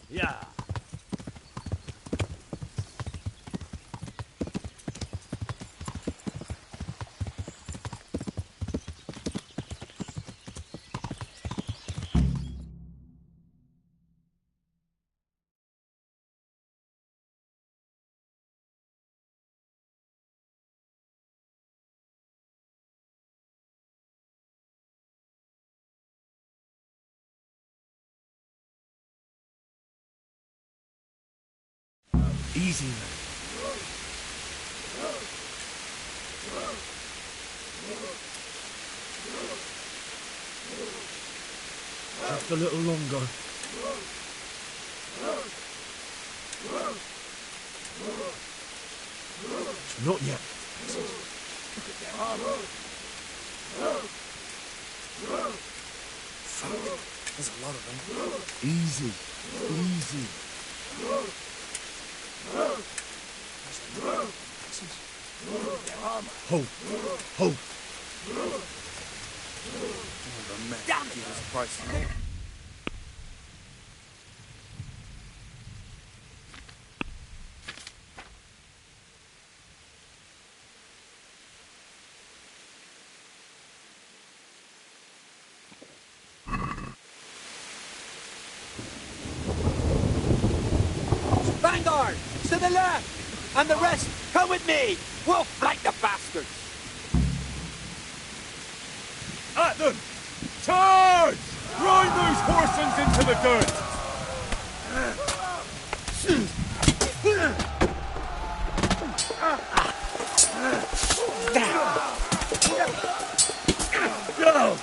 Yeah. Easy, man. Just a little longer. Not yet. Fuck. There's a lot of them. Easy. Easy. Hold. Hold. Damn it! Price. Vanguard! To the left! And the rest, come with me! We'll flank the bastards! At them! Charge! Grind those horsens into the dirt! Go!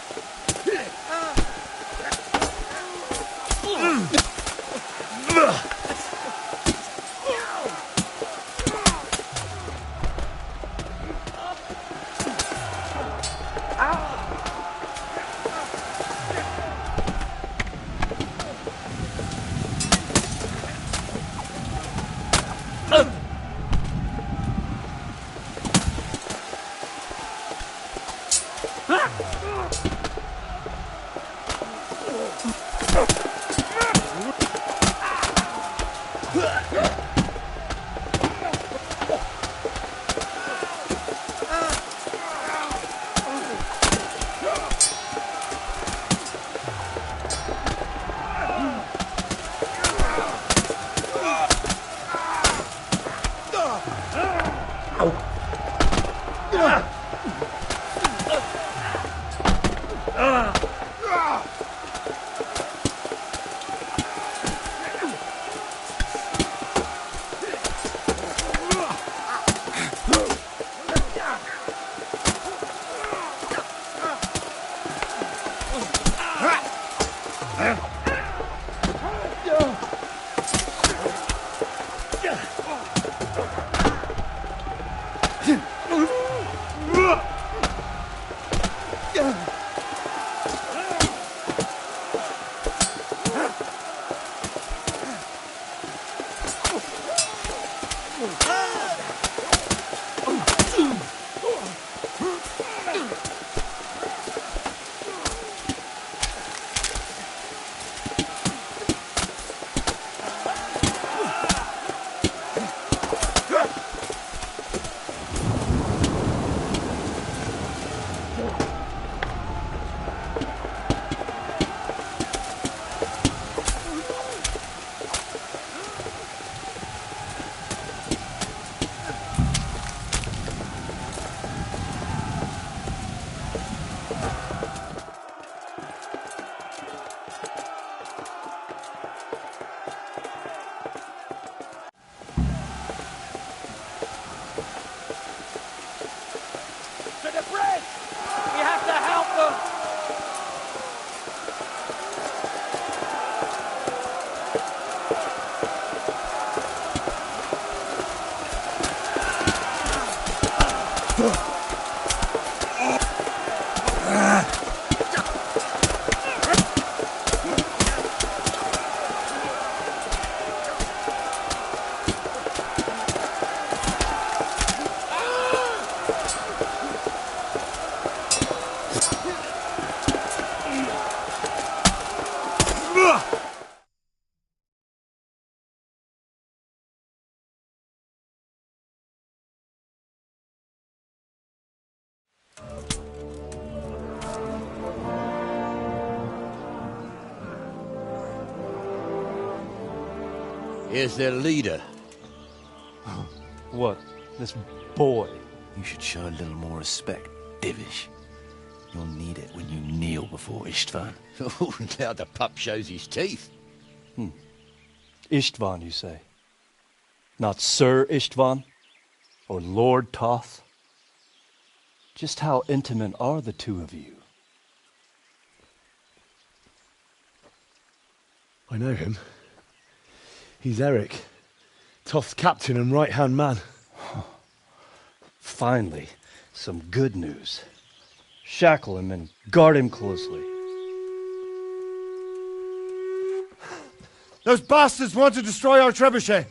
Here's their leader. What? This boy? You should show a little more respect, Divish. You'll need it when you kneel before Istvan. Oh, now the pup shows his teeth. Istvan, you say? Not Sir Istvan? Or Lord Toth? Just how intimate are the two of you? I know him. He's Eric, Toth's captain and right-hand man. Finally, some good news. Shackle him and guard him closely. Those bastards want to destroy our trebuchet.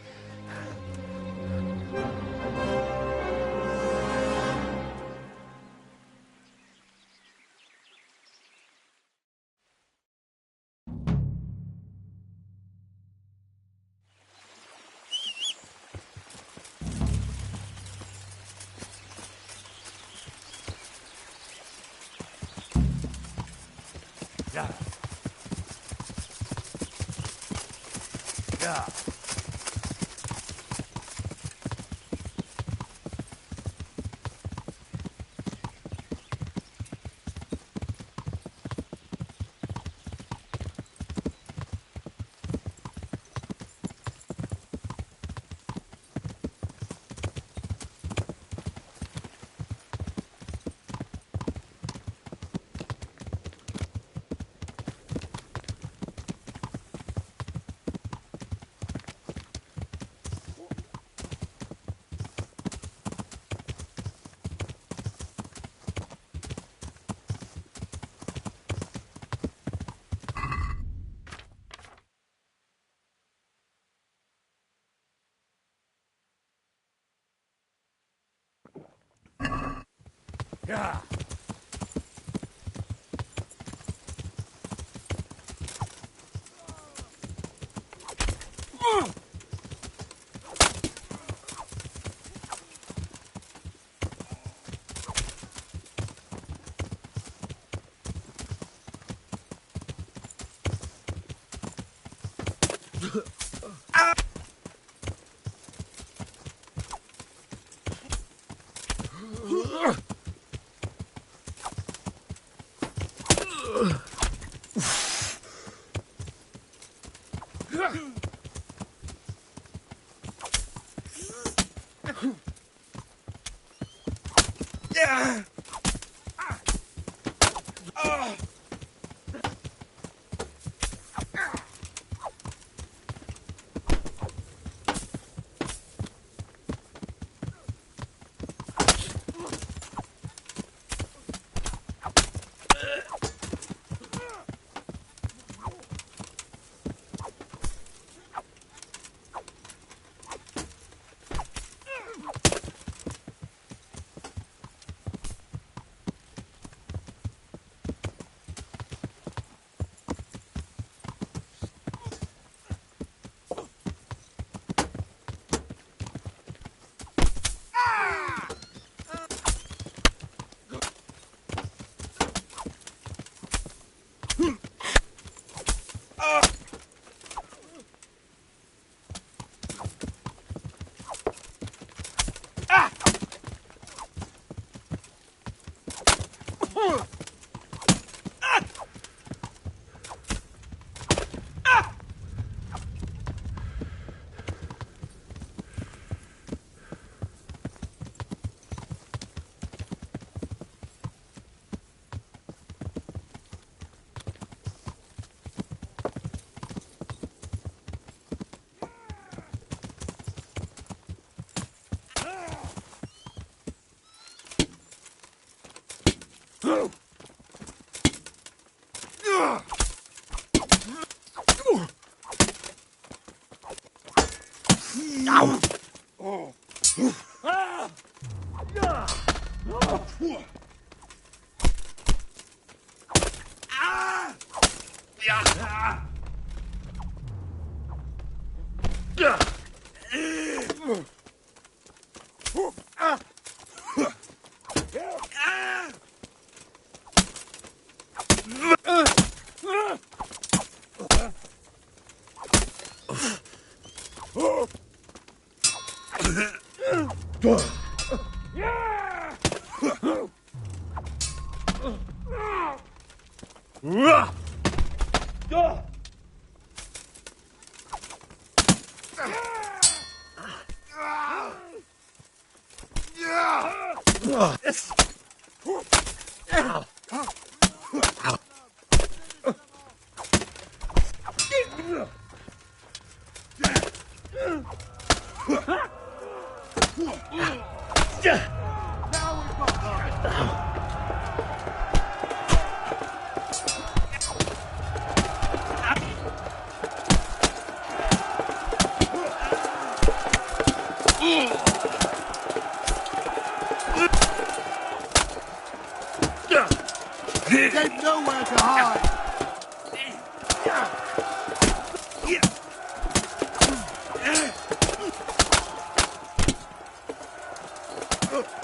They've nowhere to hide.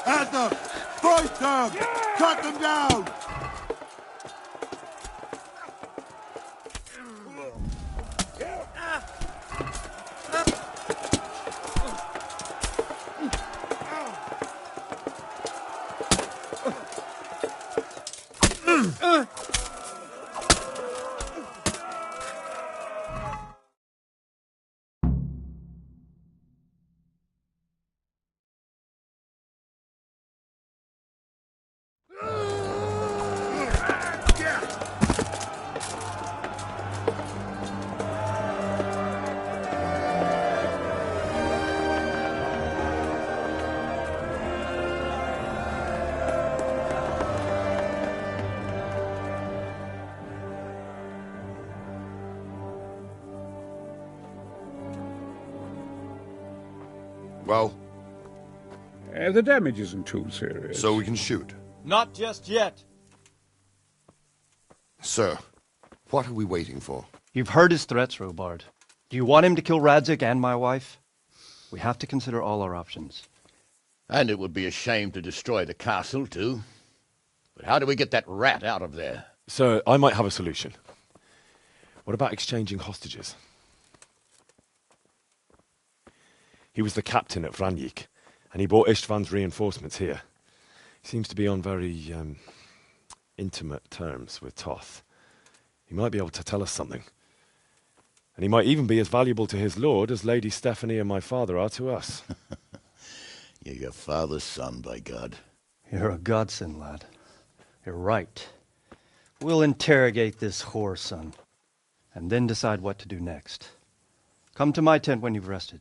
At them! Fight them! Cut them down! Well, The damage isn't too serious. so we can shoot. Not just yet. Sir, what are we waiting for? You've heard his threats, Robard. Do you want him to kill Radzik and my wife? We have to consider all our options. And it would be a shame to destroy the castle, too. But how do we get that rat out of there? Sir, I might have a solution. What about exchanging hostages? He was the captain at Vranjik, and he brought Istvan's reinforcements here. He seems to be on very, intimate terms with Toth. He might be able to tell us something. And he might even be as valuable to his lord as Lady Stephanie and my father are to us. You're your father's son, by God. You're a godsend, lad. You're right. We'll interrogate this whore, son, and then decide what to do next. Come to my tent when you've rested.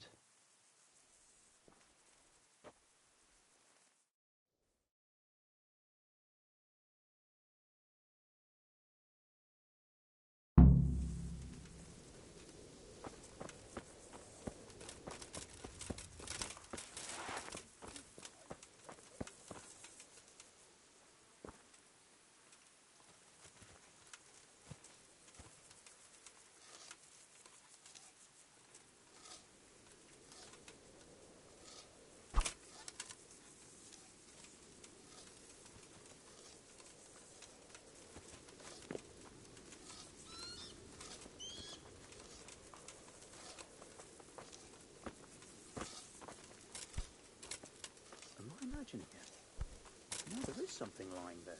Am I imagining it? No, there is something lying there.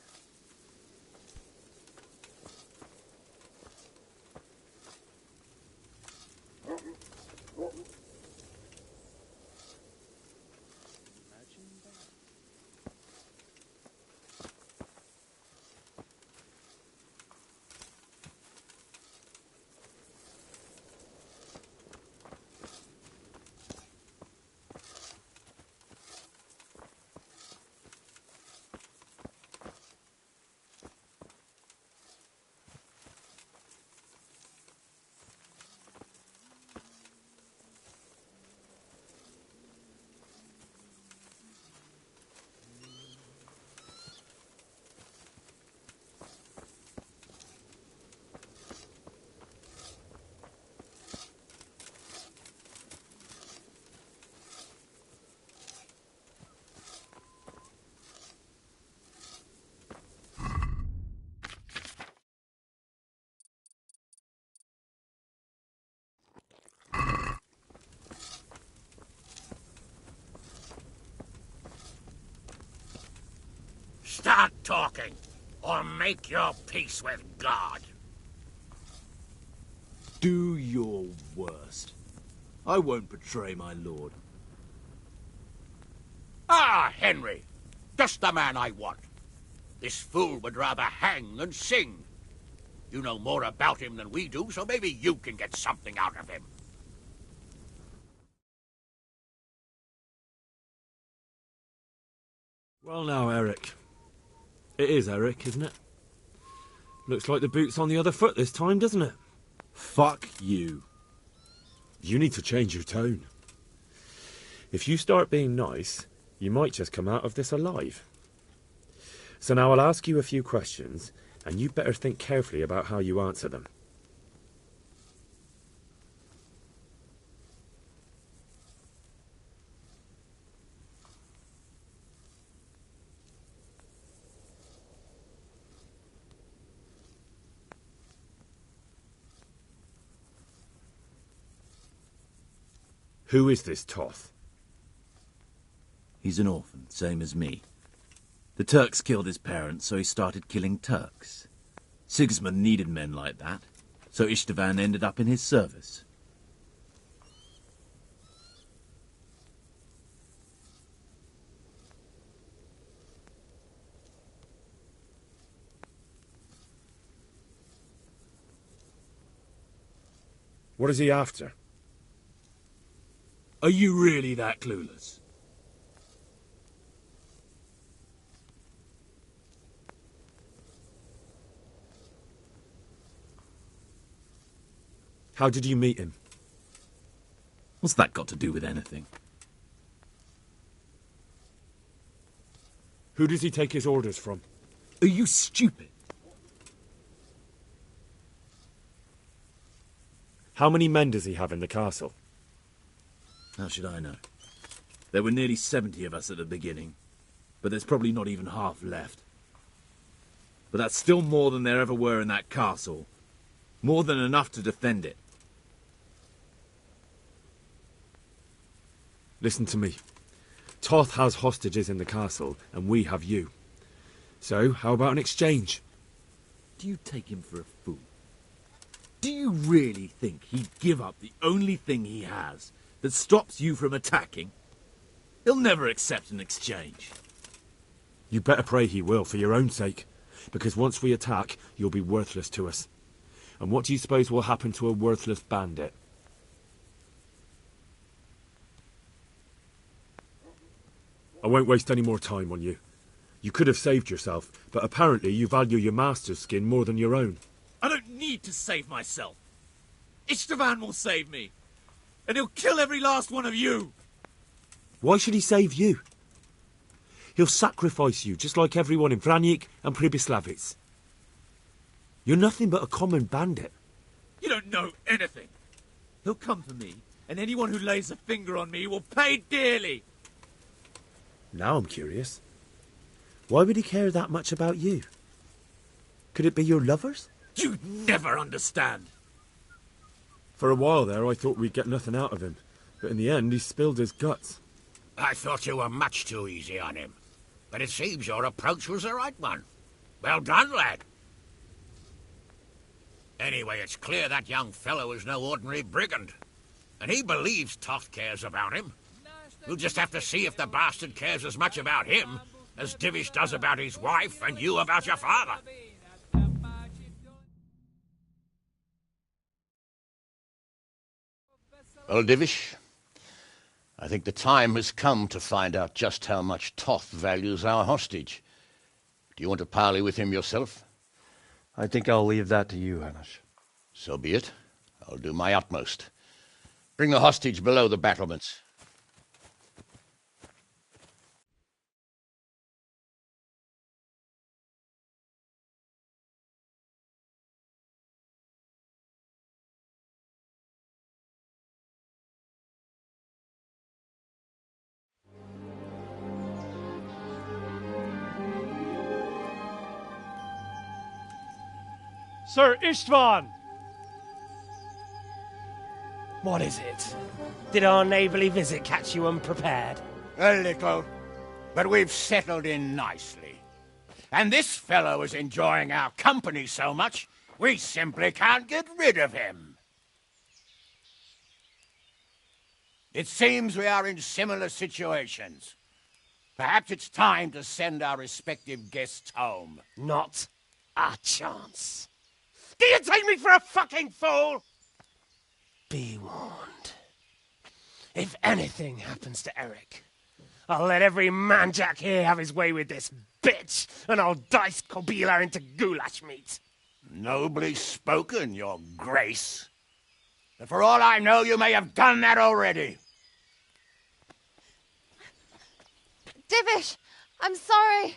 Imagine that. talking, or make your peace with God. Do your worst. I won't betray my lord. Ah, Henry! Just the man I want. This fool would rather hang than sing. You know more about him than we do, so maybe you can get something out of him. Well now, Eric. It is Eric, isn't it? Looks like the boot's on the other foot this time, doesn't it? Fuck you. You need to change your tone. If you start being nice, you might just come out of this alive. So now I'll ask you a few questions, and you better think carefully about how you answer them. Who is this Toth? He's an orphan, same as me. The Turks killed his parents, so he started killing Turks. Sigismund needed men like that, so Istvan ended up in his service. What is he after? Are you really that clueless? How did you meet him? What's that got to do with anything? Who does he take his orders from? Are you stupid? How many men does he have in the castle? How should I know? There were nearly 70 of us at the beginning, but there's probably not even half left. But that's still more than there ever were in that castle. More than enough to defend it. Listen to me. Toth has hostages in the castle, and we have you. So, how about an exchange? Do you take him for a fool? Do you really think he'd give up the only thing he has that stops you from attacking? He'll never accept an exchange. You better pray he will, for your own sake. Because once we attack, you'll be worthless to us. And what do you suppose will happen to a worthless bandit? I won't waste any more time on you. You could have saved yourself, but apparently you value your master's skin more than your own. I don't need to save myself. Istvan will save me. And he'll kill every last one of you. Why should he save you? He'll sacrifice you, just like everyone in Vranyik and Pribyslavitz. You're nothing but a common bandit. You don't know anything. He'll come for me, and anyone who lays a finger on me will pay dearly. Now I'm curious. Why would he care that much about you? Could it be your lovers? You'd never understand. For a while there, I thought we'd get nothing out of him. But in the end, he spilled his guts. I thought you were much too easy on him. But it seems your approach was the right one. Well done, lad. Anyway, it's clear that young fellow is no ordinary brigand. And he believes Toth cares about him. We'll just have to see if the bastard cares as much about him as Divish does about his wife and you about your father. Well, Divish, I think the time has come to find out just how much Toth values our hostage. Do you want to parley with him yourself? I think I'll leave that to you, Hanish. So be it. I'll do my utmost. Bring the hostage below the battlements. Sir Istvan! What is it? Did our neighbourly visit catch you unprepared? A little, but we've settled in nicely. And this fellow is enjoying our company so much, we simply can't get rid of him. It seems we are in similar situations. Perhaps it's time to send our respective guests home. Not a chance. Do you take me for a fucking fool? Be warned. If anything happens to Eric, I'll let every manjack here have his way with this bitch, and I'll dice Kobila into goulash meat. Nobly spoken, your grace. But for all I know, you may have done that already. Divish, I'm sorry.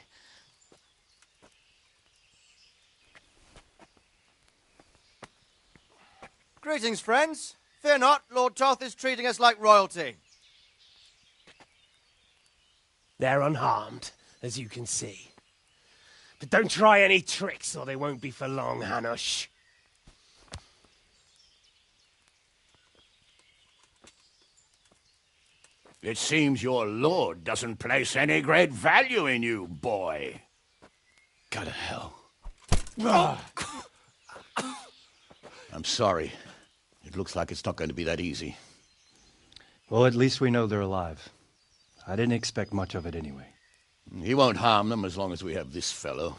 Greetings, friends. Fear not, Lord Toth is treating us like royalty. They're unharmed, as you can see. But don't try any tricks, or they won't be for long, Hanush. It seems your lord doesn't place any great value in you, boy. Go to hell. I'm sorry. It looks like it's not going to be that easy. Well, at least we know they're alive. I didn't expect much of it anyway. He won't harm them as long as we have this fellow.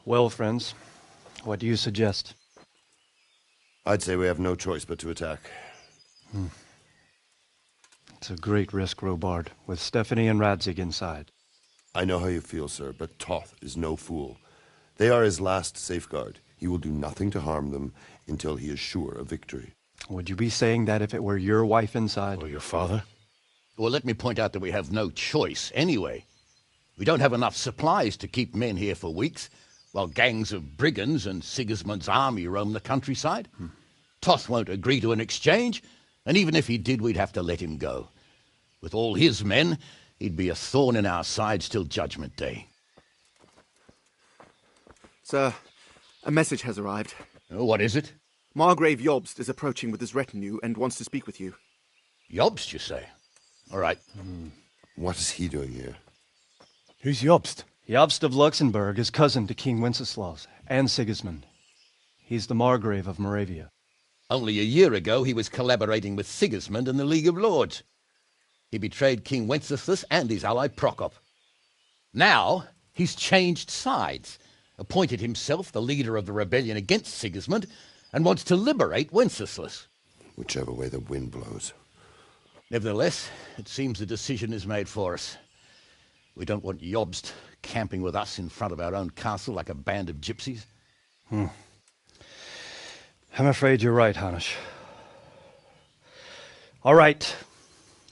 Well, friends, what do you suggest? I'd say we have no choice but to attack. It's a great risk, Robard, with Stephanie and Radzig inside. I know how you feel, sir, but Toth is no fool. They are his last safeguard. He will do nothing to harm them until he is sure of victory. Would you be saying that if it were your wife inside? Or your father? Well, let me point out that we have no choice anyway. We don't have enough supplies to keep men here for weeks, while gangs of brigands and Sigismund's army roam the countryside. Toth won't agree to an exchange, and even if he did, we'd have to let him go. With all his men, he'd be a thorn in our sides till Judgment Day. Sir, a message has arrived. Oh, what is it? Margrave Jobst is approaching with his retinue and wants to speak with you. Jobst, you say? All right. What is he doing here? Who's Jobst? Jobst of Luxembourg is cousin to King Wenceslaus and Sigismund. He's the Margrave of Moravia. Only a year ago, he was collaborating with Sigismund and the League of Lords. He betrayed King Wenceslas and his ally Prokop. Now, he's changed sides, appointed himself the leader of the rebellion against Sigismund, and wants to liberate Wenceslas. Whichever way the wind blows. Nevertheless, it seems the decision is made for us. We don't want Jobst camping with us in front of our own castle like a band of gypsies. I'm afraid you're right, Hanush. All right.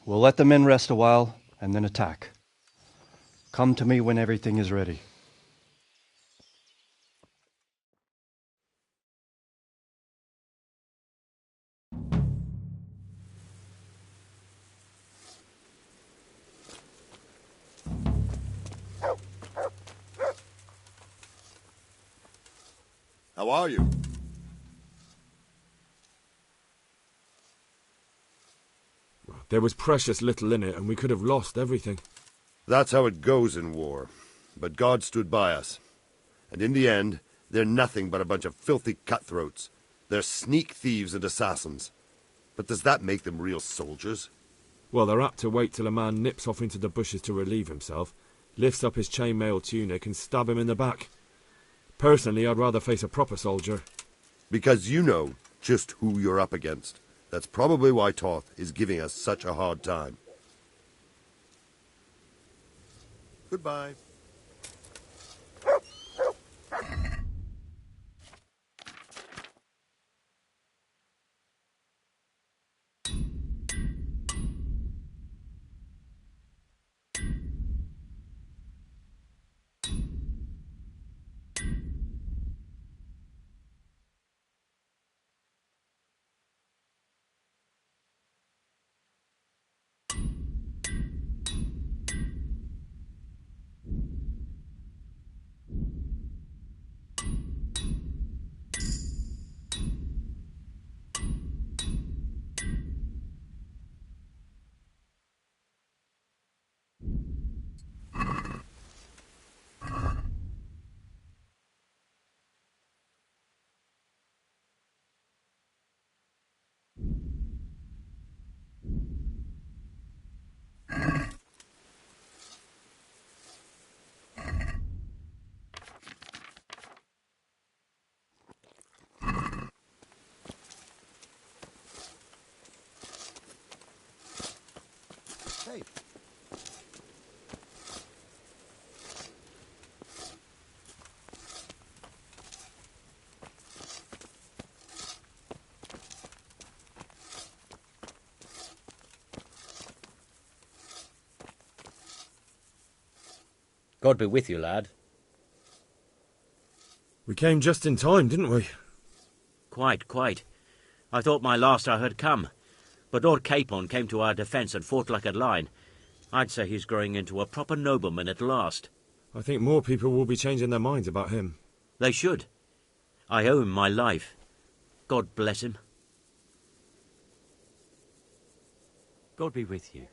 We'll let the men rest a while, and then attack. Come to me when everything is ready. How are you? There was precious little in it, and we could have lost everything. That's how it goes in war. But God stood by us. And in the end, they're nothing but a bunch of filthy cutthroats. They're sneak thieves and assassins. But does that make them real soldiers? Well, they're apt to wait till a man nips off into the bushes to relieve himself, lifts up his chainmail tunic and stab him in the back. Personally, I'd rather face a proper soldier. Because you know just who you're up against. That's probably why Toth is giving us such a hard time. Goodbye. God be with you, lad. We came just in time, didn't we? Quite. I thought my last hour had come. But Lord Capon came to our defence and fought like a lion. I'd say he's growing into a proper nobleman at last. I think more people will be changing their minds about him. They should. I owe him my life. God bless him. God be with you.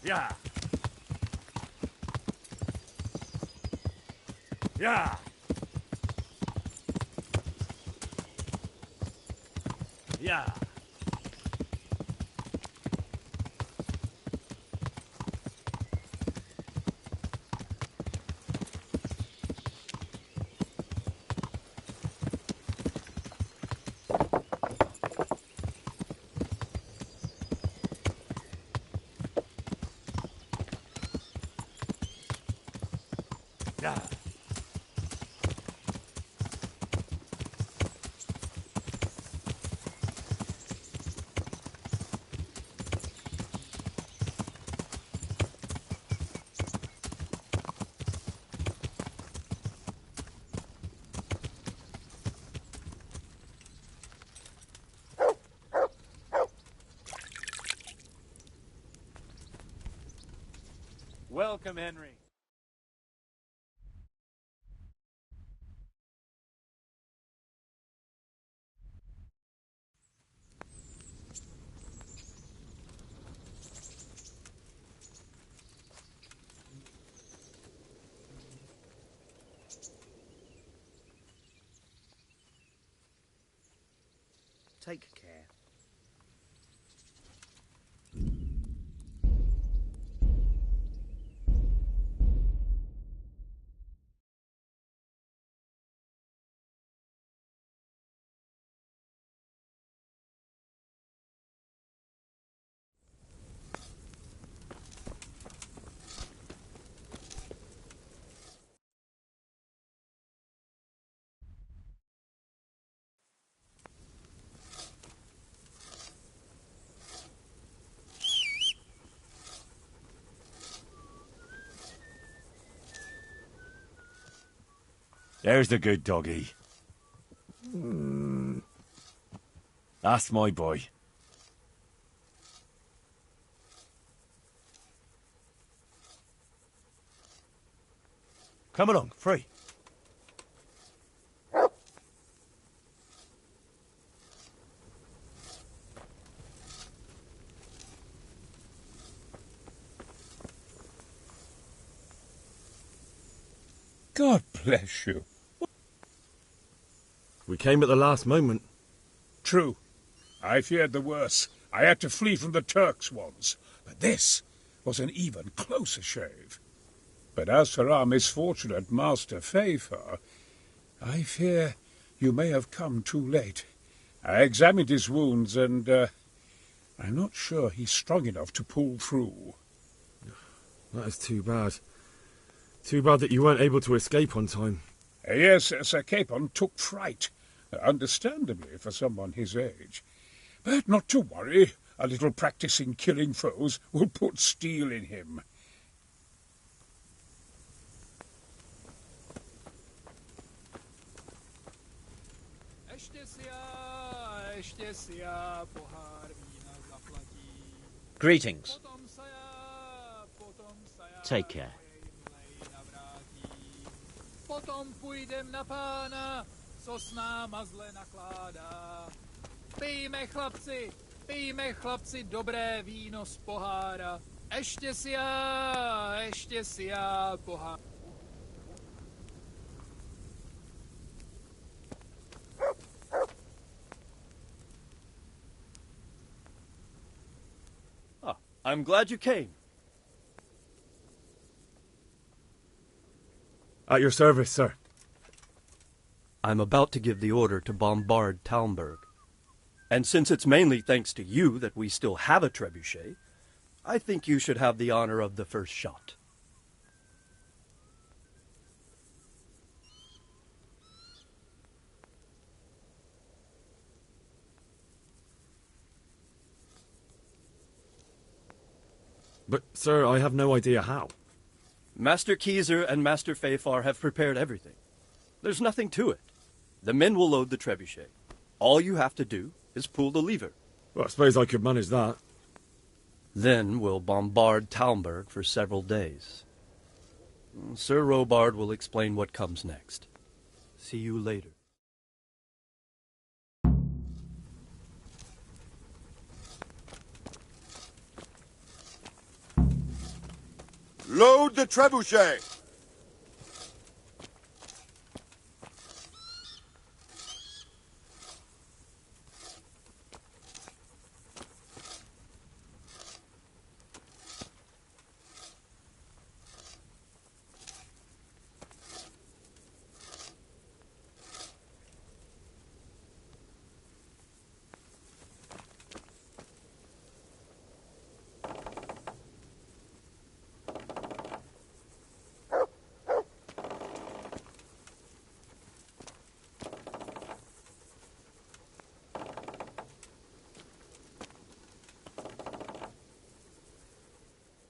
Yeah. Yeah. Yeah. Yeah. Welcome, Henry. Take care. There's the good doggy. That's my boy. Come along, free. God bless you. We came at the last moment. True. I feared the worst. I had to flee from the Turks once. But this was an even closer shave. But as for our misfortunate Master Fafer, I fear you may have come too late. I examined his wounds and I'm not sure he's strong enough to pull through. That is too bad. Too bad that you weren't able to escape on time. Yes, Sir Capon took fright, understandably for someone his age. But not to worry, a little practice in killing foes will put steel in him. Greetings. Take care. Potom půjdem na pána, co s náma zle nakládá. Pijme chlapci, dobré víno z pohára. Ještě si já pohár. I'm glad you came. At your service, sir. I'm about to give the order to bombard Tamberg. And since it's mainly thanks to you that we still have a trebuchet, I think you should have the honor of the first shot. But, sir, I have no idea how. Master Keyser and Master Fafar have prepared everything. There's nothing to it. The men will load the trebuchet. All you have to do is pull the lever. Well, I suppose I could manage that. Then we'll bombard Tamberg for several days. Sir Robard will explain what comes next. See you later. Load the trebuchet!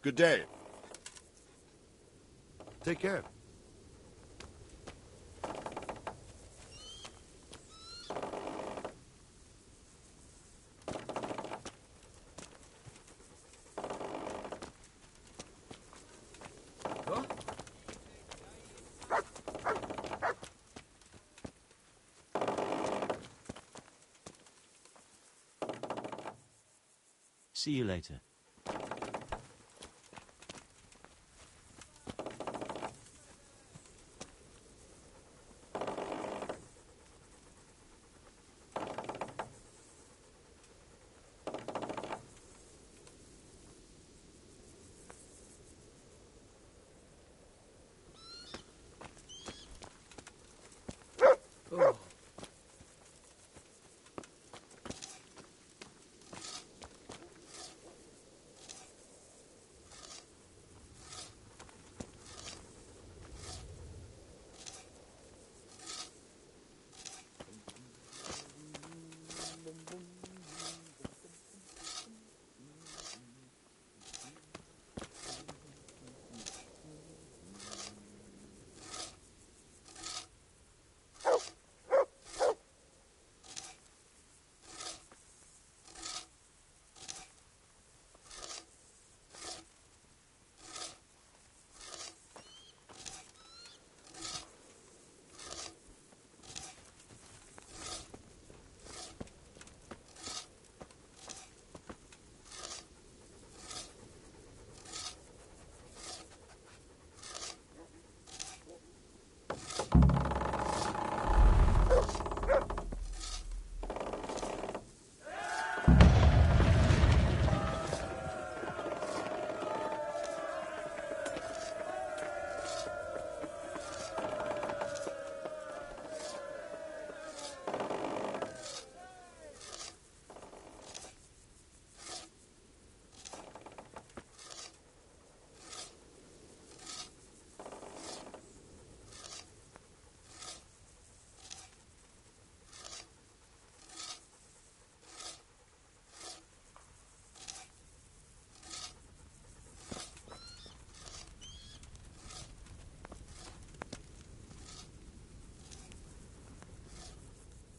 Good day. Take care. See you later.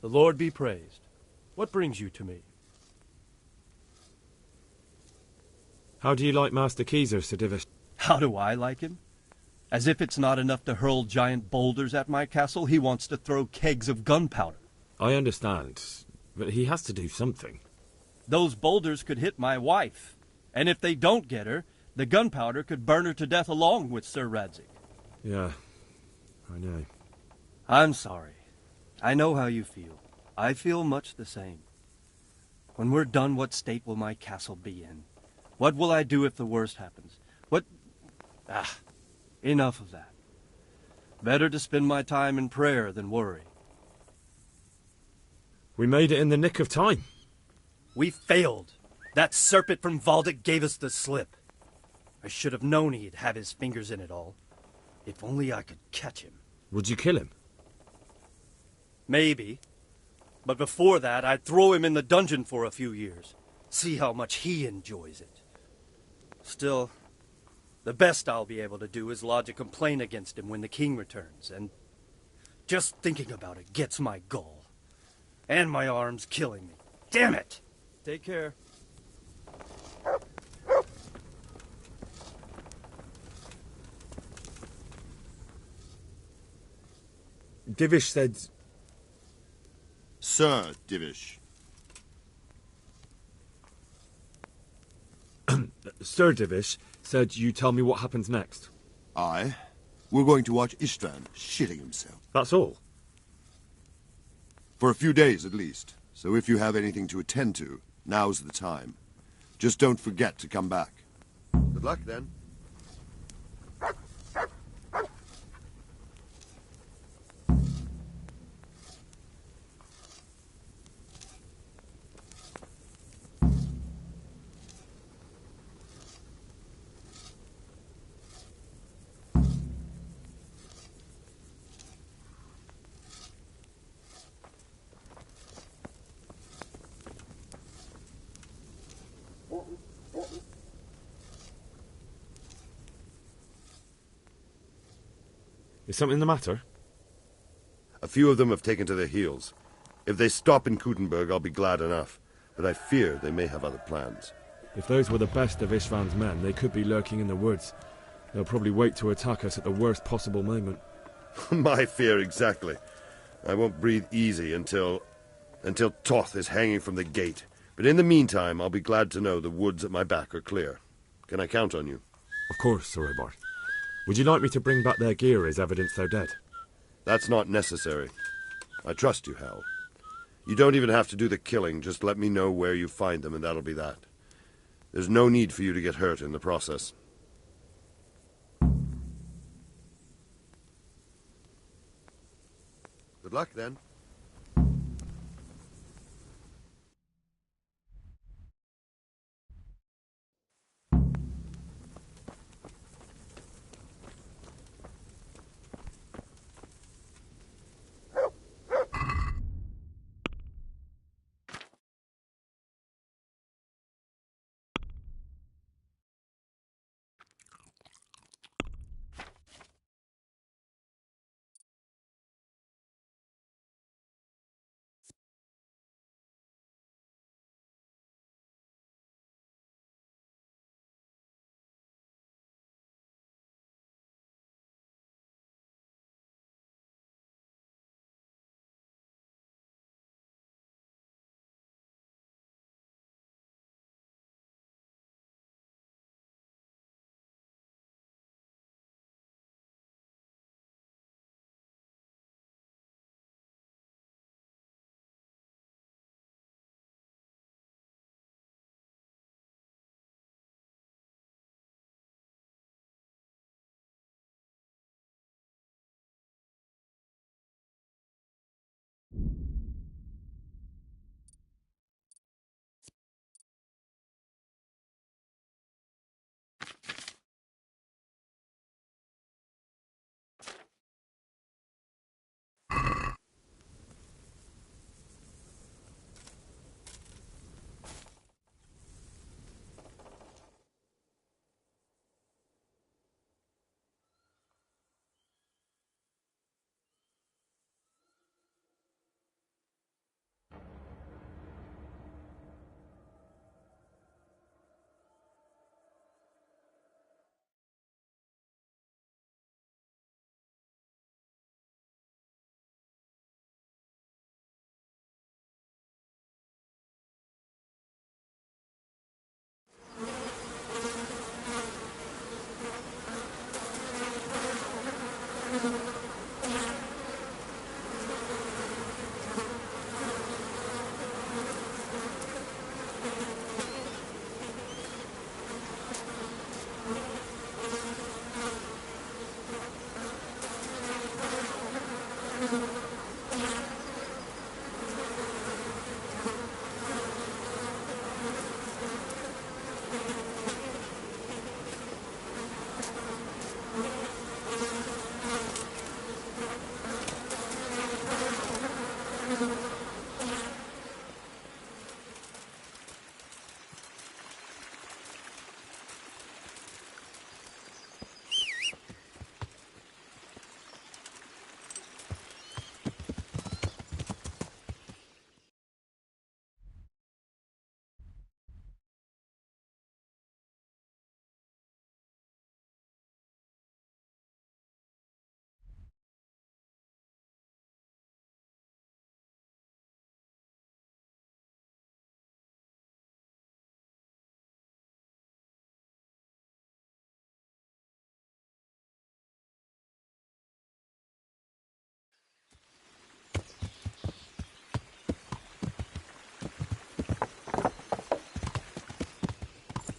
The Lord be praised. What brings you to me? How do you like Master Keezer, Sir Divish? How do I like him? As if it's not enough to hurl giant boulders at my castle, he wants to throw kegs of gunpowder. I understand, but he has to do something. Those boulders could hit my wife, and if they don't get her, the gunpowder could burn her to death along with Sir Radzig. Yeah, I know. I'm sorry. I know how you feel. I feel much the same. When we're done, what state will my castle be in? What will I do if the worst happens? Enough of that. Better to spend my time in prayer than worry. We made it in the nick of time. We failed. That serpent from Valdic gave us the slip. I should have known he'd have his fingers in it all. If only I could catch him. Would you kill him? Maybe. But before that, I'd throw him in the dungeon for a few years. See how much he enjoys it. Still, the best I'll be able to do is lodge a complaint against him when the king returns, and just thinking about it gets my gall. And my arm's killing me. Damn it! Take care. Divish said... Sir Divish. Sir Divish said you tell me what happens next. Aye. We're going to watch Istvan shitting himself. That's all? For a few days, at least. So if you have anything to attend to, now's the time. Just don't forget to come back. Good luck, then. Is something the matter? A few of them have taken to their heels. If they stop in Kutenberg, I'll be glad enough. But I fear they may have other plans. If those were the best of Istvan's men, they could be lurking in the woods. They'll probably wait to attack us at the worst possible moment. My fear exactly. I won't breathe easy until Toth is hanging from the gate. But in the meantime, I'll be glad to know the woods at my back are clear. Can I count on you? Of course, Sir Robert. Would you like me to bring back their gear as evidence they're dead? That's not necessary. I trust you, Hal. You don't even have to do the killing. Just let me know where you find them, and that'll be that. There's no need for you to get hurt in the process. Good luck, then.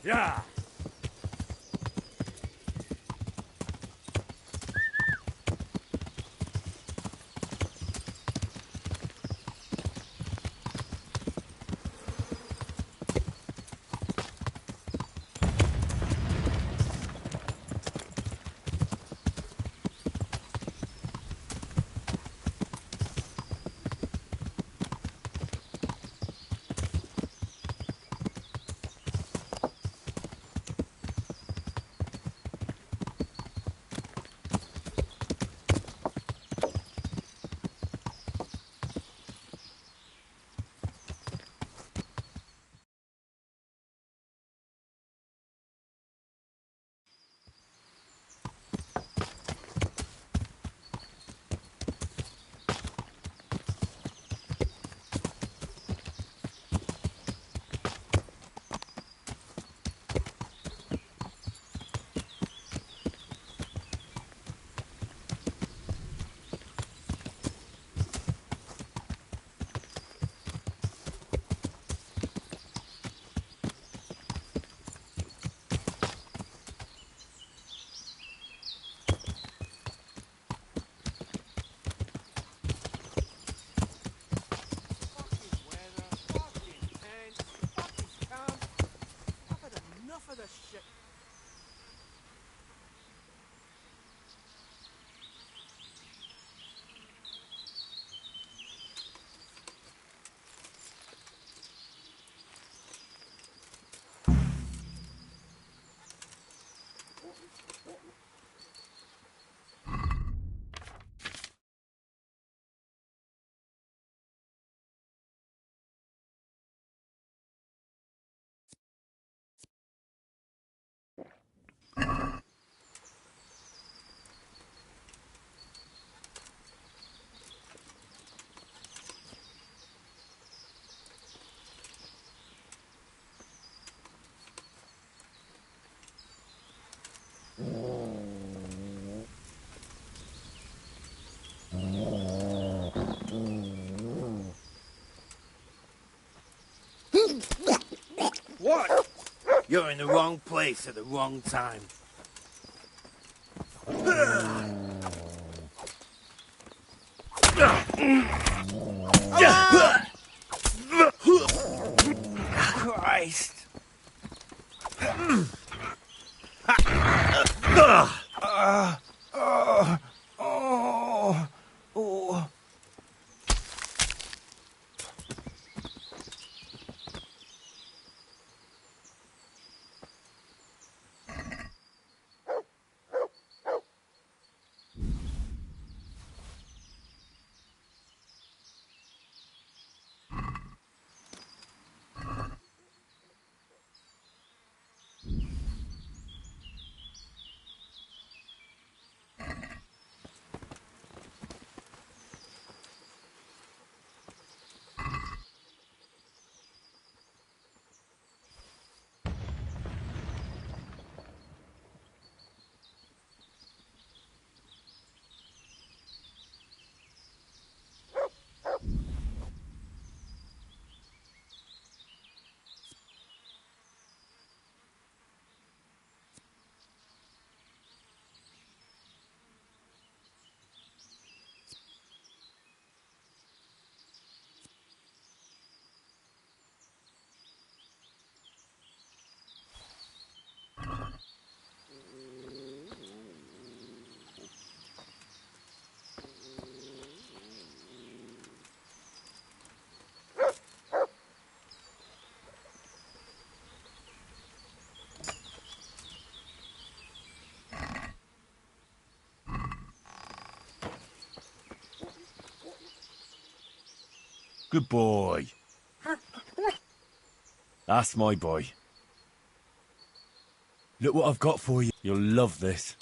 Yeah. What? You're in the wrong place at the wrong time. Christ. Good boy. That's my boy. Look what I've got for you. You'll love this.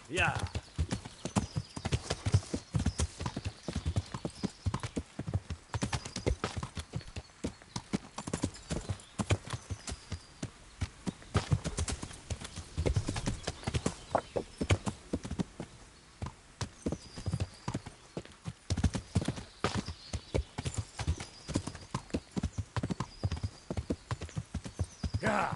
Yeah. Yeah.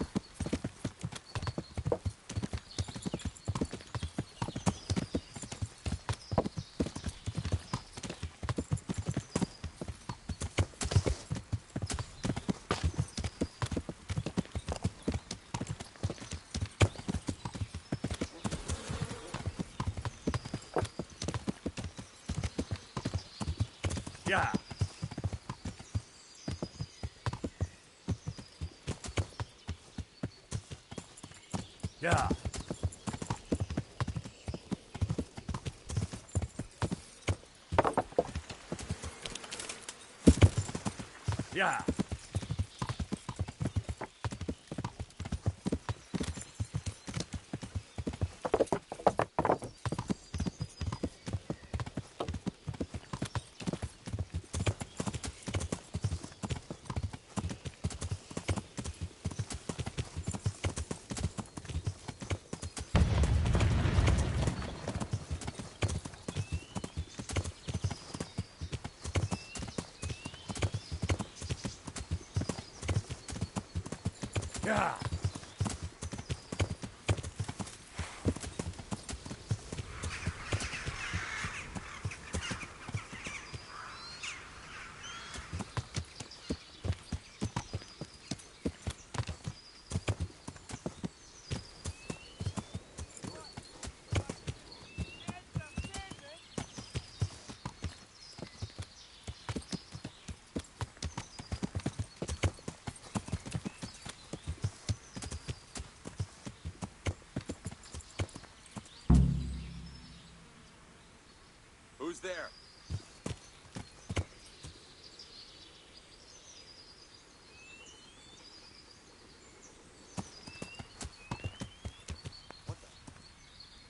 Yeah. Yeah. Yeah. Yeah. Who's there?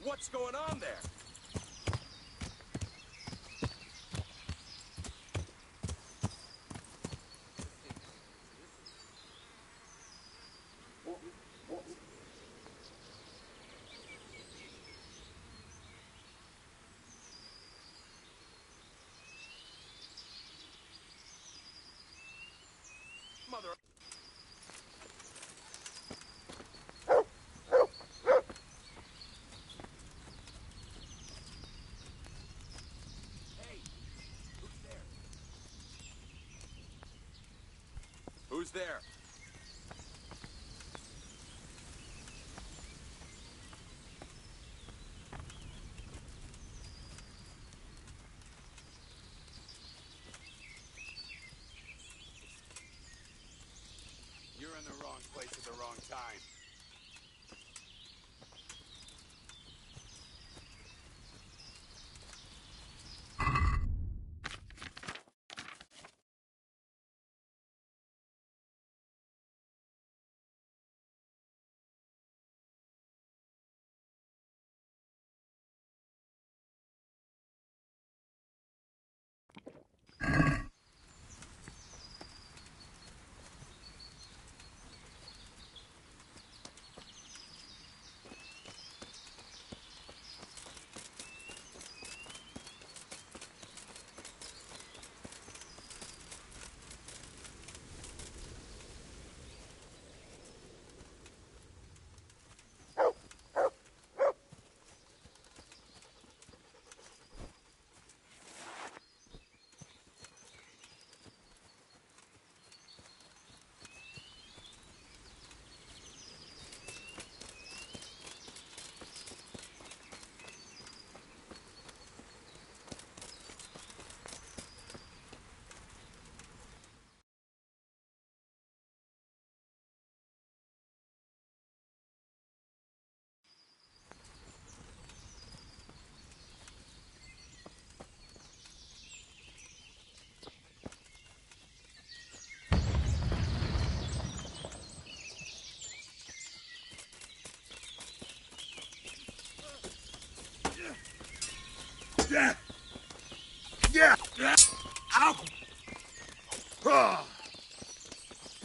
What's going on there? Mother. Hey, who's there? Who's there? You're in the wrong place at the wrong time.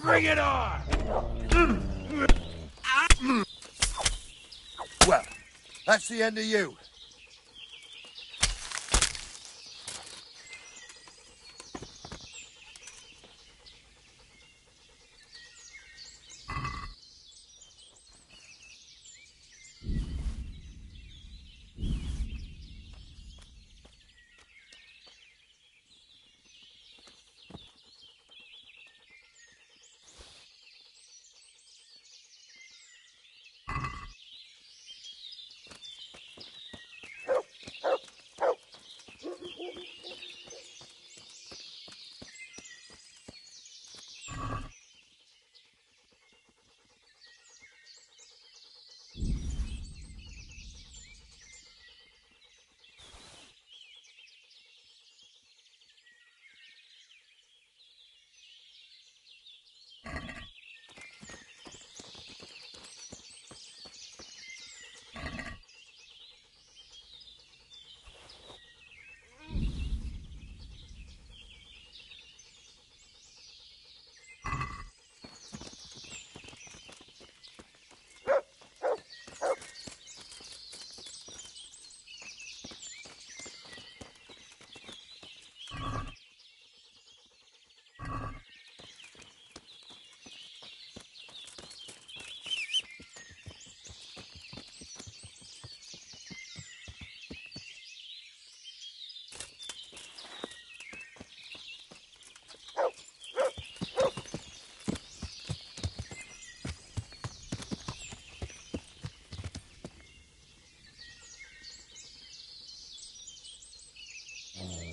Bring it on! Well, that's the end of you.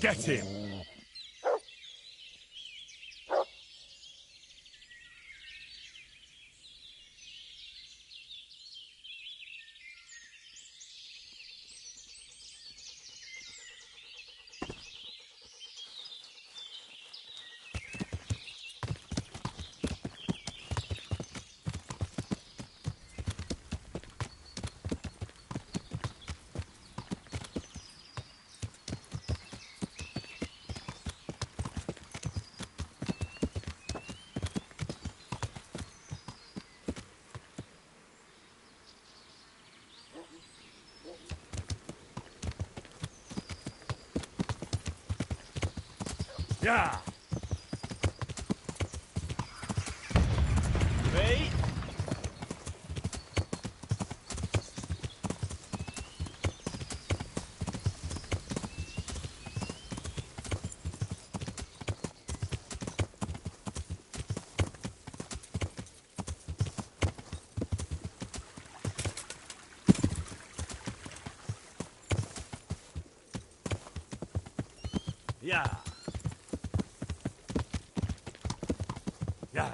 Get him! Yeah. Wait. Yeah. Yeah.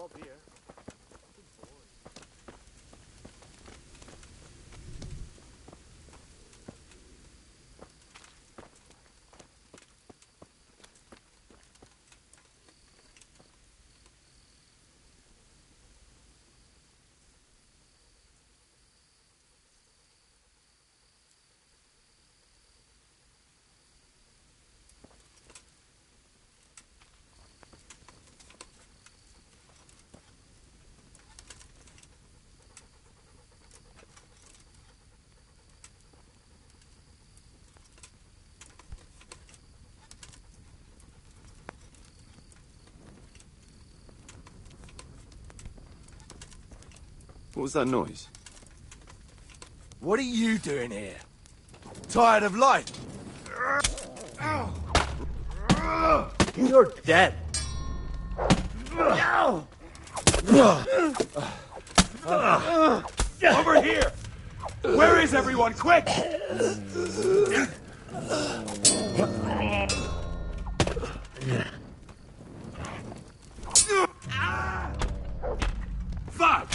Rob here. What was that noise? What are you doing here? Tired of life? You're dead. Over here! Where is everyone? Quick! Fuck!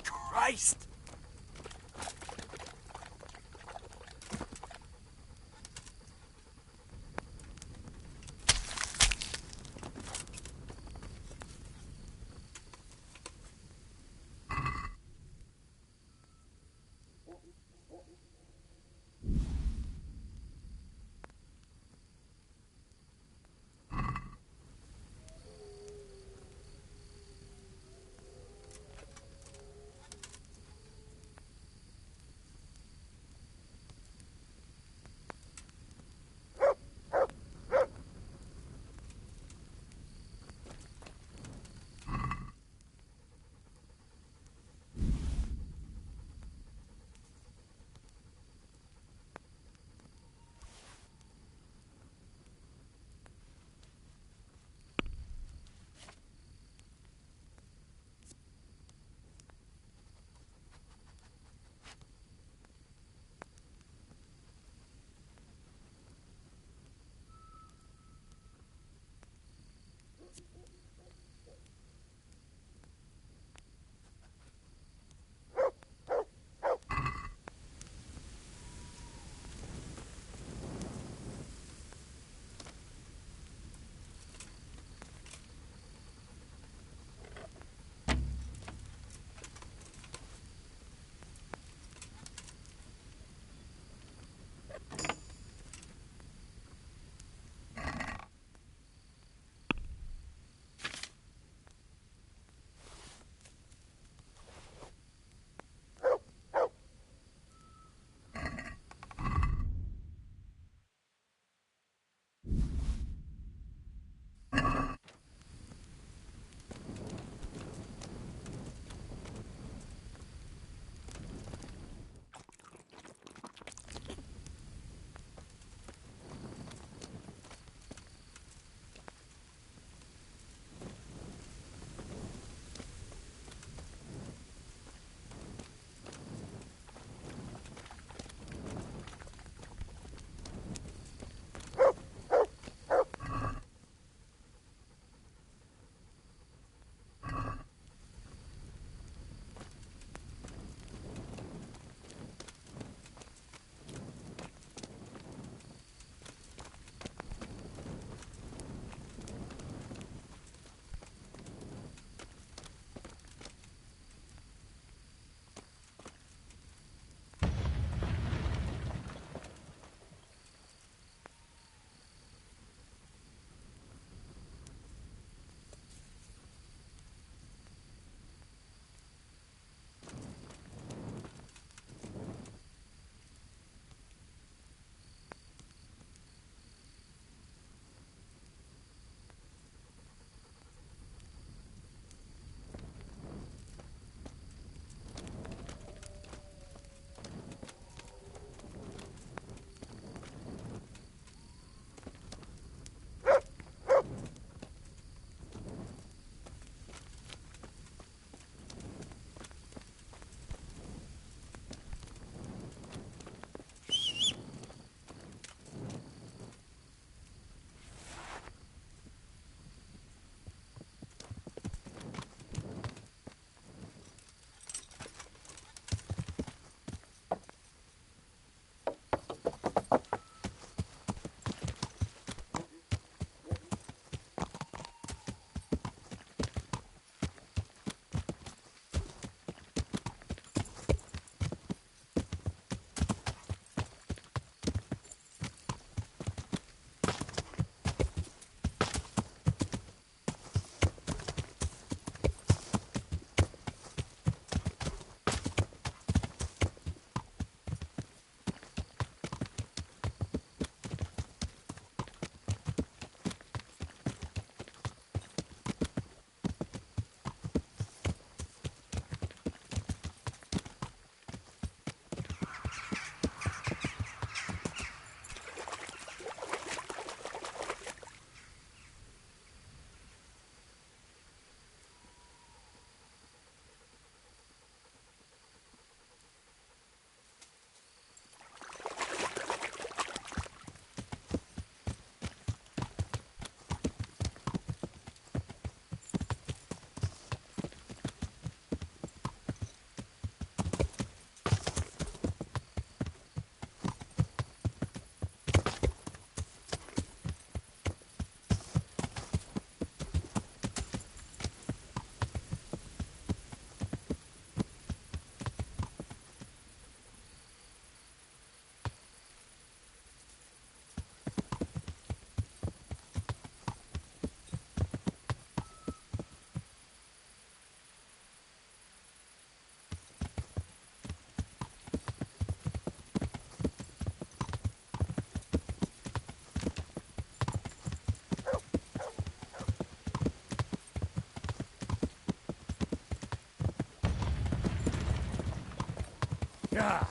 Christ! Yeah.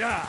Yeah.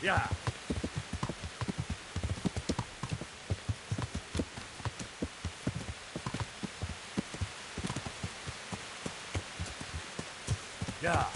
Yeah. Yeah.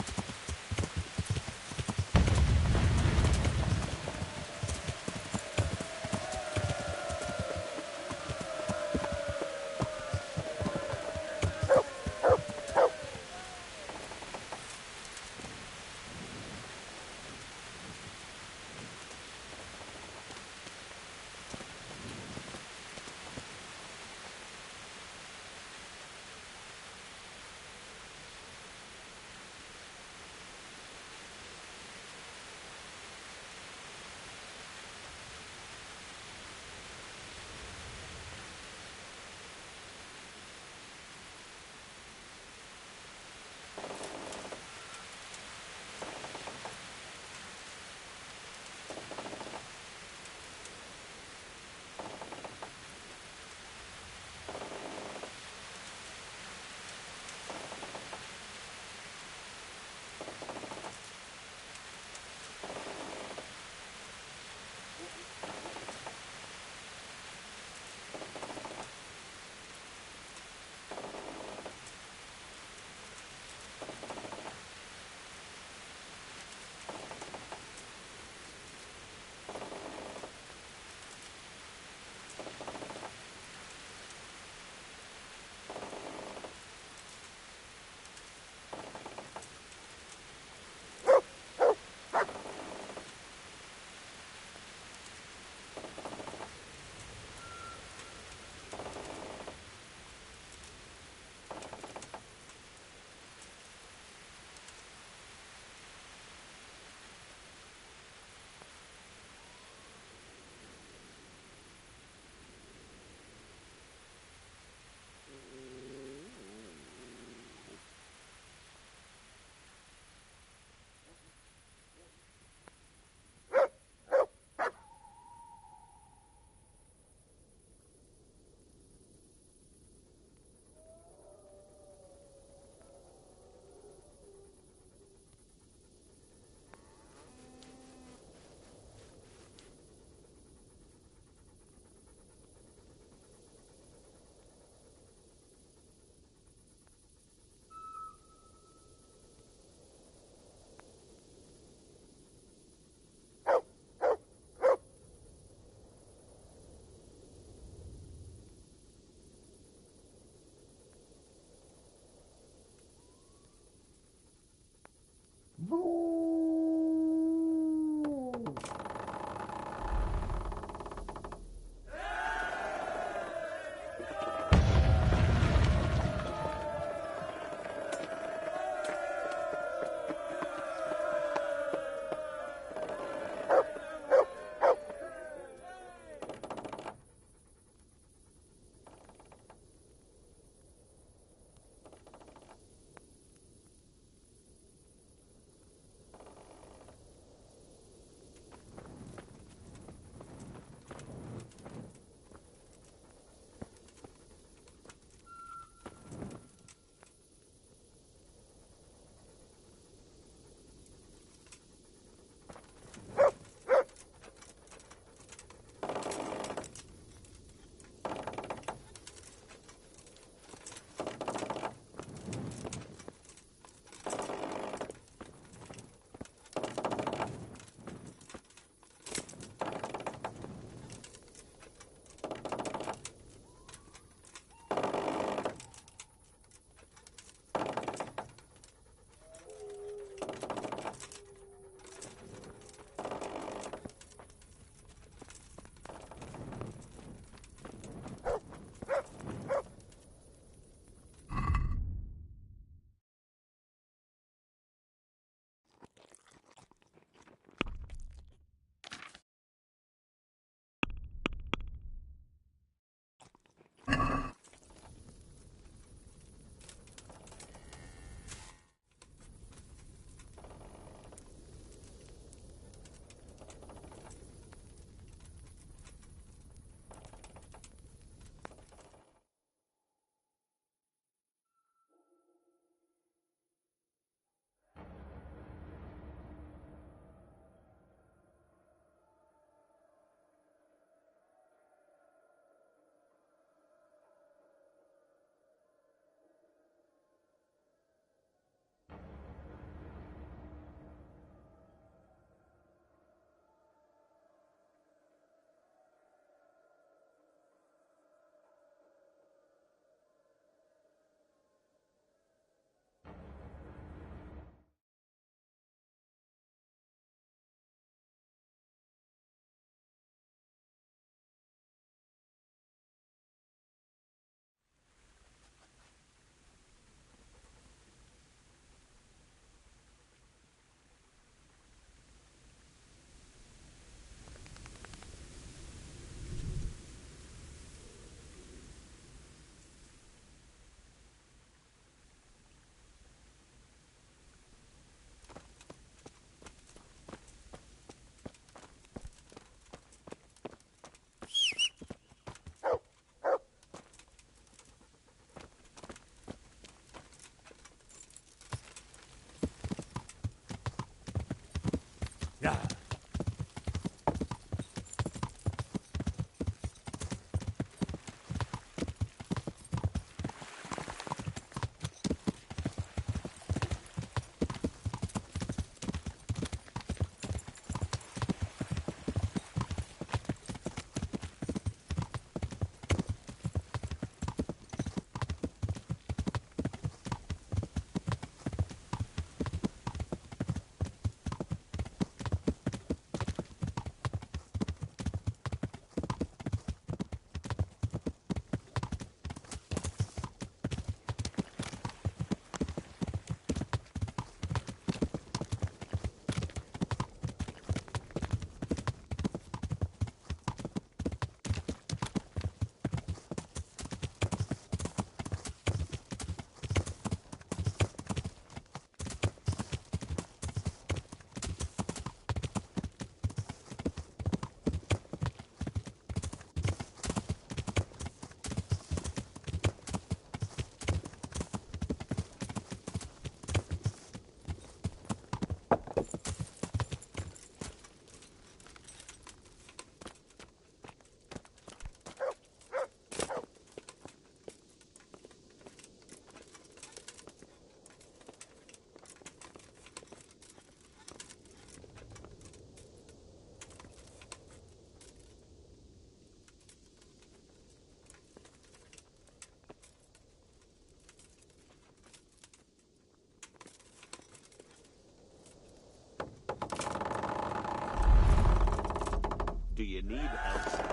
Do you need help?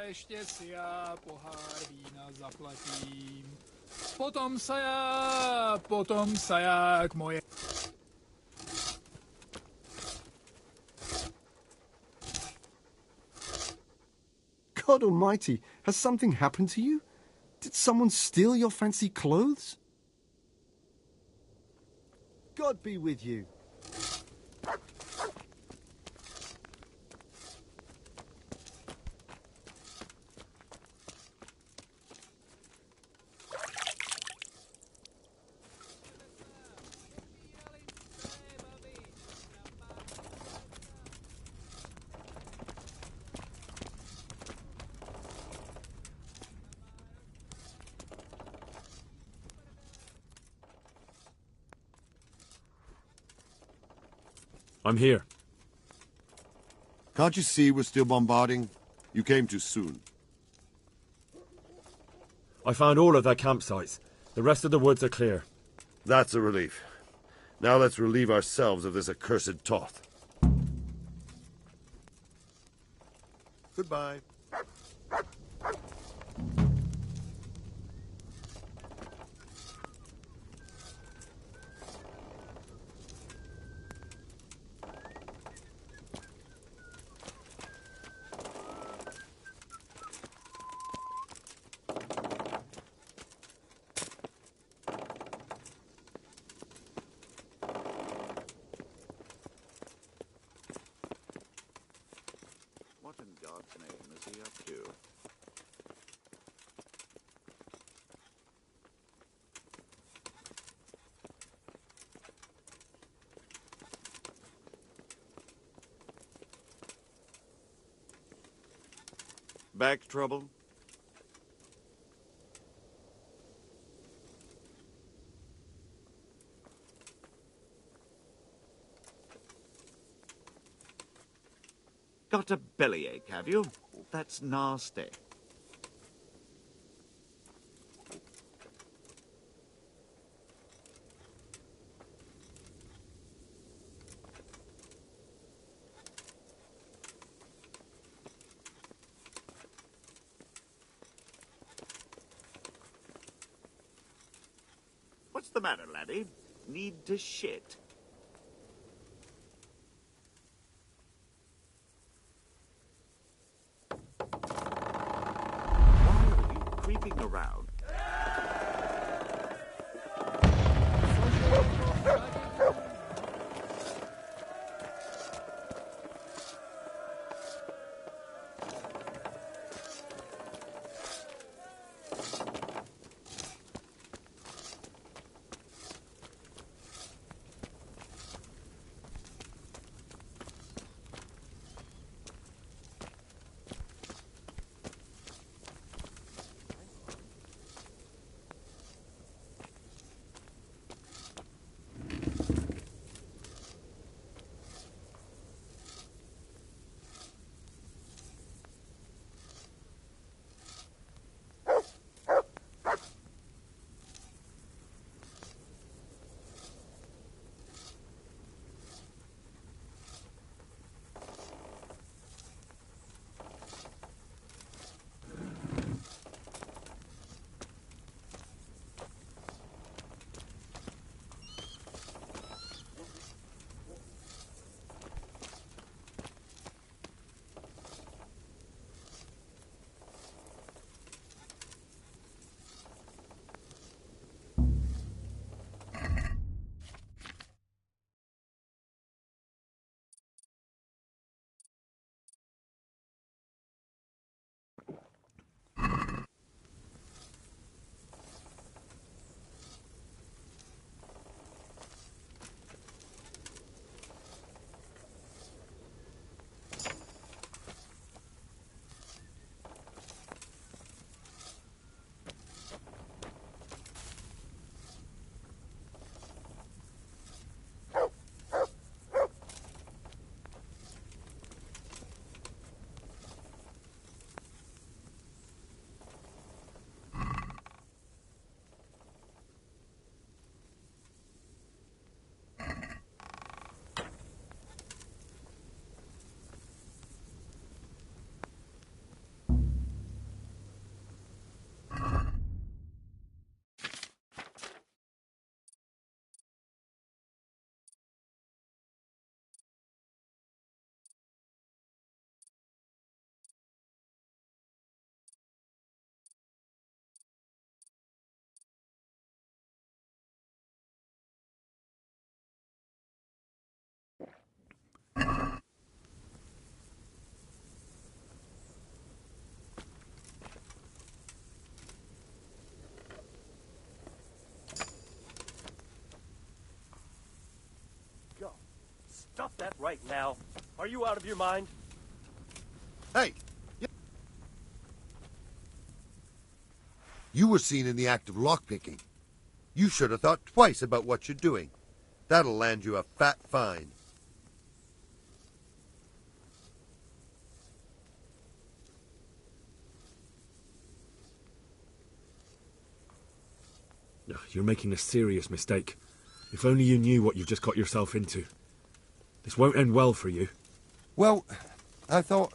Ještě si já pohár vína zaplatím. Potom se jak moje... God almighty, has something happened to you? Did someone steal your fancy clothes? God be with you. I'm here. Can't you see we're still bombarding? You came too soon. I found all of their campsites. The rest of the woods are clear. That's a relief. Now let's relieve ourselves of this accursed Toth. Goodbye. What in God's name is he up to? Back trouble? Got a bellyache, have you? That's nasty. What's the matter, laddie? Need to shit? Creeping around. Stop that right now. Are you out of your mind? Hey! You were seen in the act of lockpicking. You should have thought twice about what you're doing. That'll land you a fat fine. You're making a serious mistake. If only you knew what you've just got yourself into. This won't end well for you. Well, I thought...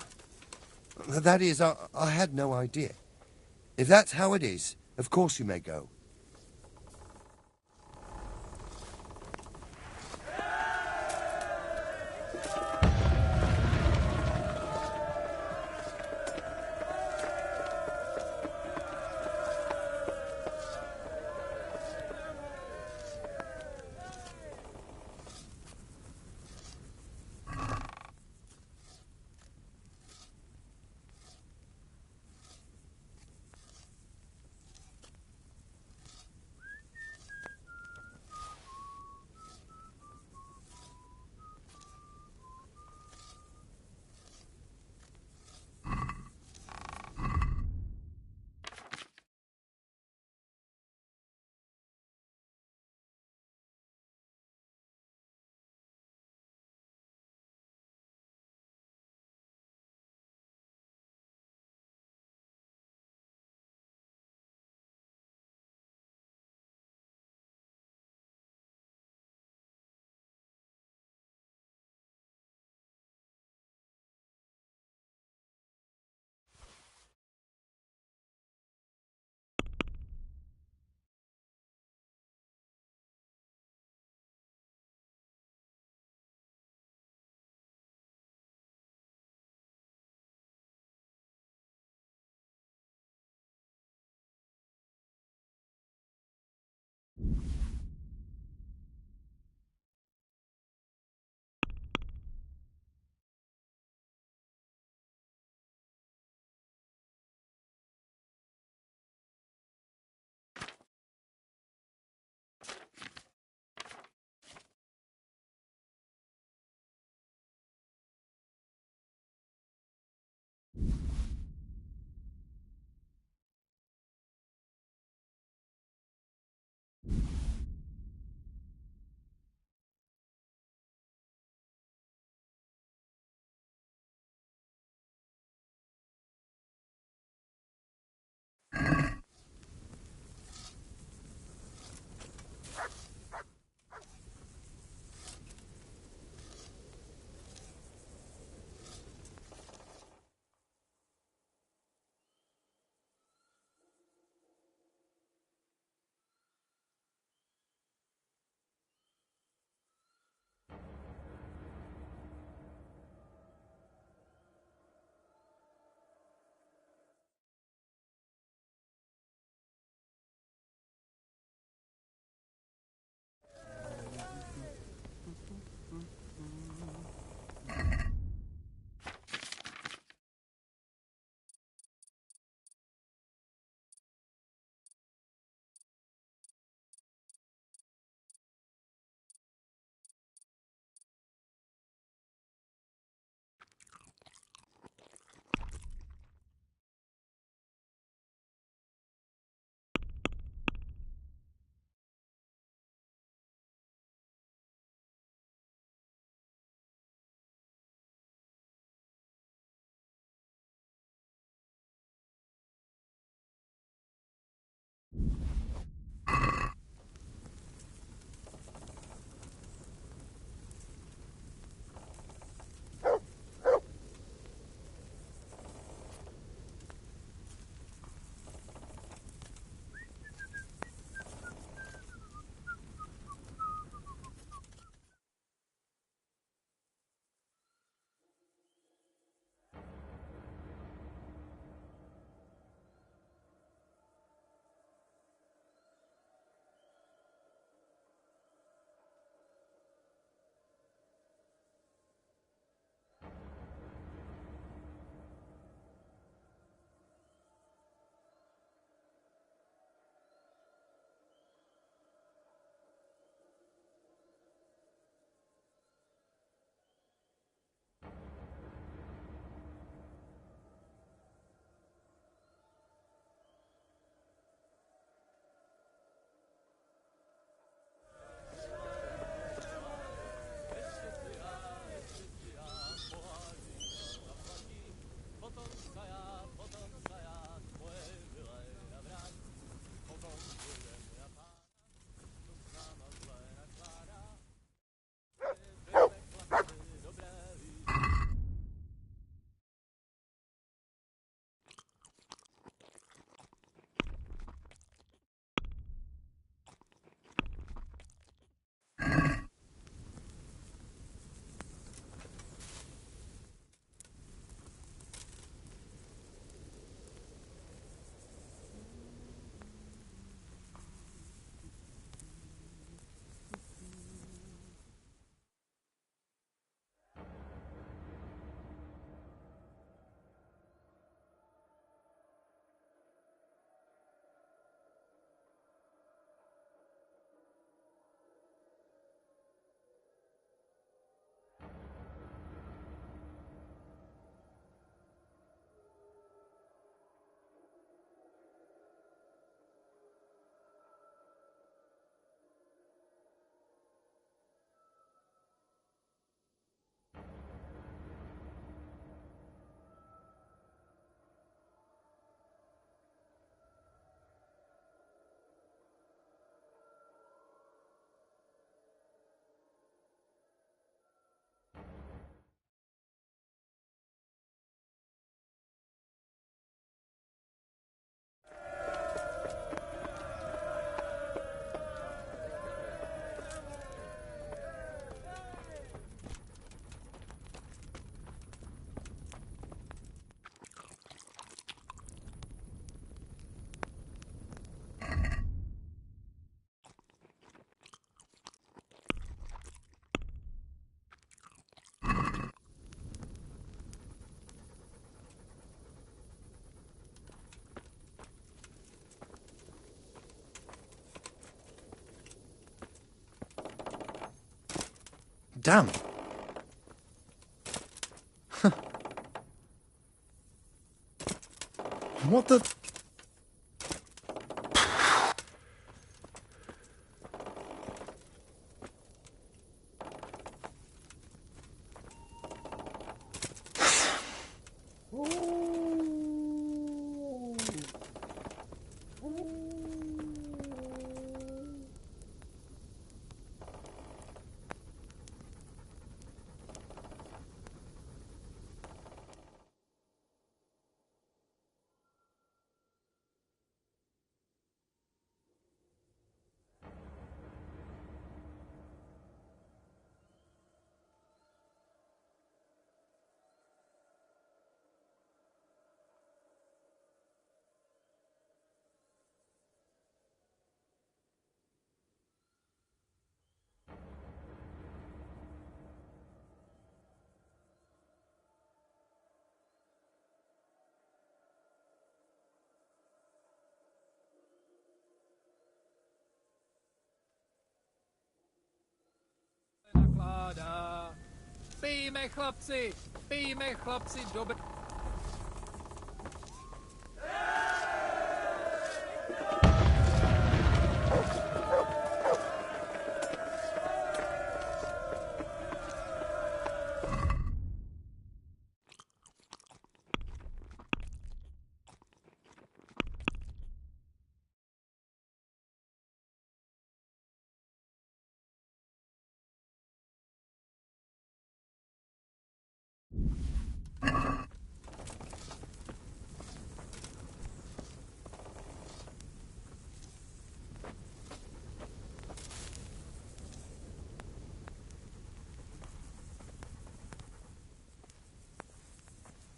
That is, I had no idea. If that's how it is, of course you may go. Damn. What the... Bijme, chlapci! Bijme, chlapci, dobře.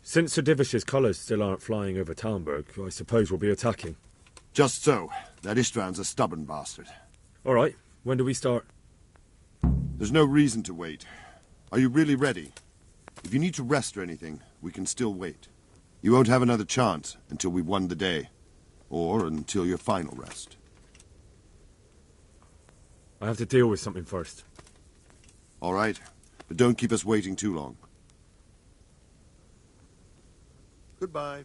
Since Sir Divish's colours still aren't flying over Tamberg, I suppose we'll be attacking. Just so. That Istvand's a stubborn bastard. All right. When do we start? There's no reason to wait. Are you really ready? If you need to rest or anything, we can still wait. You won't have another chance until we've won the day. Or until your final rest. I have to deal with something first. All right. But don't keep us waiting too long. Goodbye.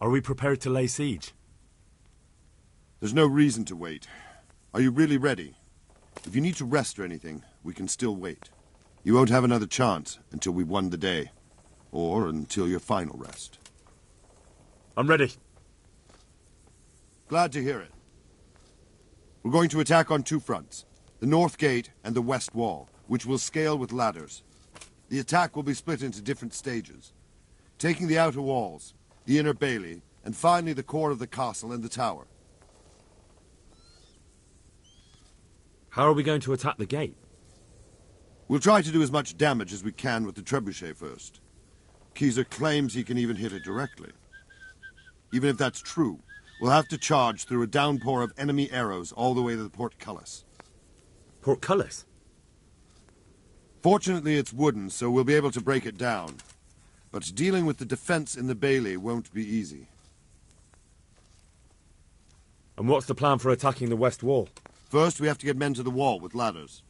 Are we prepared to lay siege? There's no reason to wait. Are you really ready? If you need to rest or anything, we can still wait. You won't have another chance until we've won the day. Or until your final rest. I'm ready. Glad to hear it. We're going to attack on two fronts. The north gate and the west wall, which will scale with ladders. The attack will be split into different stages. Taking the outer walls, the inner bailey, and finally the core of the castle and the tower. How are we going to attack the gate? We'll try to do as much damage as we can with the trebuchet first. Keyser claims he can even hit it directly. Even if that's true, we'll have to charge through a downpour of enemy arrows all the way to the portcullis. Portcullis? Fortunately, it's wooden, so we'll be able to break it down. But dealing with the defense in the bailey won't be easy. And what's the plan for attacking the west wall? First, we have to get men to the wall with ladders,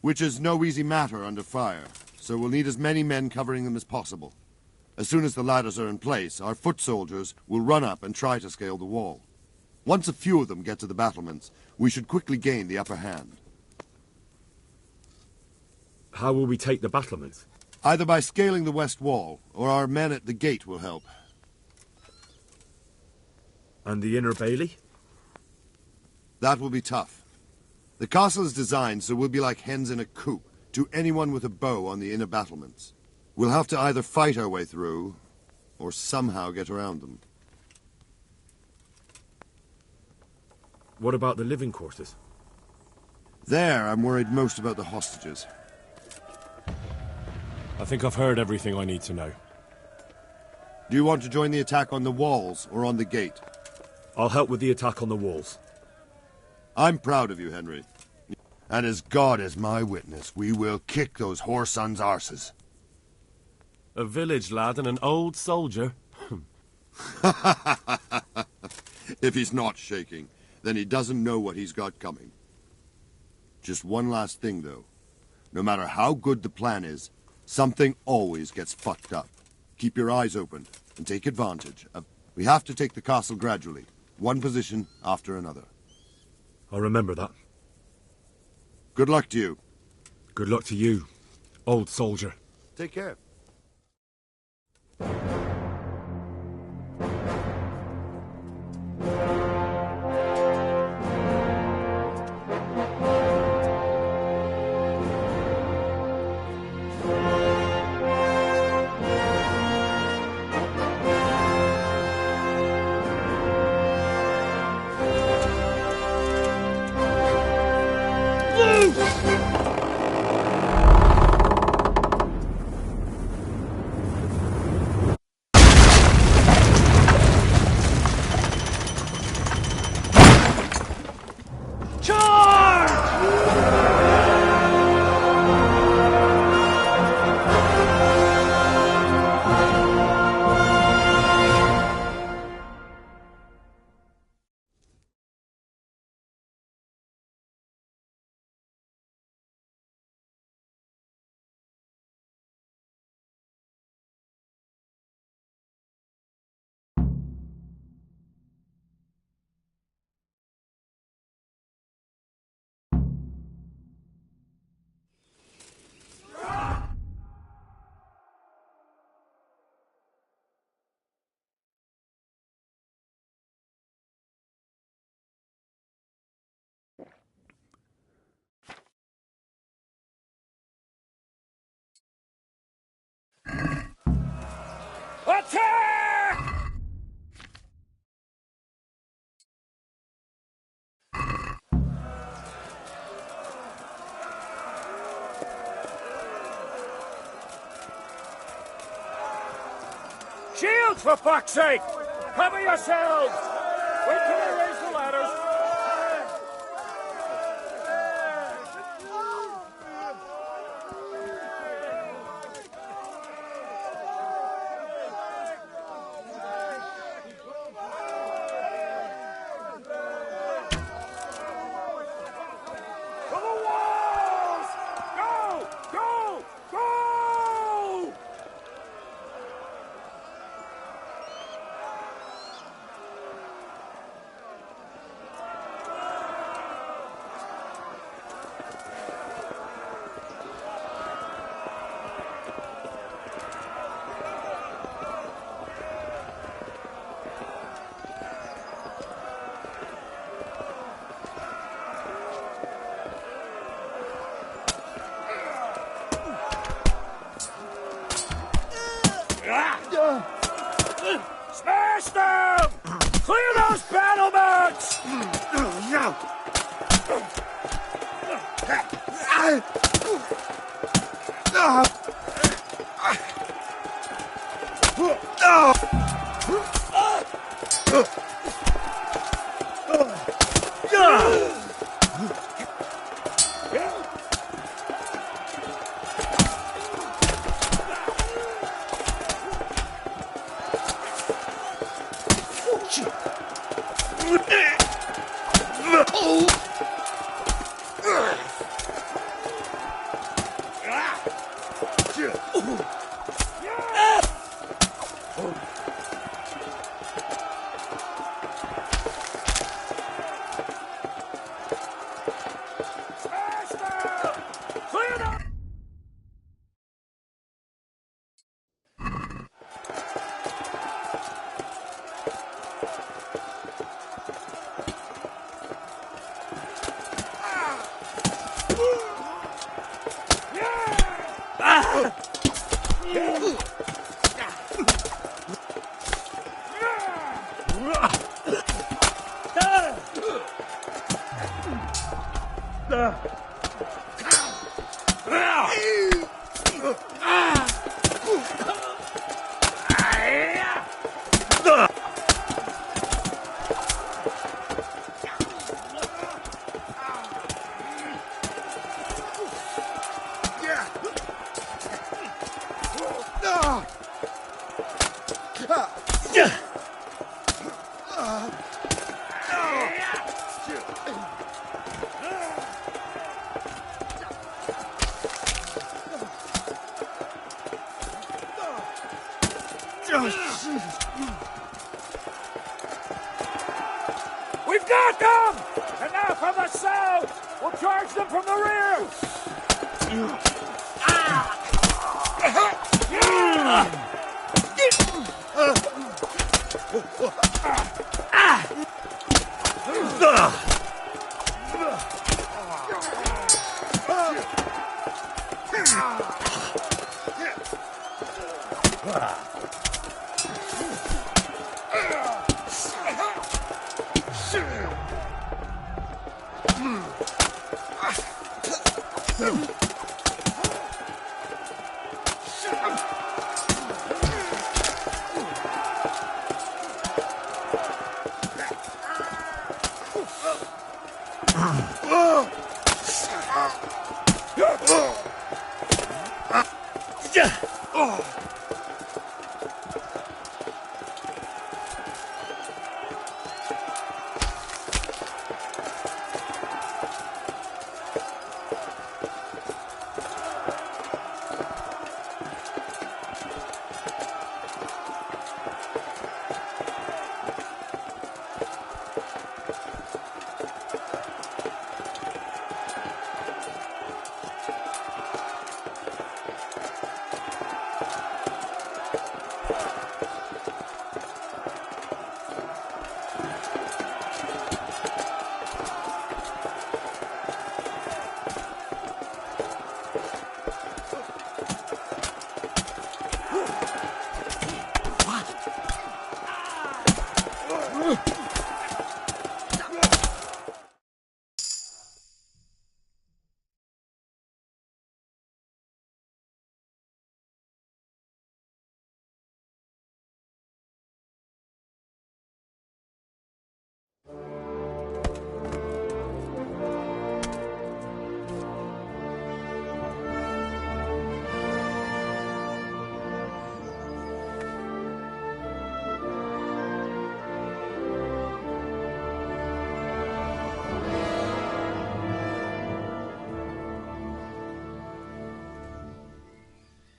which is no easy matter under fire, so we'll need as many men covering them as possible. As soon as the ladders are in place, our foot soldiers will run up and try to scale the wall. Once a few of them get to the battlements, we should quickly gain the upper hand. How will we take the battlements? Either by scaling the west wall, or our men at the gate will help. And the inner bailey? That will be tough. The castle is designed so we'll be like hens in a coop to anyone with a bow on the inner battlements. We'll have to either fight our way through, or somehow get around them. What about the living quarters? There, I'm worried most about the hostages. I think I've heard everything I need to know. Do you want to join the attack on the walls or on the gate? I'll help with the attack on the walls. I'm proud of you, Henry. And as God is my witness, we will kick those whore sons' arses. A village lad and an old soldier? If he's not shaking, then he doesn't know what he's got coming. Just one last thing, though. No matter how good the plan is, something always gets fucked up. Keep your eyes open and take advantage of... We have to take the castle gradually, one position after another. I'll remember that. Good luck to you. Good luck to you, old soldier. Take care. Attack! Shields, for fuck's sake! Cover yourselves! Wait till I raise the ladders. To the walls! Go! Go! Go! Smash them! Clear those battlements! We've got them! And now from the south! We'll charge them from the rear!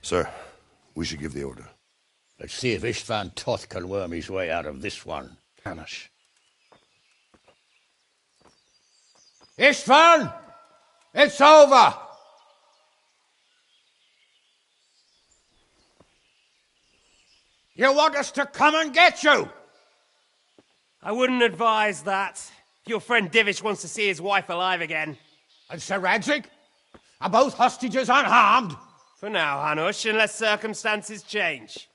Sir, we should give the order. Let's see if Istvan Toth can worm his way out of this one. Hanish. Istvan! It's over! You want us to come and get you? I wouldn't advise that. Your friend Divish wants to see his wife alive again. And Sir Radzig? Are both hostages unharmed? For now, Hanush, unless circumstances change.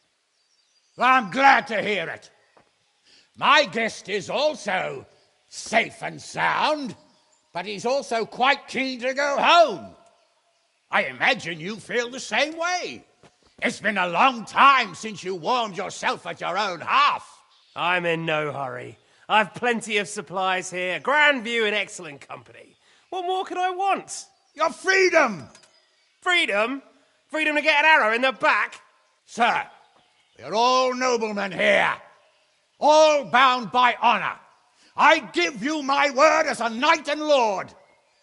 I'm glad to hear it. My guest is also safe and sound, but he's also quite keen to go home. I imagine you feel the same way. It's been a long time since you warmed yourself at your own hearth. I'm in no hurry. I've plenty of supplies here, grand view and excellent company. What more could I want? Your freedom! Freedom? Freedom to get an arrow in the back? Sir, we're all noblemen here, all bound by honor. I give you my word as a knight and lord,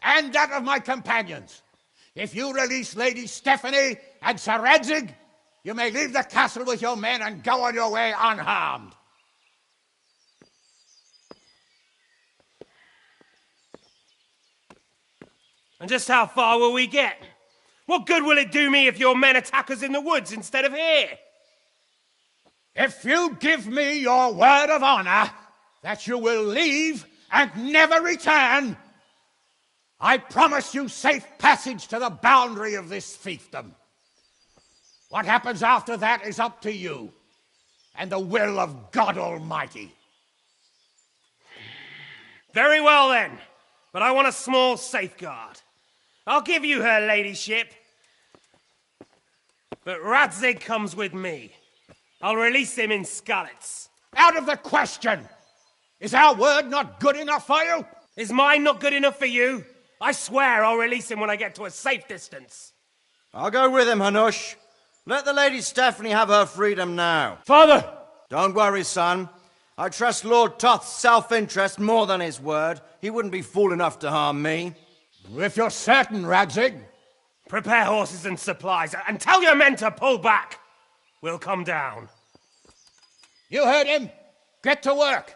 and that of my companions. If you release Lady Stephanie and Sir Radzig, you may leave the castle with your men and go on your way unharmed. And just how far will we get? What good will it do me if your men attack us in the woods instead of here? If you give me your word of honor that you will leave and never return, I promise you safe passage to the boundary of this fiefdom. What happens after that is up to you and the will of God Almighty. Very well then, but I want a small safeguard. I'll give you her ladyship, but Radzig comes with me. I'll release him in Skalitz. Out of the question! Is our word not good enough for you? Is mine not good enough for you? I swear I'll release him when I get to a safe distance. I'll go with him, Hanush. Let the Lady Stephanie have her freedom now. Father! Don't worry, son. I trust Lord Toth's self-interest more than his word. He wouldn't be fool enough to harm me. If you're certain, Radzig. Prepare horses and supplies, and tell your men to pull back. We'll come down. You heard him. Get to work.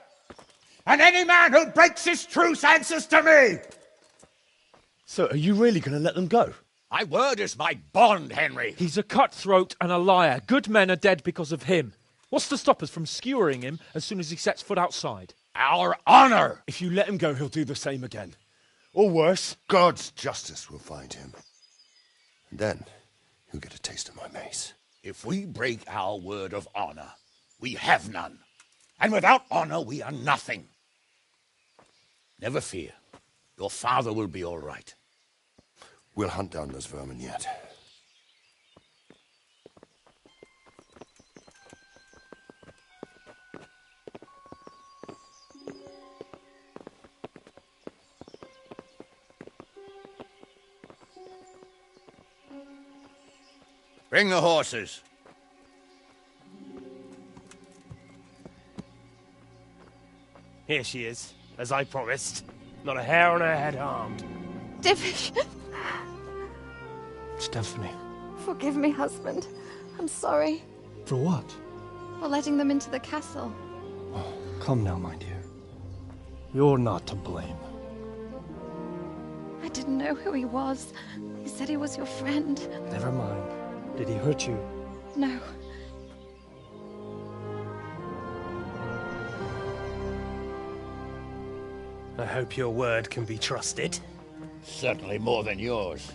And any man who breaks his truce answers to me. So, are you really going to let them go? My word is my bond, Henry. He's a cutthroat and a liar. Good men are dead because of him. What's to stop us from skewering him as soon as he sets foot outside? Our honor! If you let him go, he'll do the same again. Or worse. God's justice will find him. And then he'll get a taste of my mace. If we break our word of honor, we have none. And without honor, we are nothing. Never fear. Your father will be all right. We'll hunt down those vermin yet. Bring the horses. Here she is, as I promised. Not a hair on her head harmed. Divish! Stephanie. Forgive me, husband. I'm sorry For what? for letting them into the castle. Come now, my dear. You're not to blame. I didn't know who he was. He said he was your friend. Never mind. Did he hurt you? No. I hope your word can be trusted. Certainly more than yours.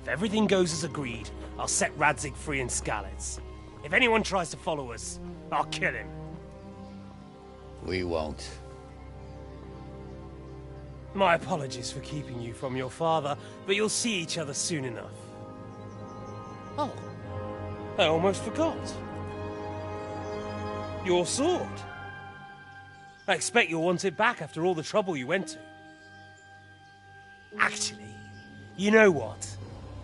If everything goes as agreed, I'll set Radzig free in Skalitz. If anyone tries to follow us, I'll kill him. We won't. My apologies for keeping you from your father, but you'll see each other soon enough. Oh, I almost forgot. Your sword. I expect you'll want it back after all the trouble you went to. Actually, you know what?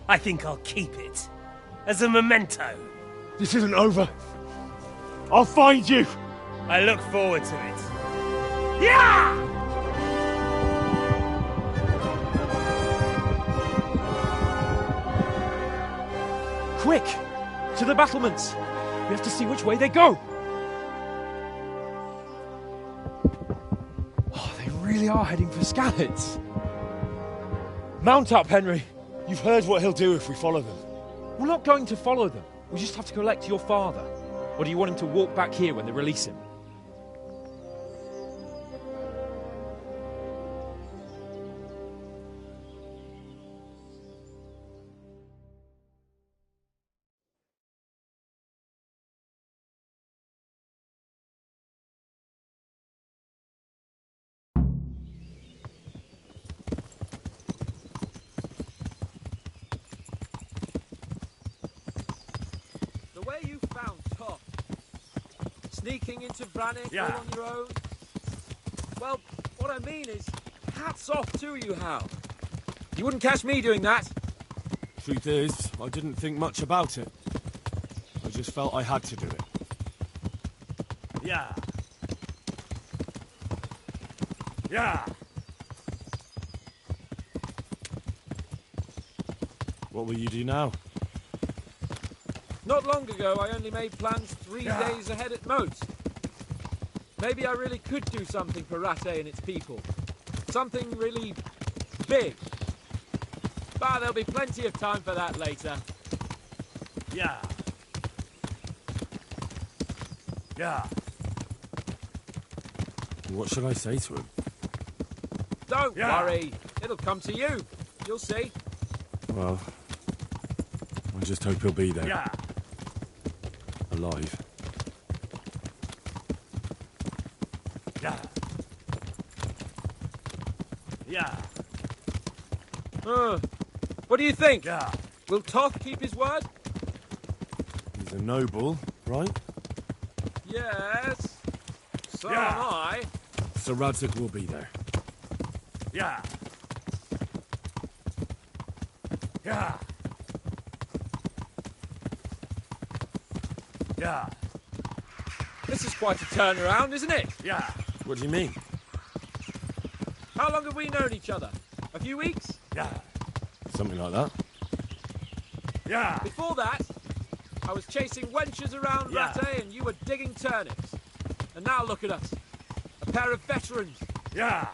I think I'll keep it. As a memento. This isn't over. I'll find you. I look forward to it. Yeah! Quick! To the battlements! We have to see which way they go! Oh, they really are heading for Skalitz. Mount up, Henry. You've heard what he'll do if we follow them. We're not going to follow them. We just have to collect your father. Or do you want him to walk back here when they release him? Sneaking into Brannick Yeah. all on your own? Well, what I mean is, hats off to you, Hal. You wouldn't catch me doing that. Truth is, I didn't think much about it. I just felt I had to do it. Yeah. Yeah. What will you do now? Not long ago, I only made plans 3 days ahead at most. Maybe I really could do something for Rattay and its people. Something really big. But there'll be plenty of time for that later. Yeah. Yeah. What should I say to him? Don't worry. It'll come to you. You'll see. Well, I just hope he'll be there. Yeah. Alive. Yeah. Yeah. What do you think? Yeah. Will Toth keep his word? He's a noble, right? Yes. So Yeah. am I. Sir Radzig will be there. Yeah. Yeah. Yeah. This is quite a turnaround, isn't it? Yeah. What do you mean? How long have we known each other? A few weeks? Yeah. Something like that. Yeah. Before that, I was chasing wenches around Rattay and you were digging turnips. And now look at us. A pair of veterans. Yeah.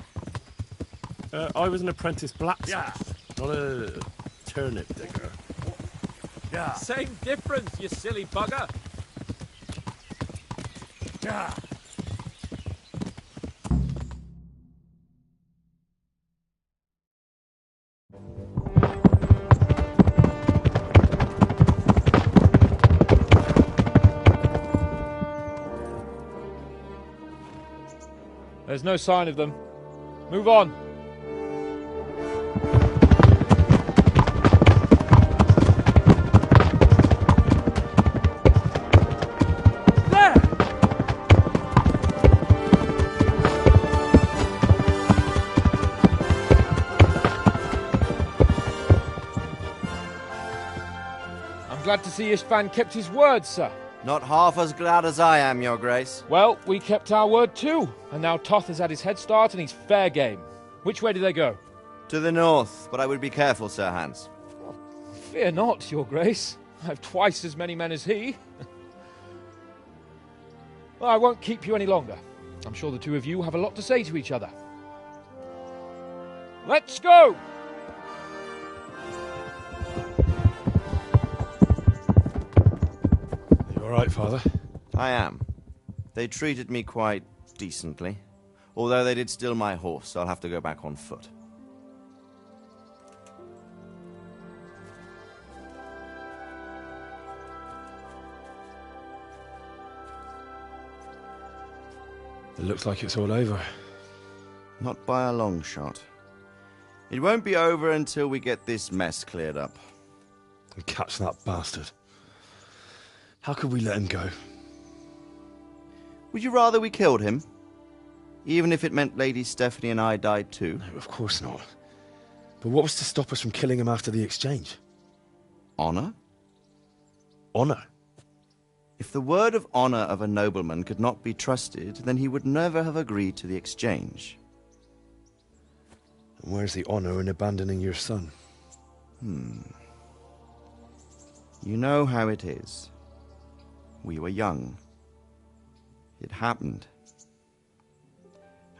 I was an apprentice blacksmith, Yeah. not a turnip digger. Yeah. Same difference, you silly bugger. Yeah. There's no sign of them. Move on. There! I'm glad to see Istvan kept his word, sir. Not half as glad as I am, Your Grace. Well, we kept our word too, and now Toth has had his head start and he's fair game. Which way do they go? To the north, but I would be careful, Sir Hans. Fear not, Your Grace. I've twice as many men as he. Well, I won't keep you any longer. I'm sure the two of you have a lot to say to each other. Let's go! You all right, Father? I am. They treated me quite decently. Although they did steal my horse, so I'll have to go back on foot. It looks like it's all over. Not by a long shot. It won't be over until we get this mess cleared up. And catch that bastard. How could we let him go? Would you rather we killed him? Even if it meant Lady Stephanie and I died too? No, of course not. But what was to stop us from killing him after the exchange? Honor? Honor? If the word of honor of a nobleman could not be trusted, then he would never have agreed to the exchange. And where's the honor in abandoning your son? You know how it is. We were young. It happened.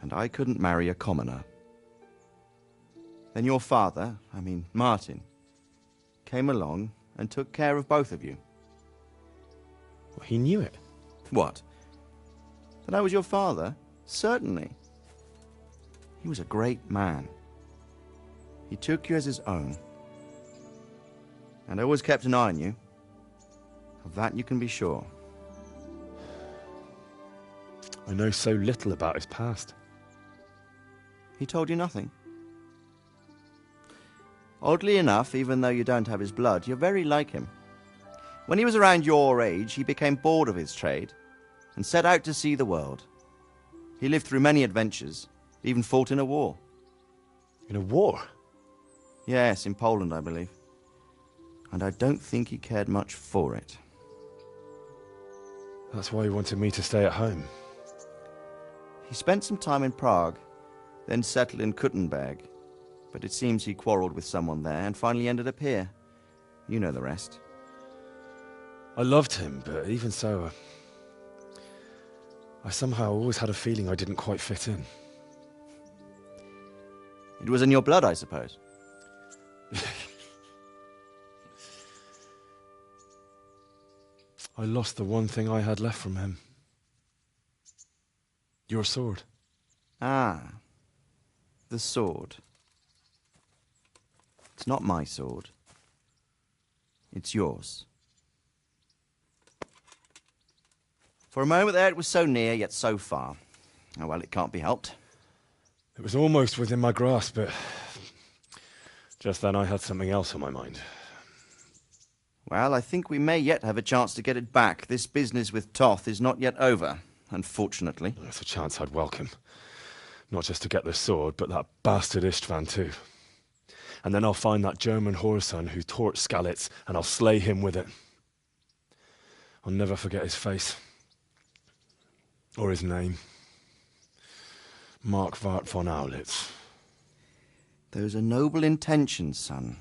And I couldn't marry a commoner. Then your father, Martin, came along and took care of both of you. Well, he knew it. What? That I was your father? Certainly. He was a great man. He took you as his own. And always kept an eye on you. Of that you can be sure. I know so little about his past. He told you nothing? Oddly enough, even though you don't have his blood, you're very like him. When he was around your age, he became bored of his trade and set out to see the world. He lived through many adventures, even fought in a war. In a war? Yes, in Poland, I believe. And I don't think he cared much for it. That's why he wanted me to stay at home. He spent some time in Prague, then settled in Kuttenberg. But it seems he quarreled with someone there and finally ended up here. You know the rest. I loved him, but even so, I somehow always had a feeling I didn't quite fit in. It was in your blood, I suppose. I lost the one thing I had left from him. Your sword. Ah. The sword. It's not my sword. It's yours. For a moment there it was so near, yet so far. Oh well, it can't be helped. It was almost within my grasp, but just then I had something else on my mind. Well, I think we may yet have a chance to get it back. This business with Toth is not yet over, unfortunately. That's a chance I'd welcome. Not just to get the sword, but that bastard Istvan too. And then I'll find that German whoreson who torched Skalitz, and I'll slay him with it. I'll never forget his face. Or his name. Mark Vart von Aulitz. Those are noble intentions, son.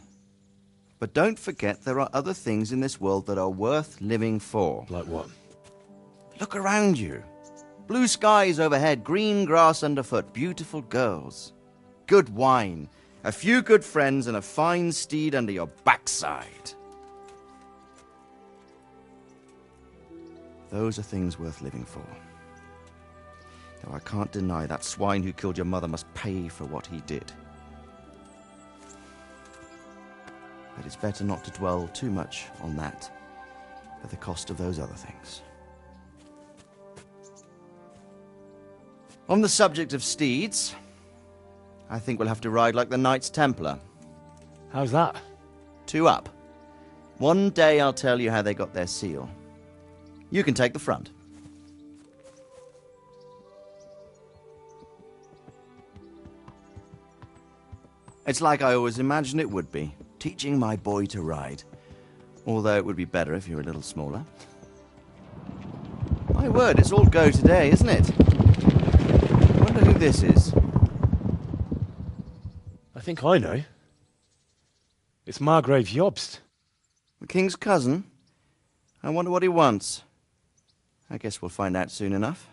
But don't forget there are other things in this world that are worth living for. Like what? Look around you. Blue skies overhead, green grass underfoot, beautiful girls. Good wine, a few good friends, and a fine steed under your backside. Those are things worth living for. Though I can't deny that swine who killed your mother must pay for what he did. But it's better not to dwell too much on that at the cost of those other things. On the subject of steeds, I think we'll have to ride like the Knights Templar. How's that? 2 up. One day I'll tell you how they got their seal. You can take the front. It's like I always imagined it would be, teaching my boy to ride. Although it would be better if you were a little smaller. My word, it's all go today, isn't it? I wonder who this is. I think I know. It's Margrave Jobst. The king's cousin? I wonder what he wants. I guess we'll find out soon enough.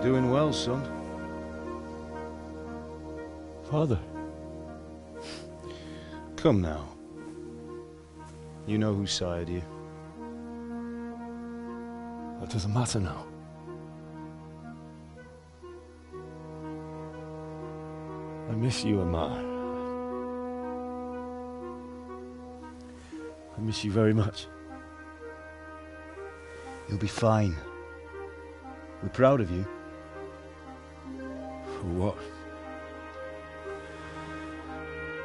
doing well, son. Father. Come now. You know who sired you. That doesn't matter now. I miss you, Amar. I miss you very much. You'll be fine. We're proud of you. For what?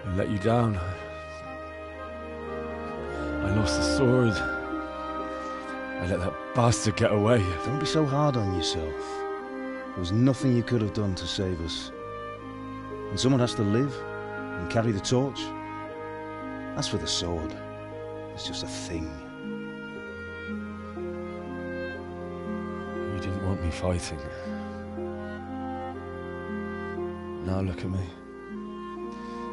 I let you down. I lost the sword. I let that bastard get away. Don't be so hard on yourself. There was nothing you could have done to save us. And someone has to live and carry the torch. As for the sword, it's just a thing. You didn't want me fighting. Now look at me.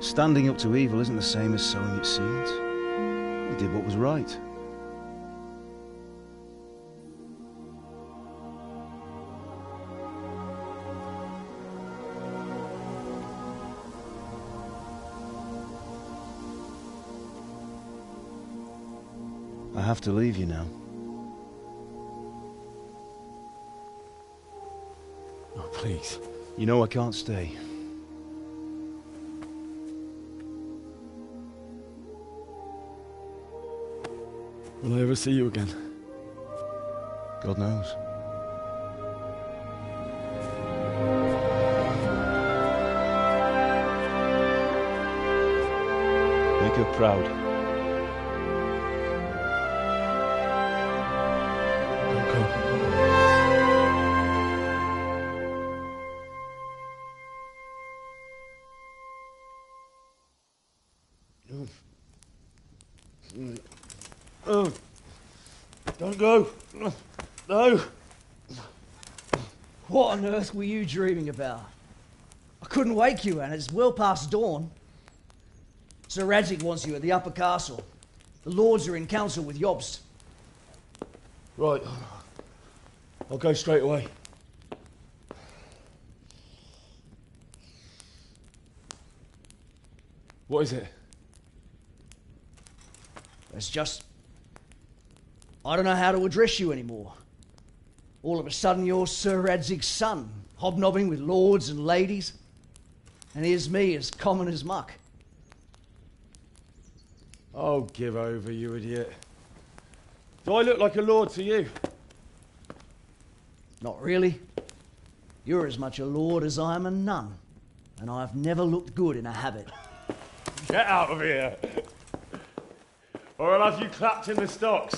Standing up to evil isn't the same as sowing its seeds. You did what was right. I have to leave you now. Oh, please. You know I can't stay. Will I ever see you again? God knows. Make her proud. Don't go. Oh, don't go. No. What on earth were you dreaming about? I couldn't wake you, and it's well past dawn. Sir Radzig wants you at the upper castle. The lords are in council with Jobst. Right. I'll go straight away. What is it? It's just... I don't know how to address you anymore. All of a sudden you're Sir Radzig's son, hobnobbing with lords and ladies. And here's me, as common as muck. Oh, give over, you idiot. Do I look like a lord to you? Not really. You're as much a lord as I am a nun. And I've never looked good in a habit. Get out of here! Or I'll have you clapped in the stocks.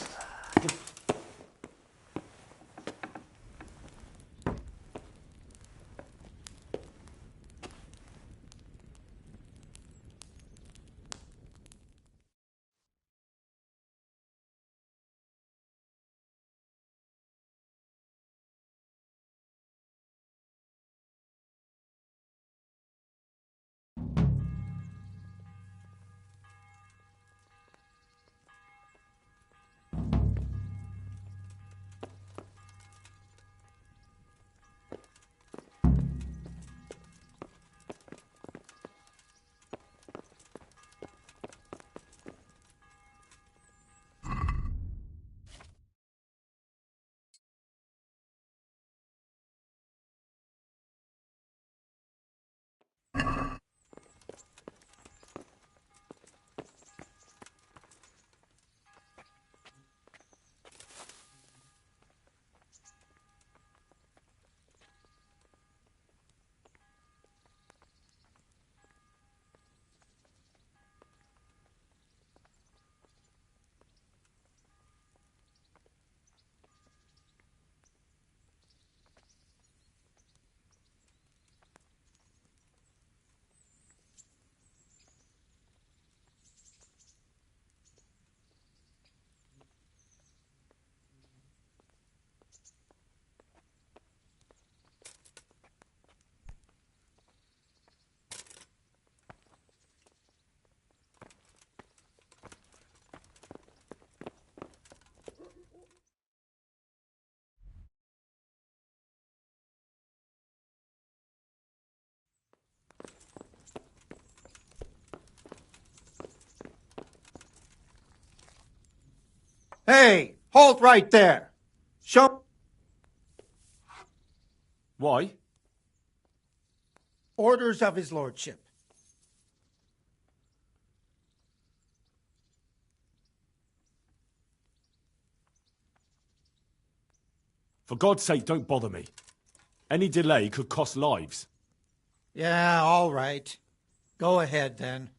Hey, halt right there. Show Why? orders of his lordship. For God's sake, don't bother me. Any delay could cost lives. Yeah, all right. Go ahead, then.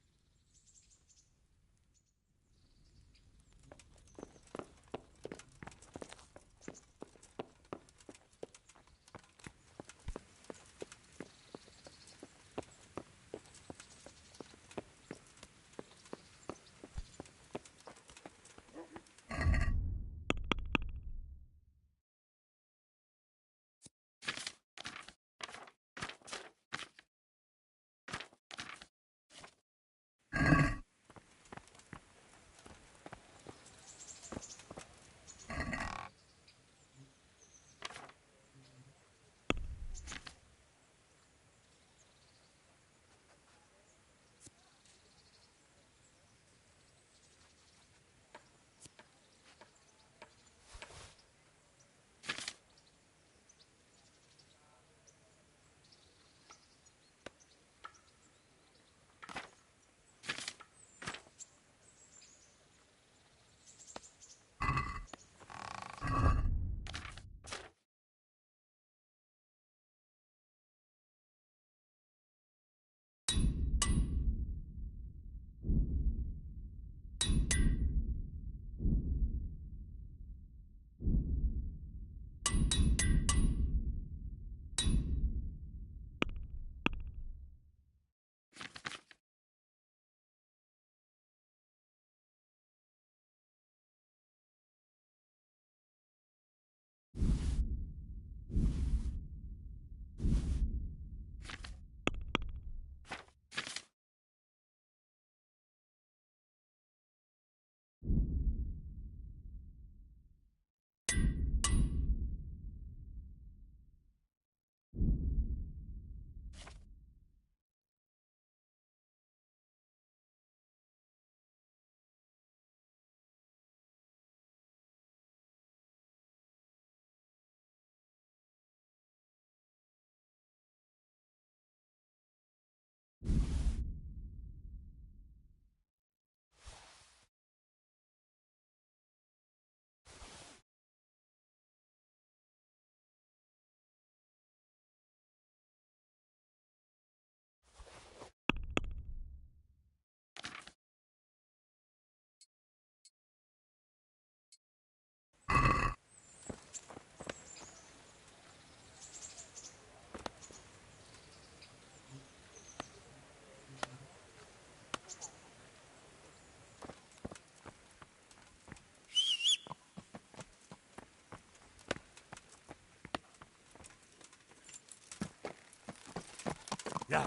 Yeah.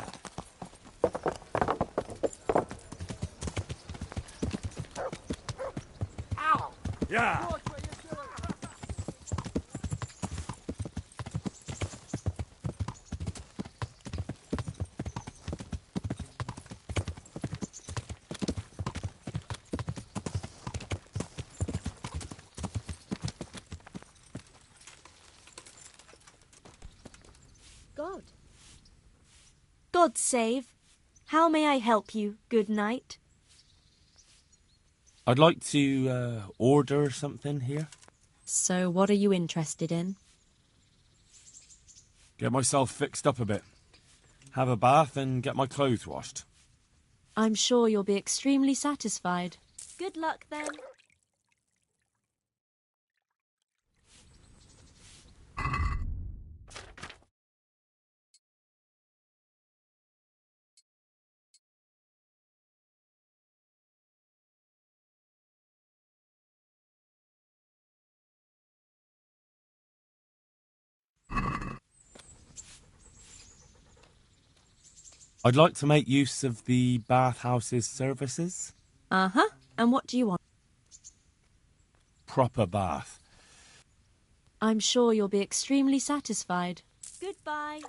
Ow! Yeah. God. God save. How may I help you, good knight? I'd like to order something here. So what are you interested in? Get myself fixed up a bit. Have a bath and get my clothes washed. I'm sure you'll be extremely satisfied. Good luck, then. I'd like to make use of the bathhouse's services. Uh-huh. And what do you want? Proper bath. I'm sure you'll be extremely satisfied. Goodbye.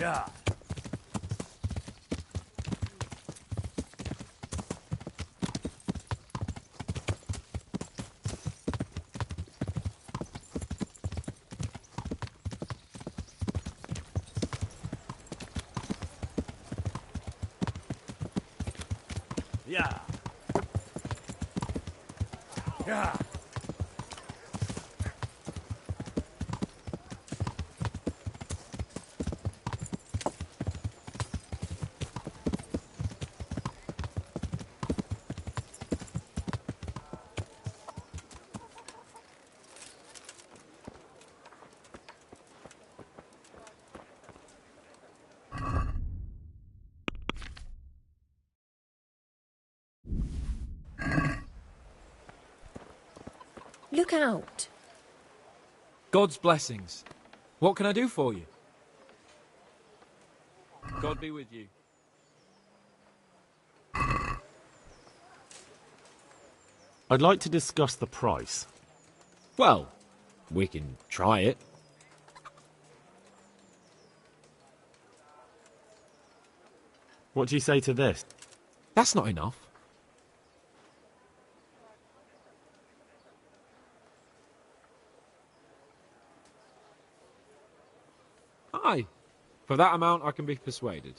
Yeah. Yeah. Yeah. Look out. God's blessings. What can I do for you? God be with you. I'd like to discuss the price. Well, we can try it. What do you say to this? That's not enough. Aye. For that amount, I can be persuaded.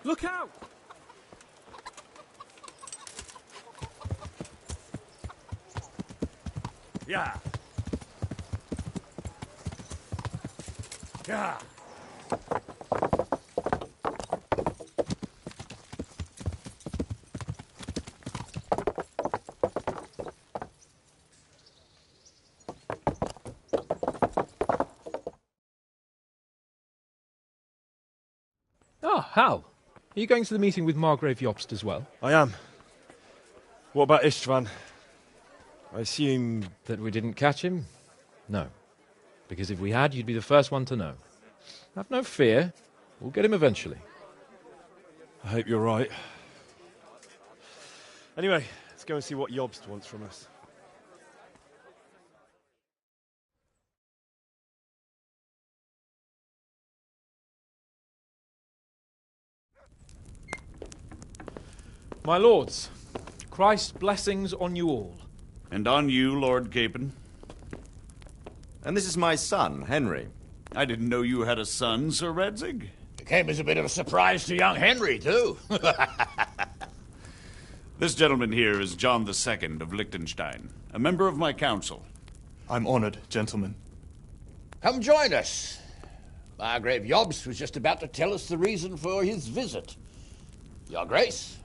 Look out! Yeah. Yeah. Ah, Hal. Are you going to the meeting with Margrave Jobst as well? I am. What about Istvan? I assume... That we didn't catch him? No. Because if we had, you'd be the first one to know. Have no fear. We'll get him eventually. I hope you're right. Anyway, let's go and see what Jobst wants from us. My lords, Christ's blessings on you all. And on you, Lord Capon. And this is my son, Henry. I didn't know you had a son, Sir Redzig. It came as a bit of a surprise to young Henry, too. This gentleman here is John II of Liechtenstein, a member of my council. I'm honored, gentlemen. Come join us. Margrave Jobst was just about to tell us the reason for his visit. Your Grace?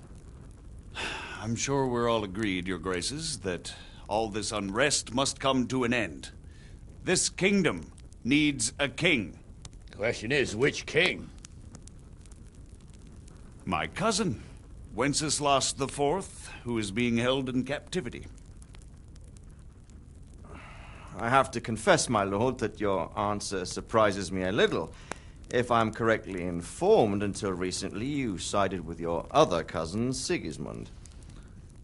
I'm sure we're all agreed, Your Graces, that all this unrest must come to an end. This kingdom needs a king. The question is, which king? My cousin, Wenceslas IV, who is being held in captivity. I have to confess, my lord, that your answer surprises me a little. If I'm correctly informed, until recently you sided with your other cousin, Sigismund.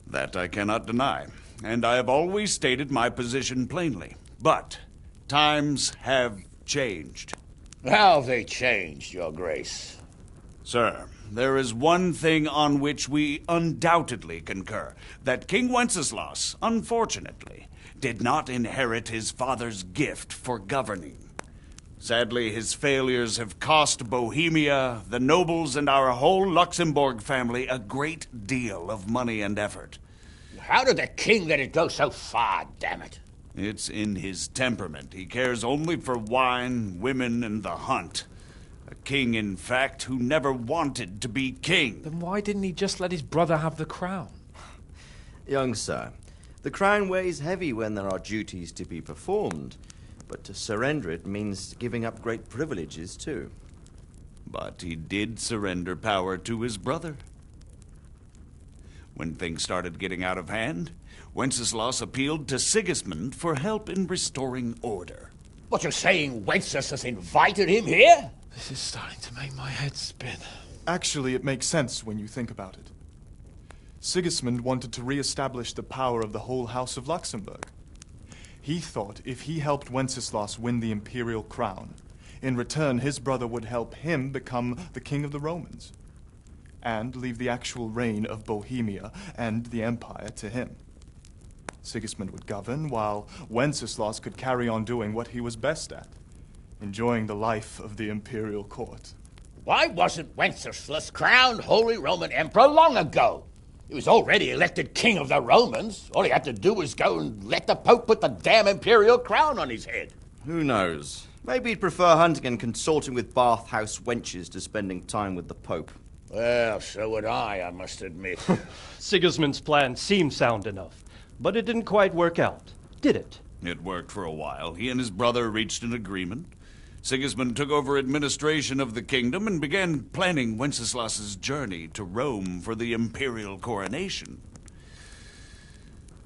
That I cannot deny, and I have always stated my position plainly. But times have changed. How have they changed, Your Grace? Sir, there is one thing on which we undoubtedly concur, that King Wenceslas, unfortunately, did not inherit his father's gift for governing. Sadly, his failures have cost Bohemia, the nobles, and our whole Luxembourg family a great deal of money and effort. How did the king let it go so far, damn it? It's in his temperament. He cares only for wine, women, and the hunt. A king, in fact, who never wanted to be king. Then why didn't he just let his brother have the crown? Young sir, the crown weighs heavy when there are duties to be performed. But to surrender it means giving up great privileges, too. But he did surrender power to his brother. When things started getting out of hand, Wenceslas appealed to Sigismund for help in restoring order. What, you're saying Wenceslas invited him here? This is starting to make my head spin. Actually, it makes sense when you think about it. Sigismund wanted to re-establish the power of the whole House of Luxembourg. He thought if he helped Wenceslas win the imperial crown, in return his brother would help him become the king of the Romans, and leave the actual reign of Bohemia and the empire to him. Sigismund would govern, while Wenceslas could carry on doing what he was best at, enjoying the life of the imperial court. Why wasn't Wenceslas crowned Holy Roman Emperor long ago? He was already elected king of the Romans. All he had to do was go and let the Pope put the damn imperial crown on his head. Who knows? Maybe he'd prefer hunting and consorting with bathhouse wenches to spending time with the Pope. Well, so would I must admit. Sigismund's plan seemed sound enough, but it didn't quite work out, did it? It worked for a while. He and his brother reached an agreement. Sigismund took over administration of the kingdom and began planning Wenceslas's journey to Rome for the imperial coronation.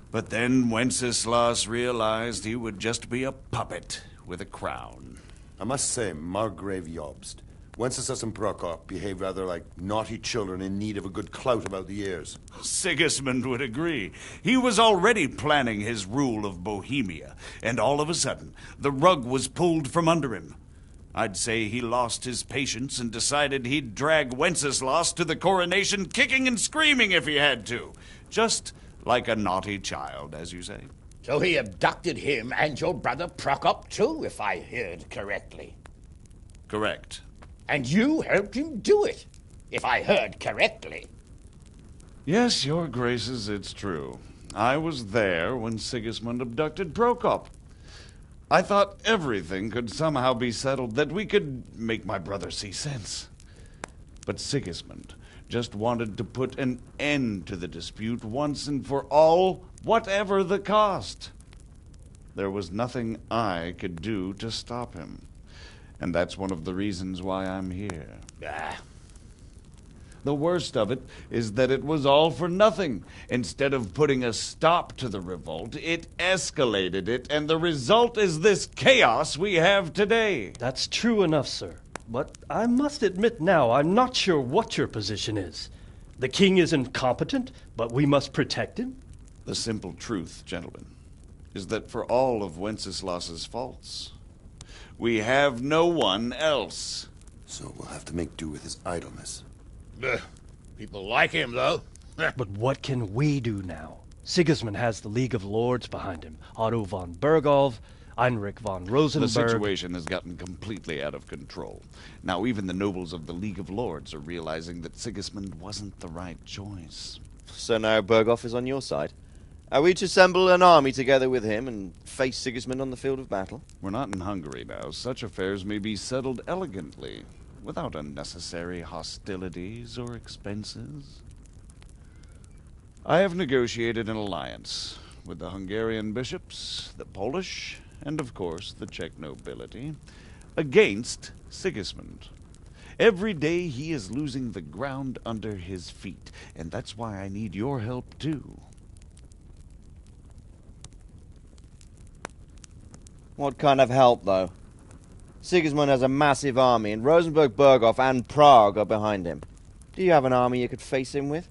But then Wenceslas realized he would just be a puppet with a crown. I must say, Margrave Jobst, Wenceslas and Prokop behave rather like naughty children in need of a good clout about the ears. Sigismund would agree. He was already planning his rule of Bohemia, and all of a sudden, the rug was pulled from under him. I'd say he lost his patience and decided he'd drag Wenceslas to the coronation kicking and screaming if he had to. Just like a naughty child, as you say. So he abducted him and your brother Prokop too, if I heard correctly. Correct. And you helped him do it, if I heard correctly. Yes, your graces, it's true. I was there when Sigismund abducted Prokop. I thought everything could somehow be settled, that we could make my brother see sense. But Sigismund just wanted to put an end to the dispute once and for all, whatever the cost. There was nothing I could do to stop him. And that's one of the reasons why I'm here. The worst of it is that it was all for nothing. Instead of putting a stop to the revolt, it escalated it, and the result is this chaos we have today. That's true enough, sir. But I must admit now, I'm not sure what your position is. The king is incompetent, but we must protect him? The simple truth, gentlemen, is that for all of Wenceslas's faults, we have no one else. So we'll have to make do with his idleness. People like him, though. But what can we do now? Sigismund has the League of Lords behind him. Otto von Bergholf, Heinrich von Rosenberg. The situation has gotten completely out of control. Now even the nobles of the League of Lords are realizing that Sigismund wasn't the right choice. So now Bergholf is on your side? Are we to assemble an army together with him and face Sigismund on the field of battle? We're not in Hungary now. Such affairs may be settled elegantly, without unnecessary hostilities or expenses. I have negotiated an alliance with the Hungarian bishops, the Polish, and of course the Czech nobility, against Sigismund. Every day he is losing the ground under his feet, and that's why I need your help too. What kind of help, though? Sigismund has a massive army, and Rosenberg, Berghof, and Prague are behind him. Do you have an army you could face him with?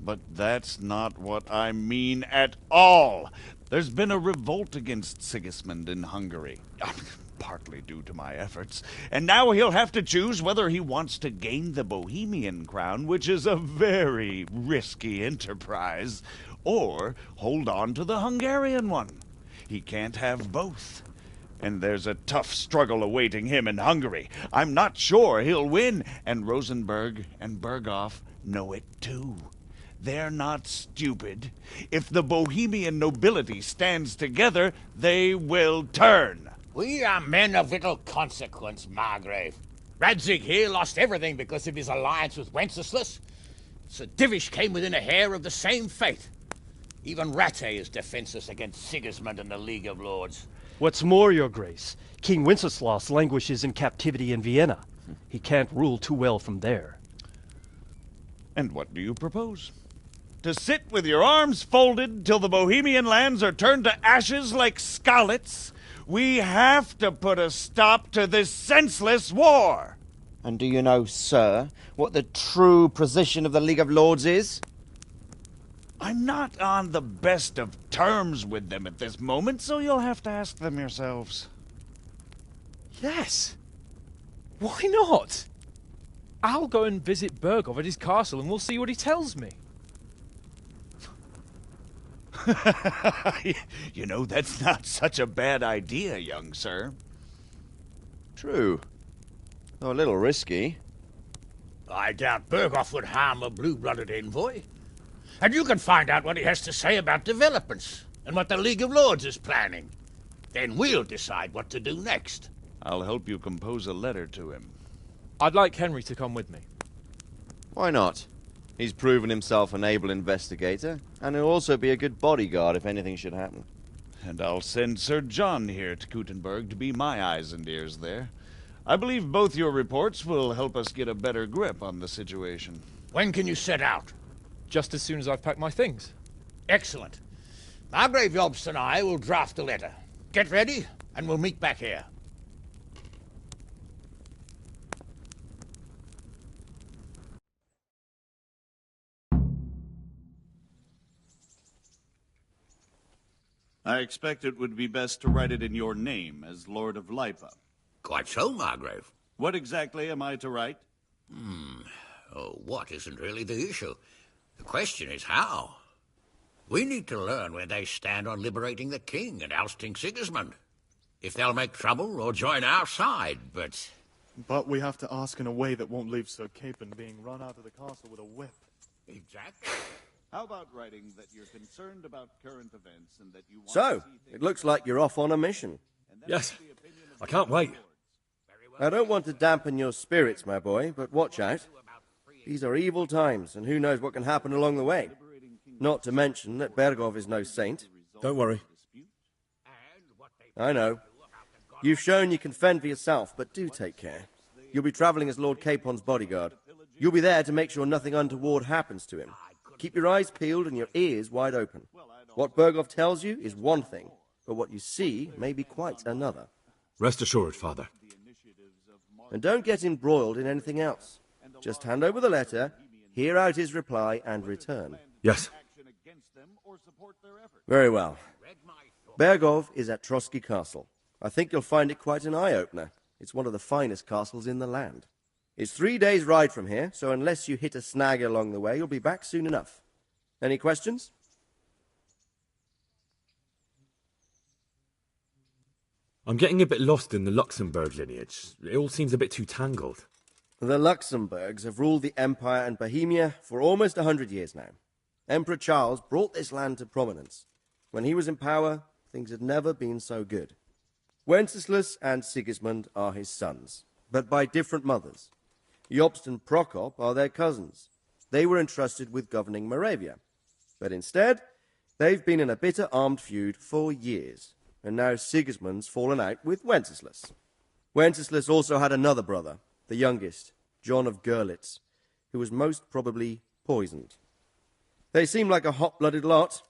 But that's not what I mean at all. There's been a revolt against Sigismund in Hungary, partly due to my efforts, and now he'll have to choose whether he wants to gain the Bohemian crown, which is a very risky enterprise, or hold on to the Hungarian one. He can't have both. And there's a tough struggle awaiting him in Hungary. I'm not sure he'll win, and Rosenberg and Berghof know it too. They're not stupid. If the Bohemian nobility stands together, they will turn. We are men of little consequence, Margrave. Radzig here lost everything because of his alliance with Wenceslas. Sir Divish came within a hair of the same fate. Even Rattay is defenseless against Sigismund and the League of Lords. What's more, your grace, King Wenceslas languishes in captivity in Vienna. He can't rule too well from there. And what do you propose? To sit with your arms folded till the Bohemian lands are turned to ashes like scarlets? We have to put a stop to this senseless war. And do you know, sir, what the true position of the League of Lords is? I'm not on the best of terms with them at this moment, so you'll have to ask them yourselves. Yes. Why not? I'll go and visit Bergov at his castle and we'll see what he tells me. You know, that's not such a bad idea, young sir. True. Though a little risky. I doubt Berghoff would harm a blue-blooded envoy. And you can find out what he has to say about developments and what the League of Lords is planning. Then we'll decide what to do next. I'll help you compose a letter to him. I'd like Henry to come with me. Why not? He's proven himself an able investigator, and he'll also be a good bodyguard if anything should happen. And I'll send Sir John here to Kuttenberg to be my eyes and ears there. I believe both your reports will help us get a better grip on the situation. When can you set out? Just as soon as I've packed my things. Excellent. Margrave Jobst and I will draft a letter. Get ready, and we'll meet back here. I expect it would be best to write it in your name as Lord of Lipa. Quite so, Margrave. What exactly am I to write? Oh, what isn't really the issue. The question is how. We need to learn where they stand on liberating the king and ousting Sigismund. If they'll make trouble or join our side, but... But we have to ask in a way that won't leave Sir Capon being run out of the castle with a whip. Exactly. How about writing that you're concerned about current events and that you want So, to see things... it looks like you're off on a mission. Yes. I can't wait. I don't want to dampen your spirits, my boy, but watch out. These are evil times, and who knows what can happen along the way. Not to mention that Bergov is no saint. Don't worry. I know. You've shown you can fend for yourself, but do take care. You'll be travelling as Lord Capon's bodyguard. You'll be there to make sure nothing untoward happens to him. Keep your eyes peeled and your ears wide open. What Bergov tells you is one thing, but what you see may be quite another. Rest assured, Father. And don't get embroiled in anything else. Just hand over the letter, hear out his reply, and return. Yes. Very well. Bergov is at Trotsky Castle. I think you'll find it quite an eye-opener. It's one of the finest castles in the land. It's 3 days' ride from here, so unless you hit a snag along the way, you'll be back soon enough. Any questions? I'm getting a bit lost in the Luxembourg lineage. It all seems a bit too tangled. The Luxembourgs have ruled the Empire and Bohemia for almost 100 years now. Emperor Charles brought this land to prominence. When he was in power, things had never been so good. Wenceslas and Sigismund are his sons, but by different mothers. Jobst and Prokop are their cousins. They were entrusted with governing Moravia. But instead, they've been in a bitter armed feud for years, and now Sigismund's fallen out with Wenceslas. Wenceslas also had another brother, the youngest, John of Görlitz, who was most probably poisoned. They seem like a hot-blooded lot.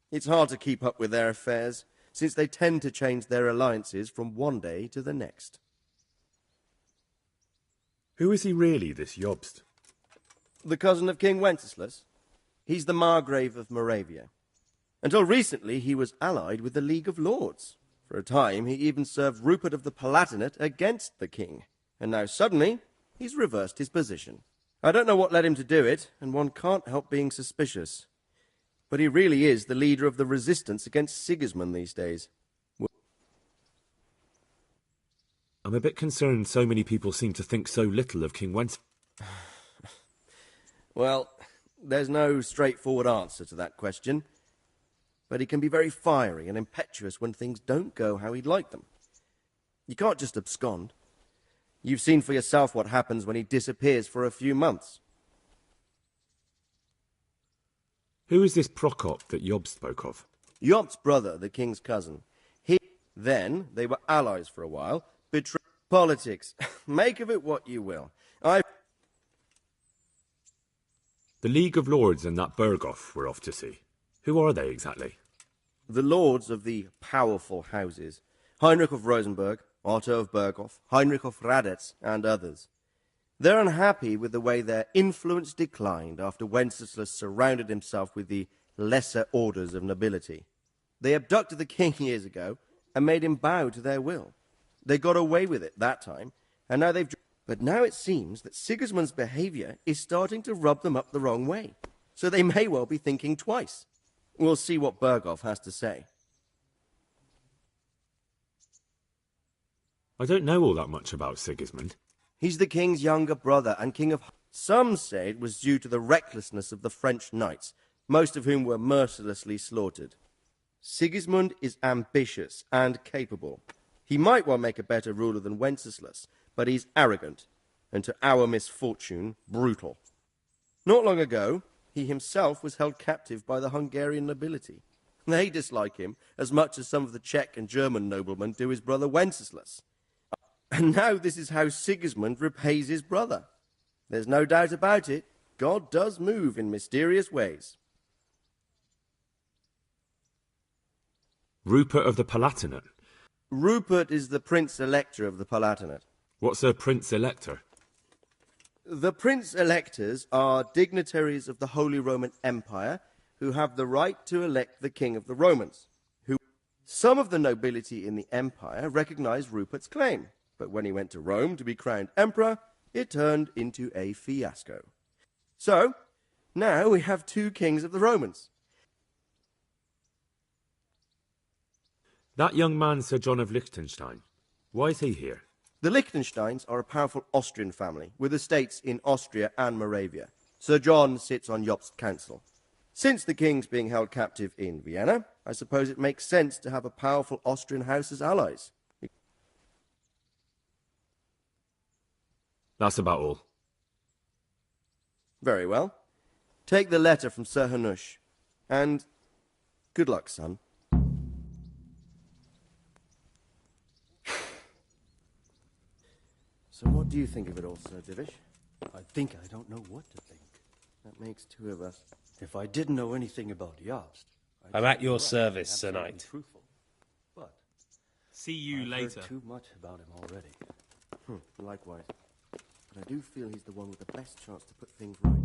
It's hard to keep up with their affairs, since they tend to change their alliances from one day to the next. Who is he really, this Jobst? The cousin of King Wenceslas. He's the Margrave of Moravia. Until recently, he was allied with the League of Lords. For a time, he even served Rupert of the Palatinate against the king. And now suddenly, he's reversed his position. I don't know what led him to do it, and one can't help being suspicious. But he really is the leader of the resistance against Sigismund these days. I'm a bit concerned so many people seem to think so little of King Wenceslas. Well, there's no straightforward answer to that question. But he can be very fiery and impetuous when things don't go how he'd like them. You can't just abscond. You've seen for yourself what happens when he disappears for a few months. Who is this Prokop that Job spoke of? Job's brother, the king's cousin. Then they were allies for a while. Betrayed politics. Make of it what you will. The League of Lords and that Berghoff we're off to see. Who are they exactly? The lords of the powerful houses. Heinrich of Rosenberg, Otto of Berghoff, Heinrich of Radetz, and others. They're unhappy with the way their influence declined after Wenceslas surrounded himself with the lesser orders of nobility. They abducted the king years ago and made him bow to their will. They got away with it that time, and now they've... But now it seems that Sigismund's behavior is starting to rub them up the wrong way, so they may well be thinking twice. We'll see what Berghoff has to say. I don't know all that much about Sigismund. He's the king's younger brother and king of... Some say it was due to the recklessness of the French knights, most of whom were mercilessly slaughtered. Sigismund is ambitious and capable. He might well make a better ruler than Wenceslas, but he's arrogant, and to our misfortune, brutal. Not long ago, he himself was held captive by the Hungarian nobility. They dislike him as much as some of the Czech and German noblemen do his brother Wenceslas. And now this is how Sigismund repays his brother. There's no doubt about it, God does move in mysterious ways. Rupert of the Palatinate. Rupert is the Prince-Elector of the Palatinate. What's a Prince-Elector? The Prince-Electors are dignitaries of the Holy Roman Empire who have the right to elect the King of the Romans. Some of the nobility in the empire recognized Rupert's claim, but when he went to Rome to be crowned emperor, it turned into a fiasco. So, now we have two kings of the Romans. That young man, Sir John of Liechtenstein, why is he here? The Liechtensteins are a powerful Austrian family with estates in Austria and Moravia. Sir John sits on Jobst's council. Since the king's being held captive in Vienna, I suppose it makes sense to have a powerful Austrian house as allies. That's about all. Very well. Take the letter from Sir Hanush. And good luck, son. So what do you think of it all, Sir Divish? I think I don't know what to think. That makes two of us. If I didn't know anything about Jobst... I'm at your service, Sir Knight. Truthful. But see you later. Heard too much about him already. Likewise. But I do feel he's the one with the best chance to put things right.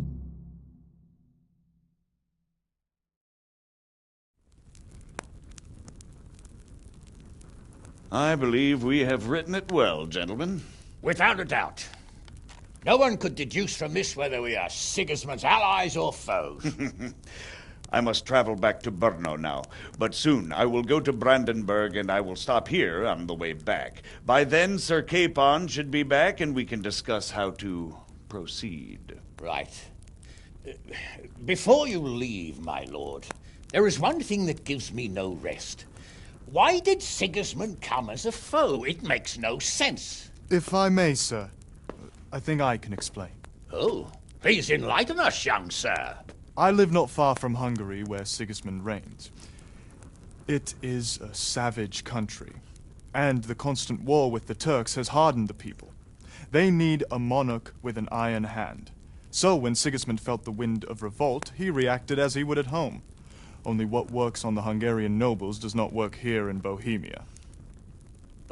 I believe we have written it well, gentlemen. Without a doubt. No one could deduce from this whether we are Sigismund's allies or foes. I must travel back to Brno now, but soon I will go to Brandenburg and I will stop here on the way back. By then, Sir Capon should be back and we can discuss how to proceed. Right. Before you leave, my lord, there is one thing that gives me no rest. Why did Sigismund come as a foe? It makes no sense. If I may, sir, I think I can explain. Oh, please enlighten us, young sir. I live not far from Hungary, where Sigismund reigns. It is a savage country, and the constant war with the Turks has hardened the people. They need a monarch with an iron hand. So when Sigismund felt the wind of revolt, he reacted as he would at home. Only what works on the Hungarian nobles does not work here in Bohemia.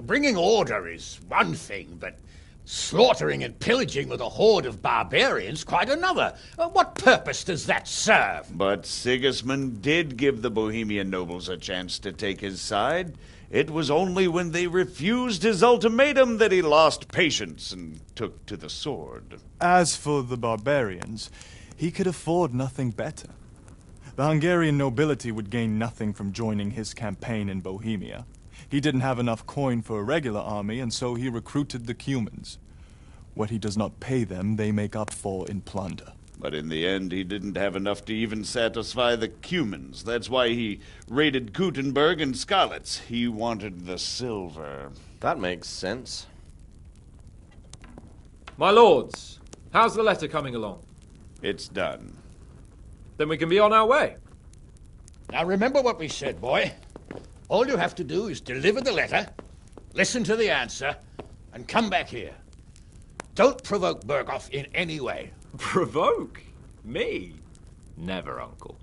Bringing order is one thing, but slaughtering and pillaging with a horde of barbarians quite another. What purpose does that serve? But Sigismund did give the Bohemian nobles a chance to take his side. It was only when they refused his ultimatum that he lost patience and took to the sword. As for the barbarians, he could afford nothing better. The Hungarian nobility would gain nothing from joining his campaign in Bohemia. He didn't have enough coin for a regular army, and so he recruited the Cumans. What he does not pay them, they make up for in plunder. But in the end, he didn't have enough to even satisfy the Cumans. That's why he raided Kuttenberg and Skalitz. He wanted the silver. That makes sense. My lords, how's the letter coming along? It's done. Then we can be on our way. Now remember what we said, boy. All you have to do is deliver the letter, listen to the answer, and come back here. Don't provoke Berghoff in any way. Provoke? Me? Never, Uncle.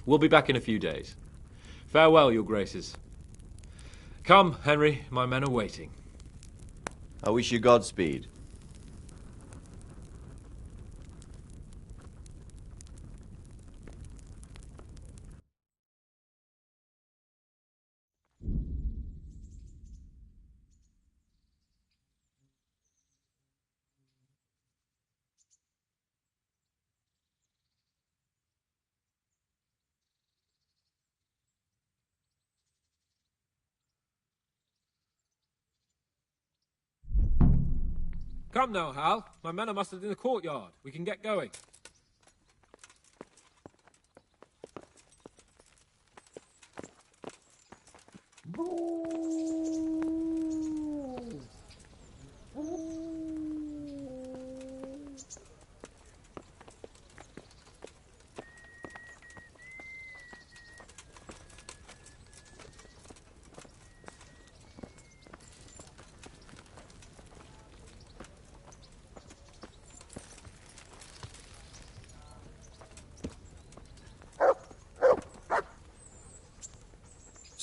We'll be back in a few days. Farewell, your graces. Come, Henry, my men are waiting. I wish you Godspeed. Come now, Hal. My men are mustered in the courtyard. We can get going.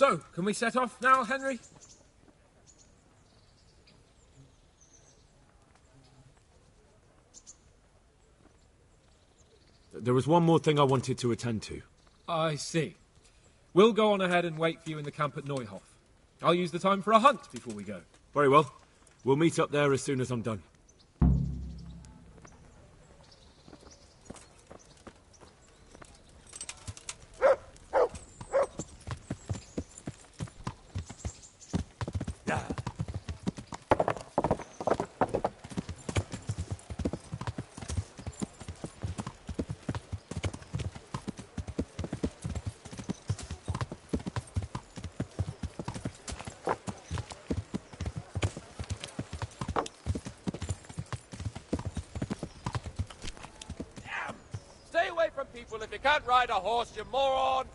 So, can we set off now, Henry? There was one more thing I wanted to attend to. I see. We'll go on ahead and wait for you in the camp at Neuhof. I'll use the time for a hunt before we go. Very well. We'll meet up there as soon as I'm done. Stay away from people. If you can't ride a horse, you moron!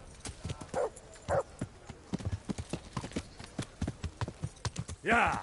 Yeah.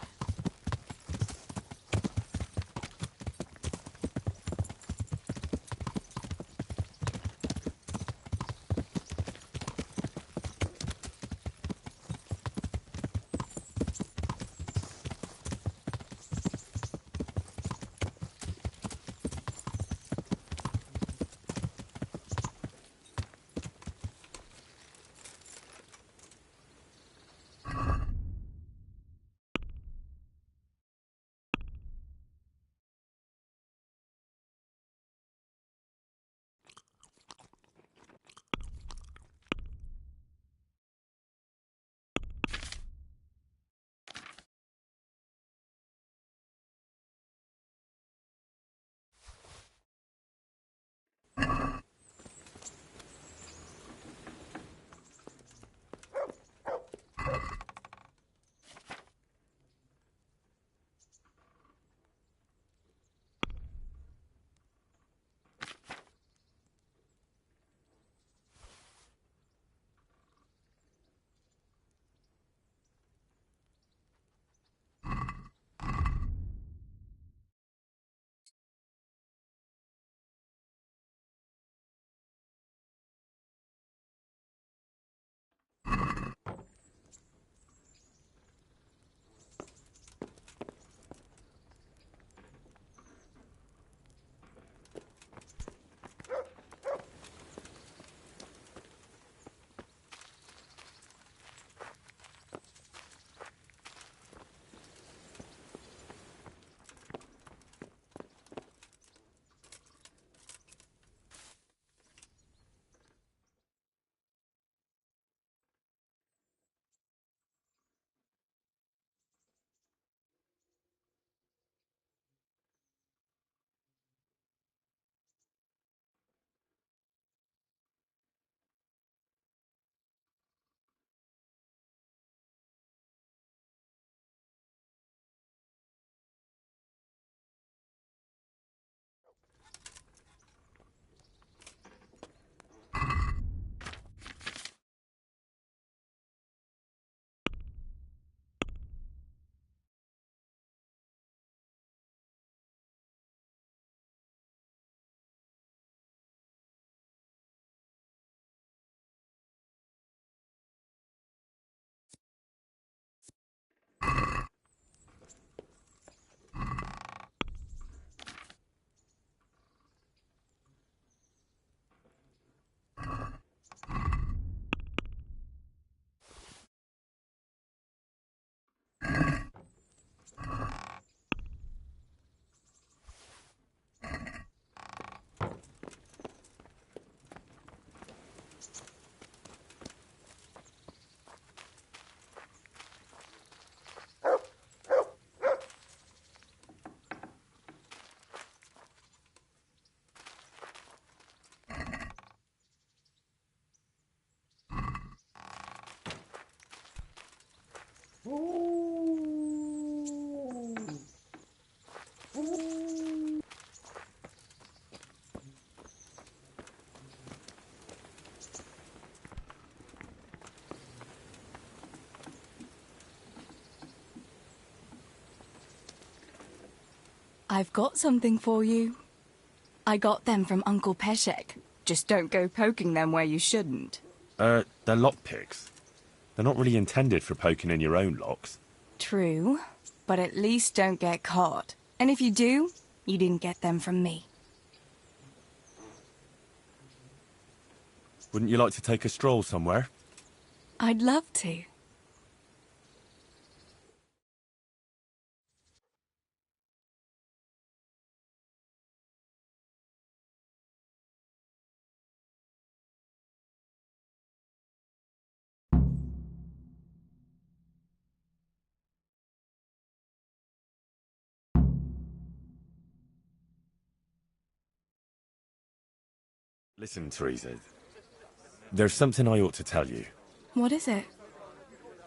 I've got something for you. I got them from Uncle Peshek. Just don't go poking them where you shouldn't. They're lockpicks. They're not really intended for poking in your own locks. True, but at least don't get caught. And if you do, you didn't get them from me. Wouldn't you like to take a stroll somewhere? I'd love to. Listen, Teresa. There's something I ought to tell you. What is it?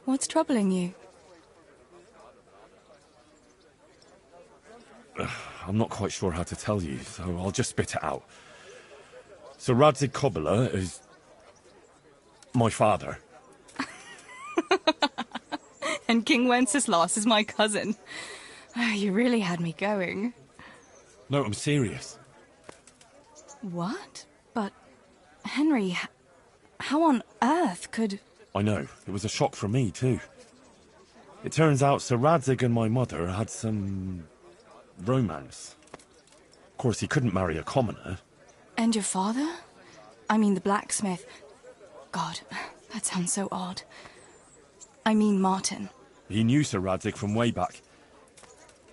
What's troubling you? I'm not quite sure how to tell you, so I'll just spit it out. So Radzig Kobyla is... my father. And King Wenceslas is my cousin. Oh, you really had me going. No, I'm serious. What? But, Henry, how on earth could... I know. It was a shock for me, too. It turns out Sir Radzig and my mother had some... romance. Of course, he couldn't marry a commoner. And your father? I mean the blacksmith. God, that sounds so odd. I mean Martin. He knew Sir Radzig from way back.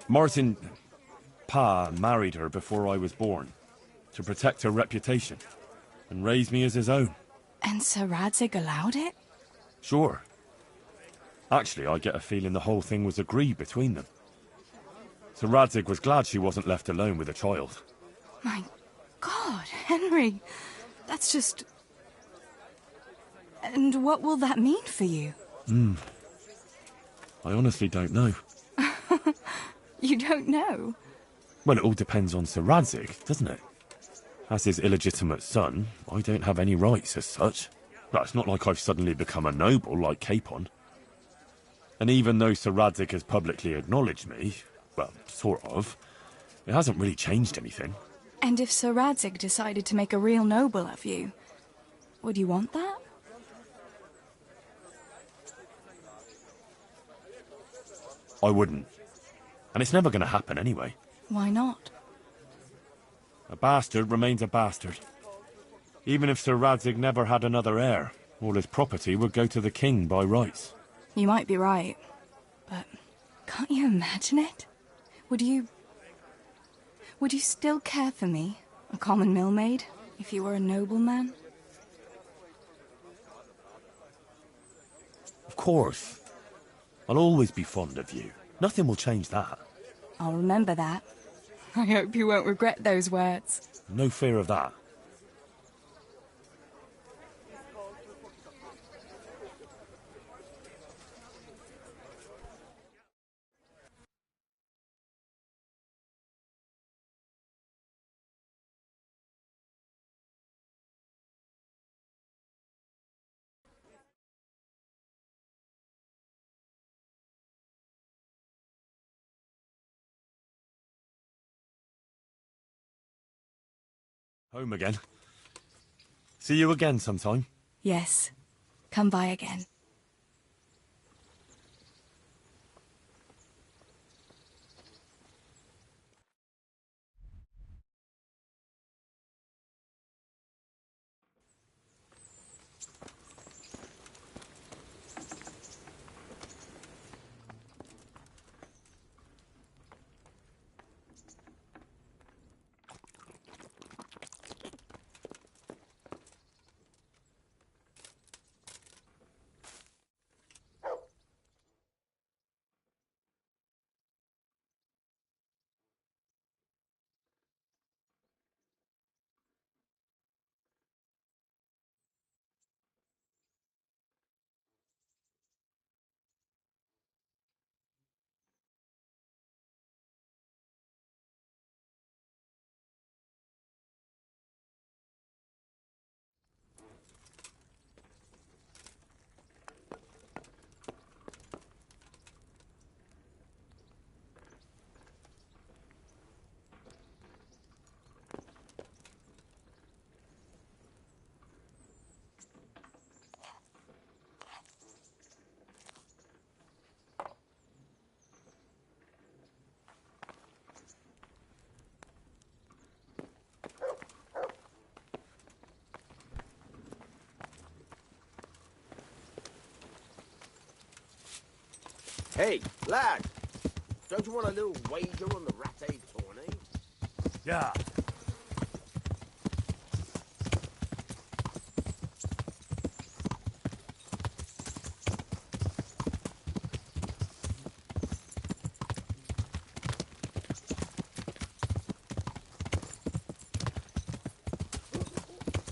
Martin... Pa married her before I was born, to protect her reputation, and raise me as his own. And Sir Radzig allowed it? Sure. Actually, I get a feeling the whole thing was agreed between them. Sir Radzig was glad she wasn't left alone with a child. My God, Henry, that's just... And what will that mean for you? I honestly don't know. You don't know? Well, it all depends on Sir Radzig, doesn't it? As his illegitimate son, I don't have any rights as such. Well, it's not like I've suddenly become a noble like Capon. And even though Sir Radzig has publicly acknowledged me, well, sort of, it hasn't really changed anything. And if Sir Radzig decided to make a real noble of you, would you want that? I wouldn't. And it's never going to happen anyway. Why not? A bastard remains a bastard. Even if Sir Radzig never had another heir, all his property would go to the king by rights. You might be right, but can't you imagine it? Would you still care for me, a common millmaid, if you were a nobleman? Of course. I'll always be fond of you. Nothing will change that. I'll remember that. I hope you won't regret those words. No fear of that. Home again. See you again sometime. Yes. Come by again. Hey, lad! Don't you want a little wager on the Rattay tourney? Yeah.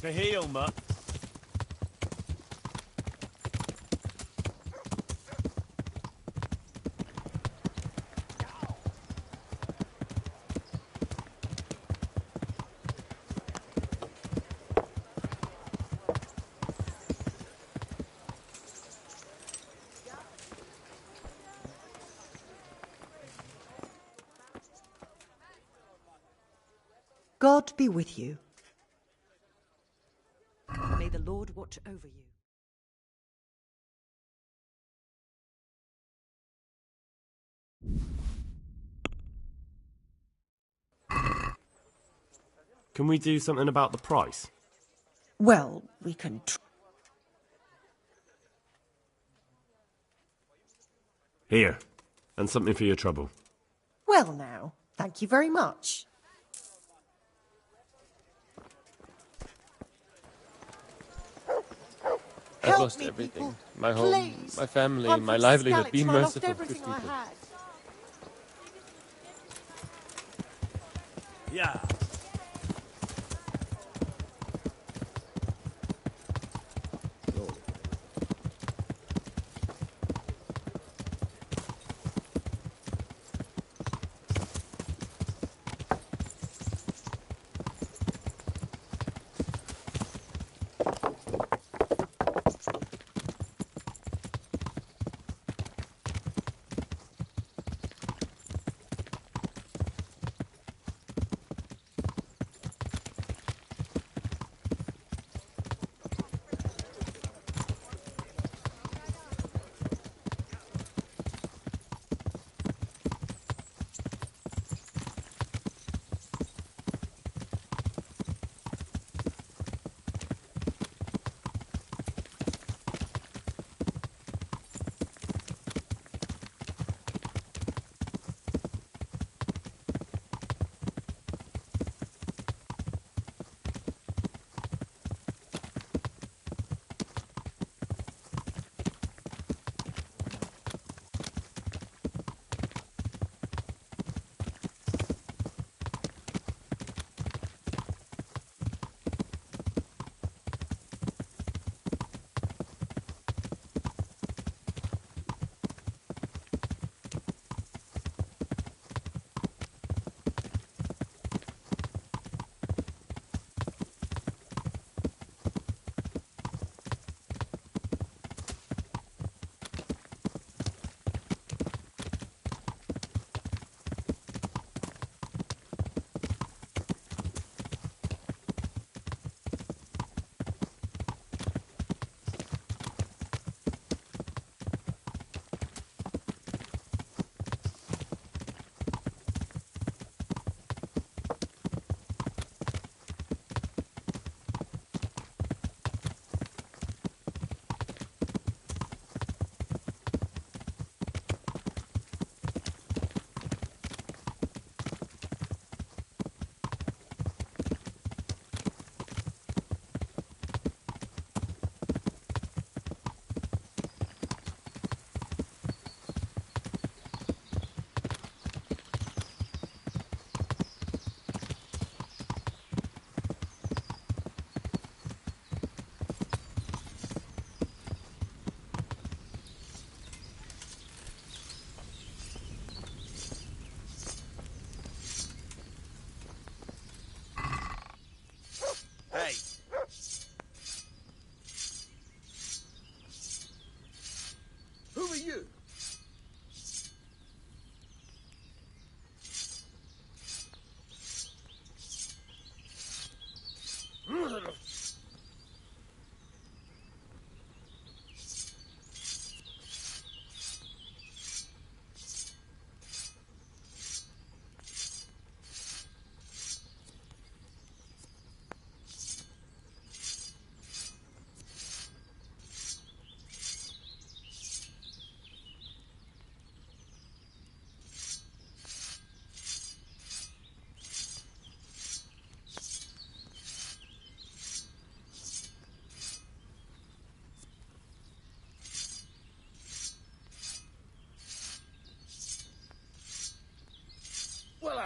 To heal, mutt. God be with you. May the Lord watch over you. Can we do something about the price? Well, we can Here. And something for your trouble. Well now, thank you very much. I've lost everything. My home, my family, my livelihood. Be merciful. Good people. Yeah.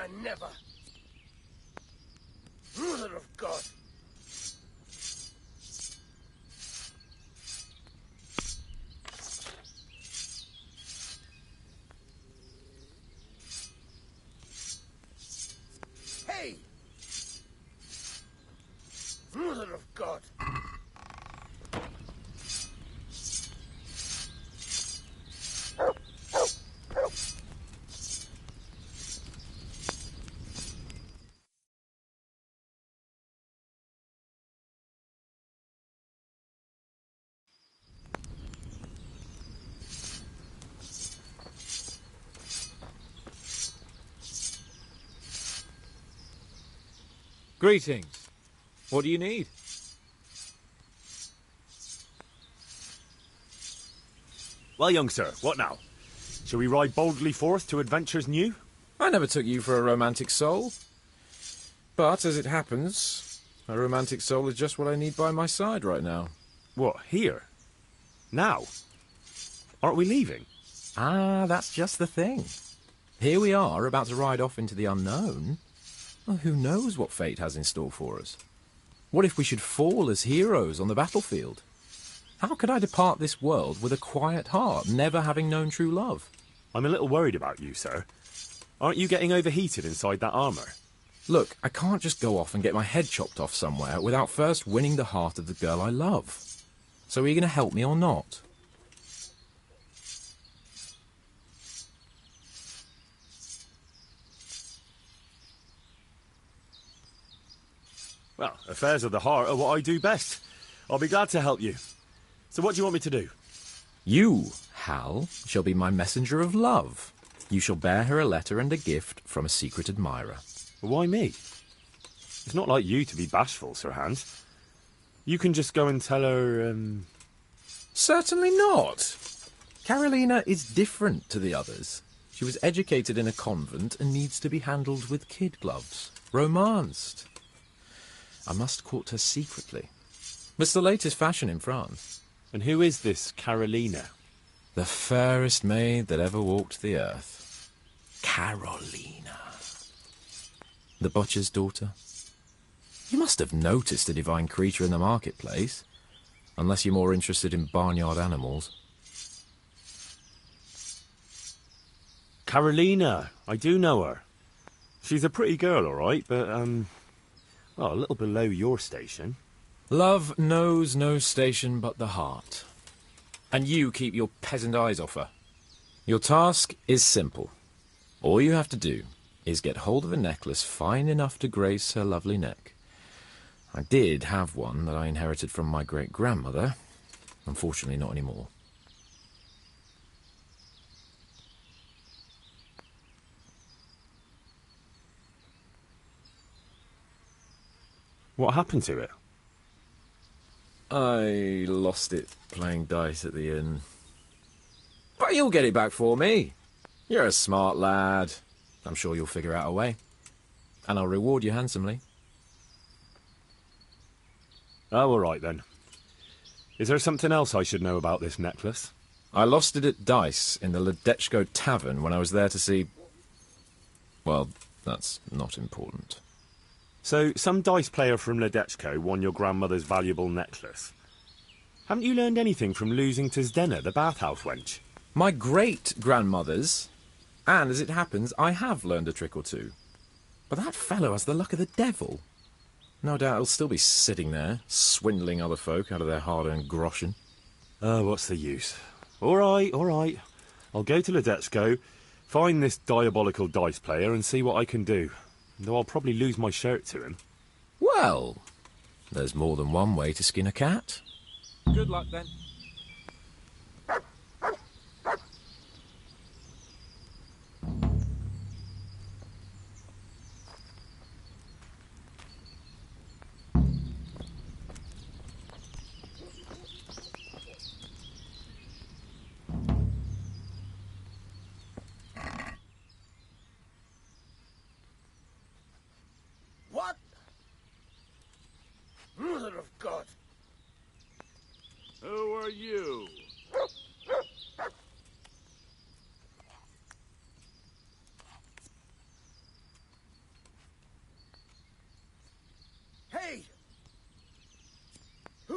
I never. Mother of God. Hey! Mother of God. Greetings. What do you need? Well, young sir, what now? Shall we ride boldly forth to adventures new? I never took you for a romantic soul. But, as it happens, a romantic soul is just what I need by my side right now. What, here? Now? Aren't we leaving? Ah, that's just the thing. Here we are, about to ride off into the unknown. Well, who knows what fate has in store for us? What if we should fall as heroes on the battlefield? How could I depart this world with a quiet heart, never having known true love? I'm a little worried about you, sir. Aren't you getting overheated inside that armour? Look, I can't just go off and get my head chopped off somewhere without first winning the heart of the girl I love. So are you going to help me or not? Well, affairs of the heart are what I do best. I'll be glad to help you. So what do you want me to do? You, Hal, shall be my messenger of love. You shall bear her a letter and a gift from a secret admirer. Why me? It's not like you to be bashful, Sir Hans. You can just go and tell her, Certainly not. Carolina is different to the others. She was educated in a convent and needs to be handled with kid gloves. Romanced. I must court her secretly. It's the latest fashion in France. And who is this Carolina? The fairest maid that ever walked the earth. Carolina. The butcher's daughter. You must have noticed a divine creature in the marketplace. Unless you're more interested in barnyard animals. Carolina. I do know her. She's a pretty girl, all right, but, well, a little below your station. Love knows no station but the heart. And you keep your peasant eyes off her. Your task is simple. All you have to do is get hold of a necklace fine enough to grace her lovely neck. I did have one that I inherited from my great-grandmother. Unfortunately, not anymore. What happened to it? I lost it playing dice at the inn. But you'll get it back for me. You're a smart lad. I'm sure you'll figure out a way. And I'll reward you handsomely. Oh, all right then. Is there something else I should know about this necklace? I lost it at dice in the Ledechko tavern when I was there to see... Well, that's not important. So, some dice player from Ledechko won your grandmother's valuable necklace. Haven't you learned anything from losing to Zdena, the bathhouse wench? My great-grandmother's. And, as it happens, I have learned a trick or two. But that fellow has the luck of the devil. No doubt he'll still be sitting there, swindling other folk out of their hard-earned groschen. Oh, what's the use? All right, all right. I'll go to Ledechko, find this diabolical dice player and see what I can do. Though I'll probably lose my shirt to him. Well, there's more than one way to skin a cat. Good luck, then. What? Mother of God. Who were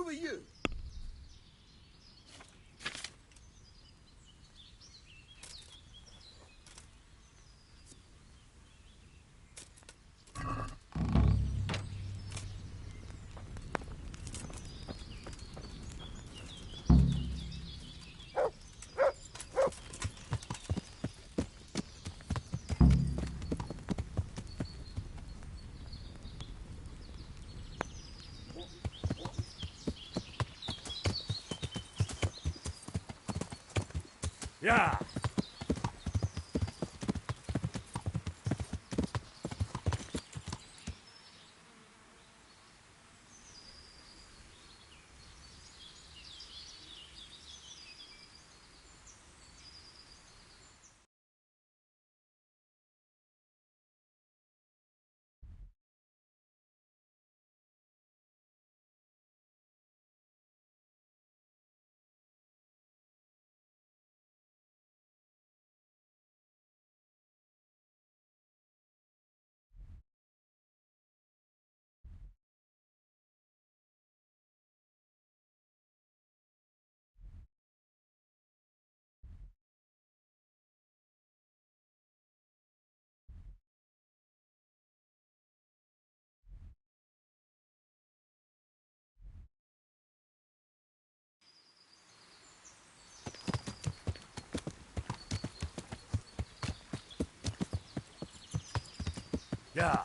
Who are you? Yeah. Yeah.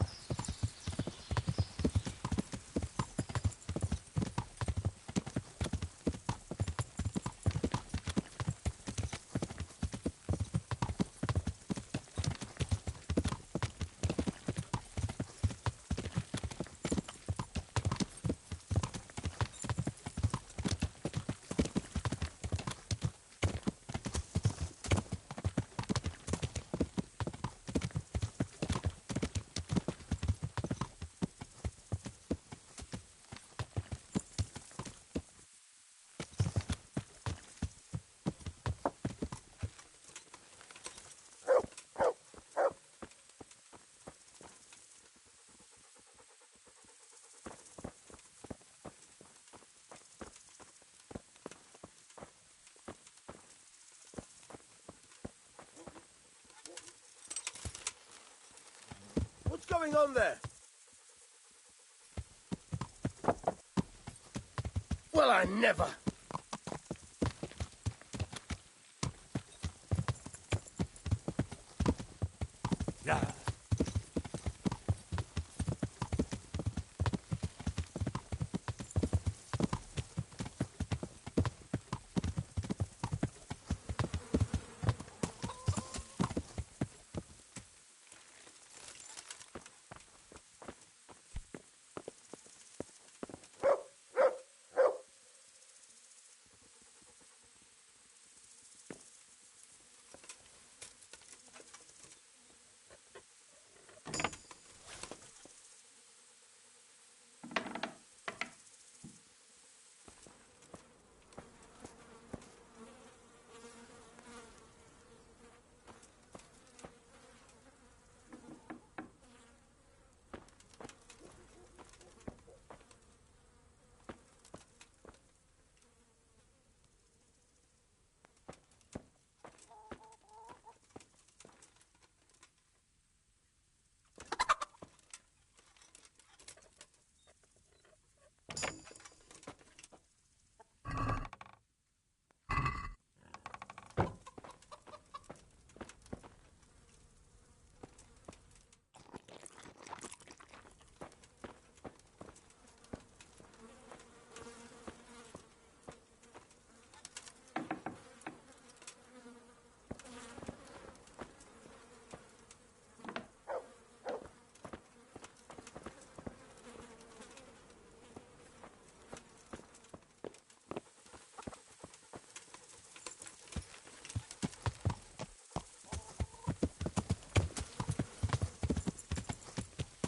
What's going on there? Well, I never. Yeah.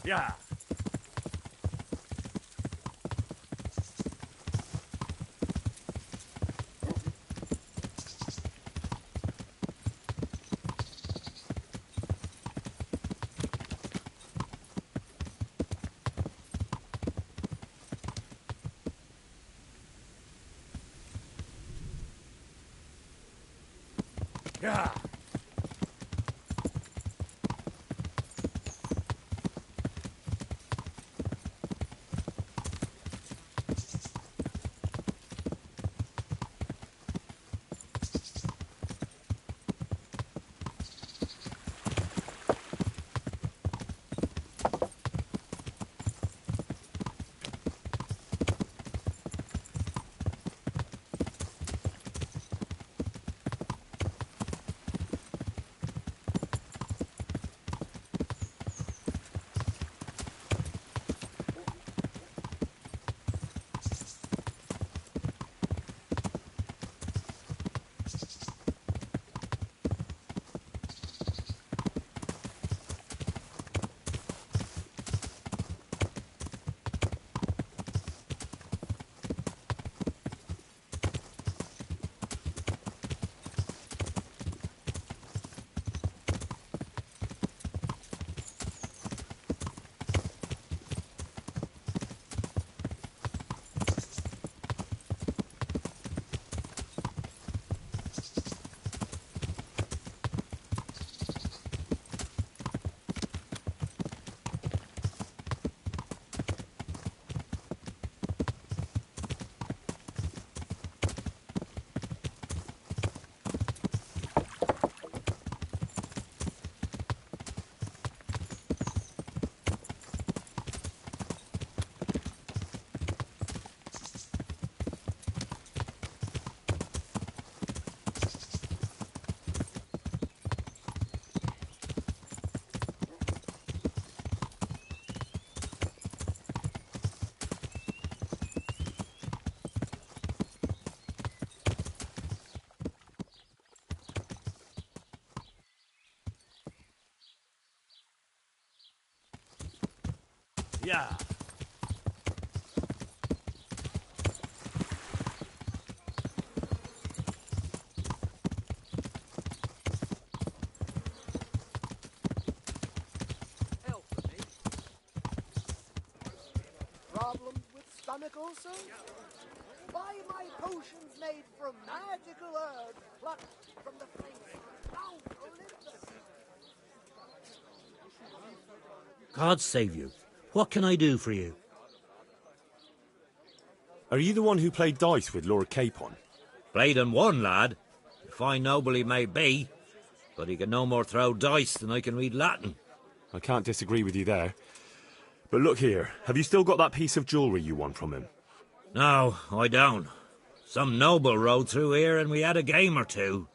Yeah. Yeah. Yeah. Problems with stomach ulcer? Buy my potions made from magical herbs plucked from the face of Mount Olympus. God save you. What can I do for you? Are you the one who played dice with Lord Capon? Played and won, lad. A fine noble he may be, but he can no more throw dice than I can read Latin. I can't disagree with you there. But look here, have you still got that piece of jewellery you won from him? No, I don't. Some noble rode through here and we had a game or two.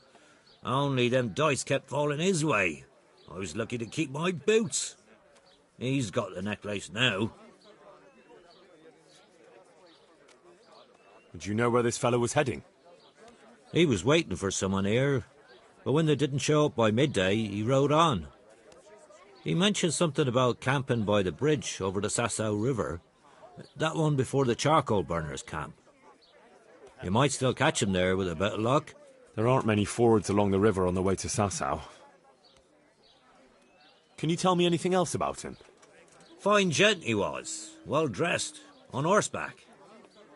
Only them dice kept falling his way. I was lucky to keep my boots. He's got the necklace now. Do you know where this fellow was heading? He was waiting for someone here, but when they didn't show up by midday, he rode on. He mentioned something about camping by the bridge over the Sasau River. That one before the charcoal burners camp. You might still catch him there with a bit of luck. There aren't many fords along the river on the way to Sasau. Can you tell me anything else about him? Fine gent he was, well dressed, on horseback.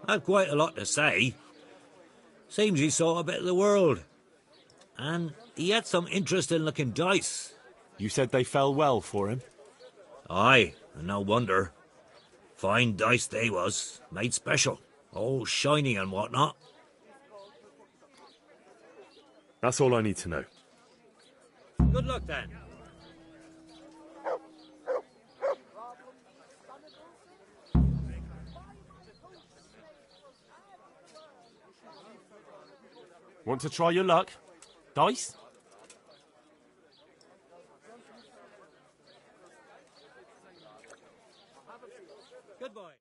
Had quite a lot to say. Seems he saw a bit of the world. And he had some interesting looking dice. You said they fell well for him? Aye, and no wonder. Fine dice they was, made special, all shiny and whatnot. That's all I need to know. Good luck then. Want to try your luck? Dice? Good boy.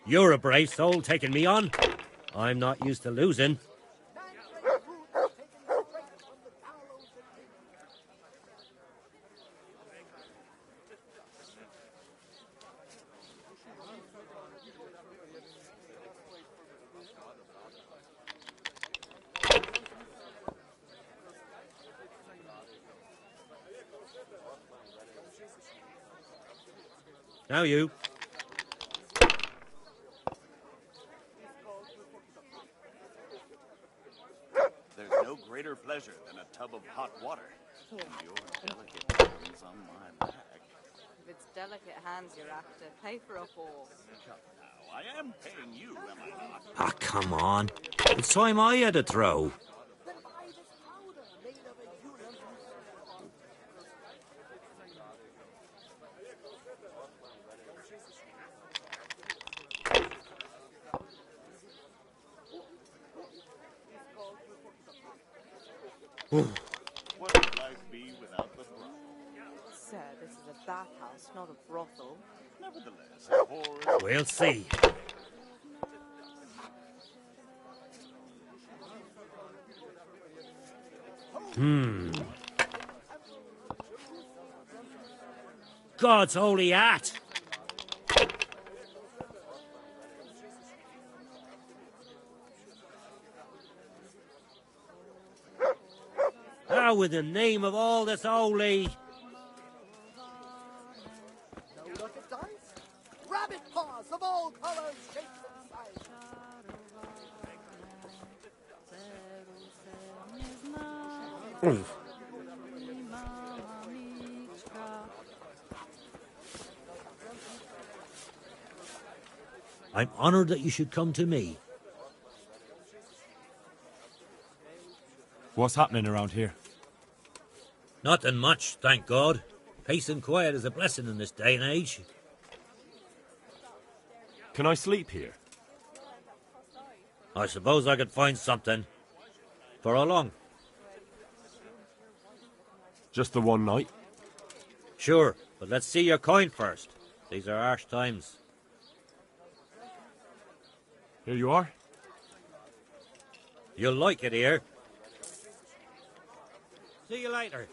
You're a brave soul taking me on. I'm not used to losing. Now you. greater pleasure than a tub of hot water. Your delicate hands on my back. If it's delicate hands you're after, pay for a horse. Come now, I am paying you, am I not? Ah, come on. It's time I had a throw. What would life be without the brothel? Sir, this is a bathhouse, not a brothel. Nevertheless, a whore is... We'll see. God's holy hat! How in the name of all that's holy? No luck at dice? Rabbit paws of all colors, shapes, and sizes. I'm honored that you should come to me. What's happening around here? Nothing much, thank God. Peace and quiet is a blessing in this day and age. Can I sleep here? I suppose I could find something. For how long? Just the one night? Sure, but let's see your coin first. These are harsh times. Here you are. You'll like it here. See you later.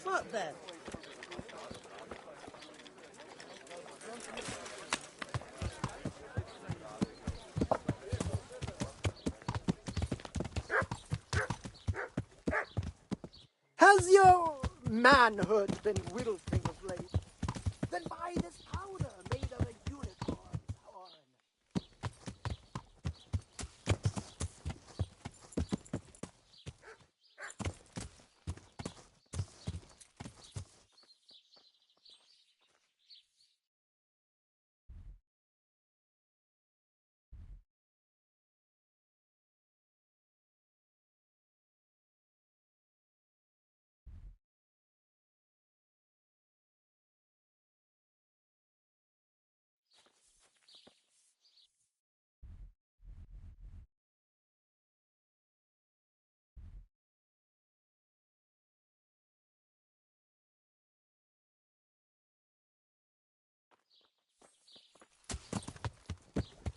What then? Has your manhood been wilting of late? Then buy this powder made of a unicorn's horn.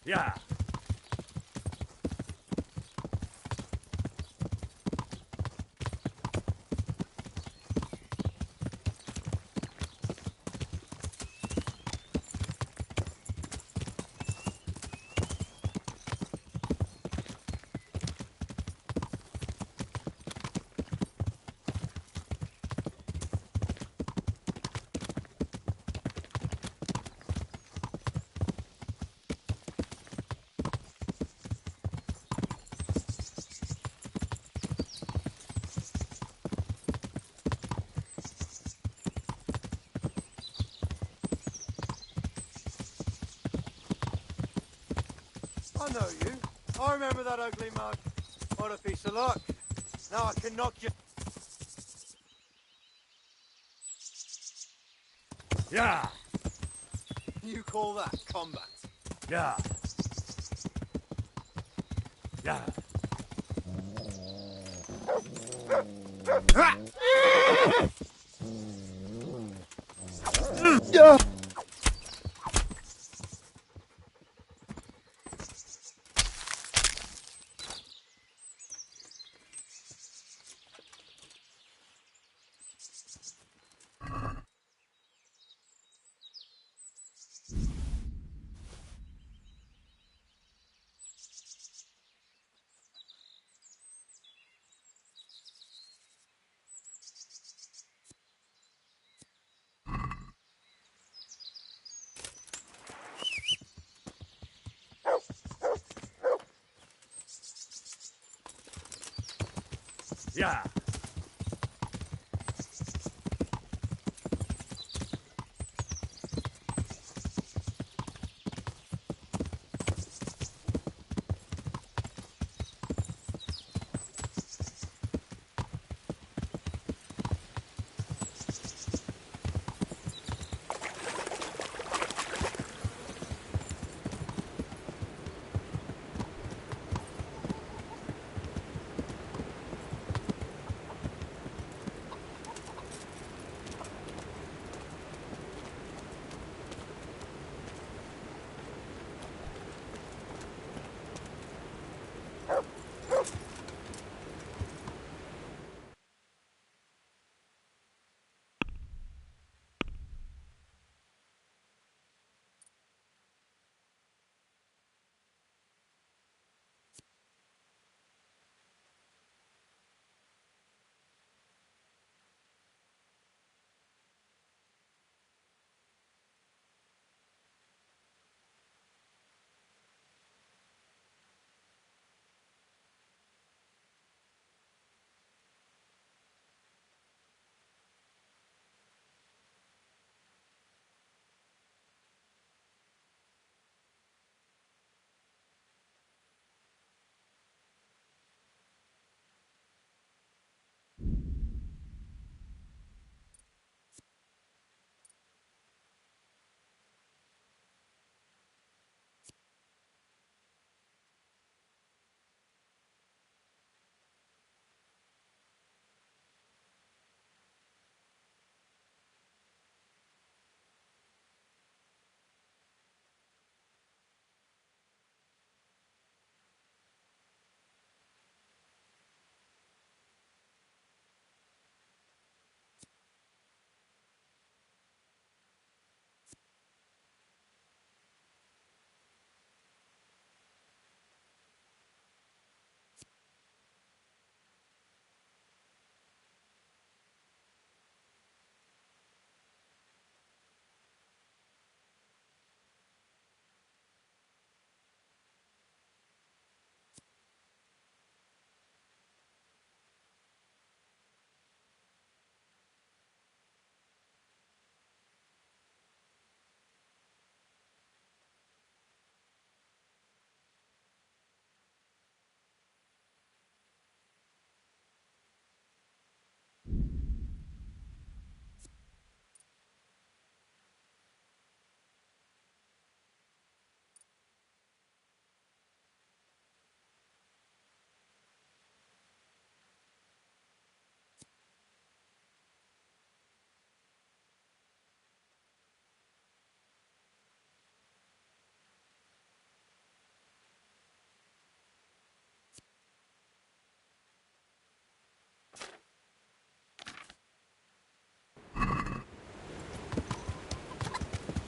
Yeah. I know you. I remember that ugly mug. What a piece of luck. Now I can knock you... Yeah. you call that combat? Yeah. Yeah. Yeah. Yeah.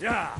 Yeah.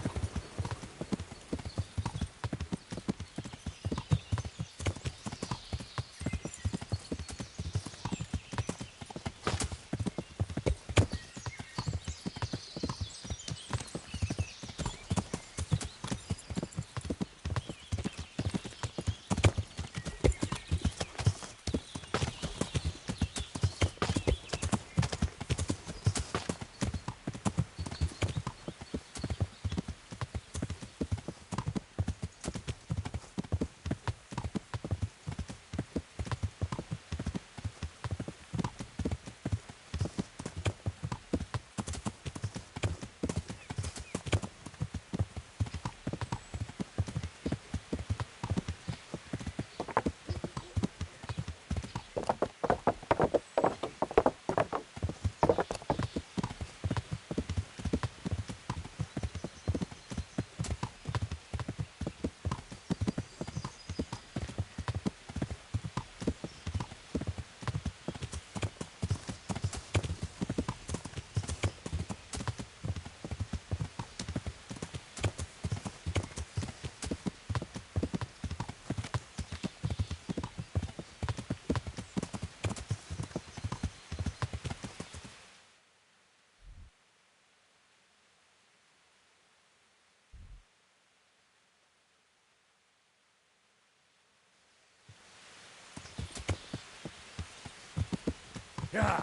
Yeah.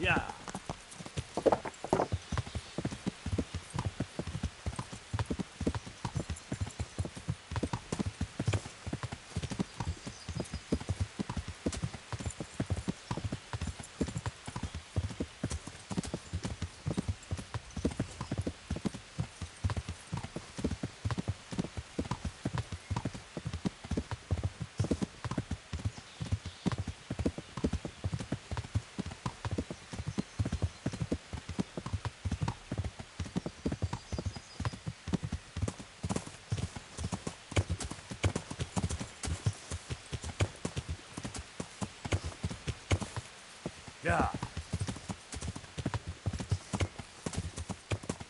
Yeah. Yeah.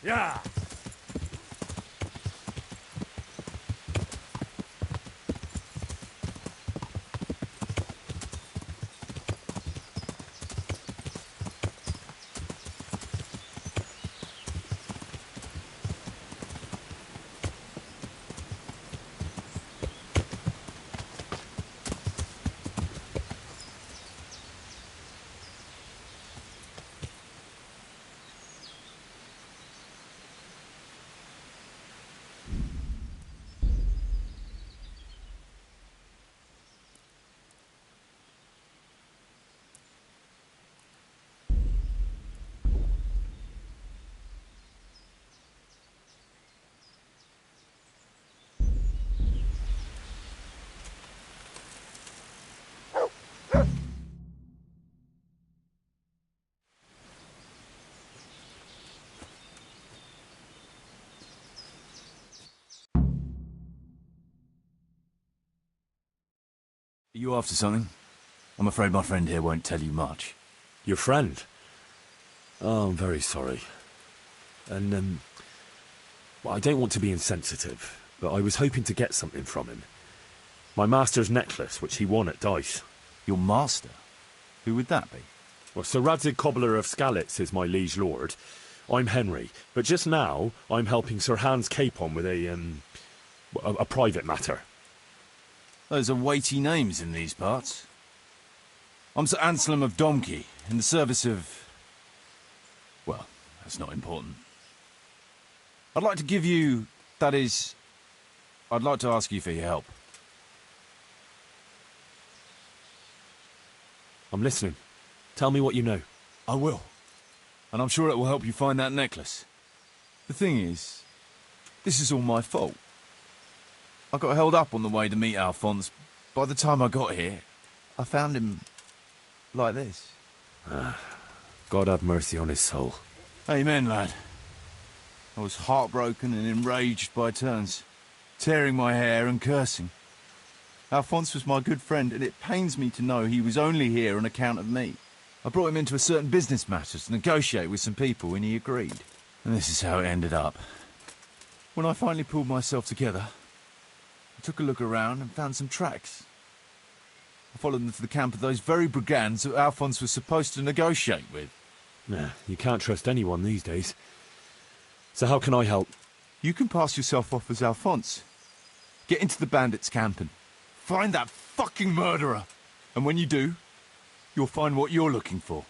Yeah. Are you after something? I'm afraid my friend here won't tell you much. Your friend? Oh, I'm very sorry. And, well, I don't want to be insensitive, but I was hoping to get something from him. My master's necklace, which he won at dice. Your master? Who would that be? Well, Sir Radzig Cobbler of Skalitz is my liege lord. I'm Henry, but just now I'm helping Sir Hans Capon with a private matter. Those are weighty names in these parts. I'm Sir Anselm of Domkey, in the service of... well, that's not important. I'd like to give you... that is... I'd like to ask you for your help. I'm listening. Tell me what you know. I will. And I'm sure it will help you find that necklace. The thing is, this is all my fault. I got held up on the way to meet Alphonse. By the time I got here, I found him like this. God have mercy on his soul. Amen, lad. I was heartbroken and enraged by turns, tearing my hair and cursing. Alphonse was my good friend, and it pains me to know he was only here on account of me. I brought him into a certain business matter to negotiate with some people, and he agreed. And this is how it ended up. When I finally pulled myself together, I took a look around and found some tracks. I followed them to the camp of those very brigands that Alphonse was supposed to negotiate with. Nah, you can't trust anyone these days. So how can I help? You can pass yourself off as Alphonse. Get into the bandits' camp and find that fucking murderer. And when you do, you'll find what you're looking for.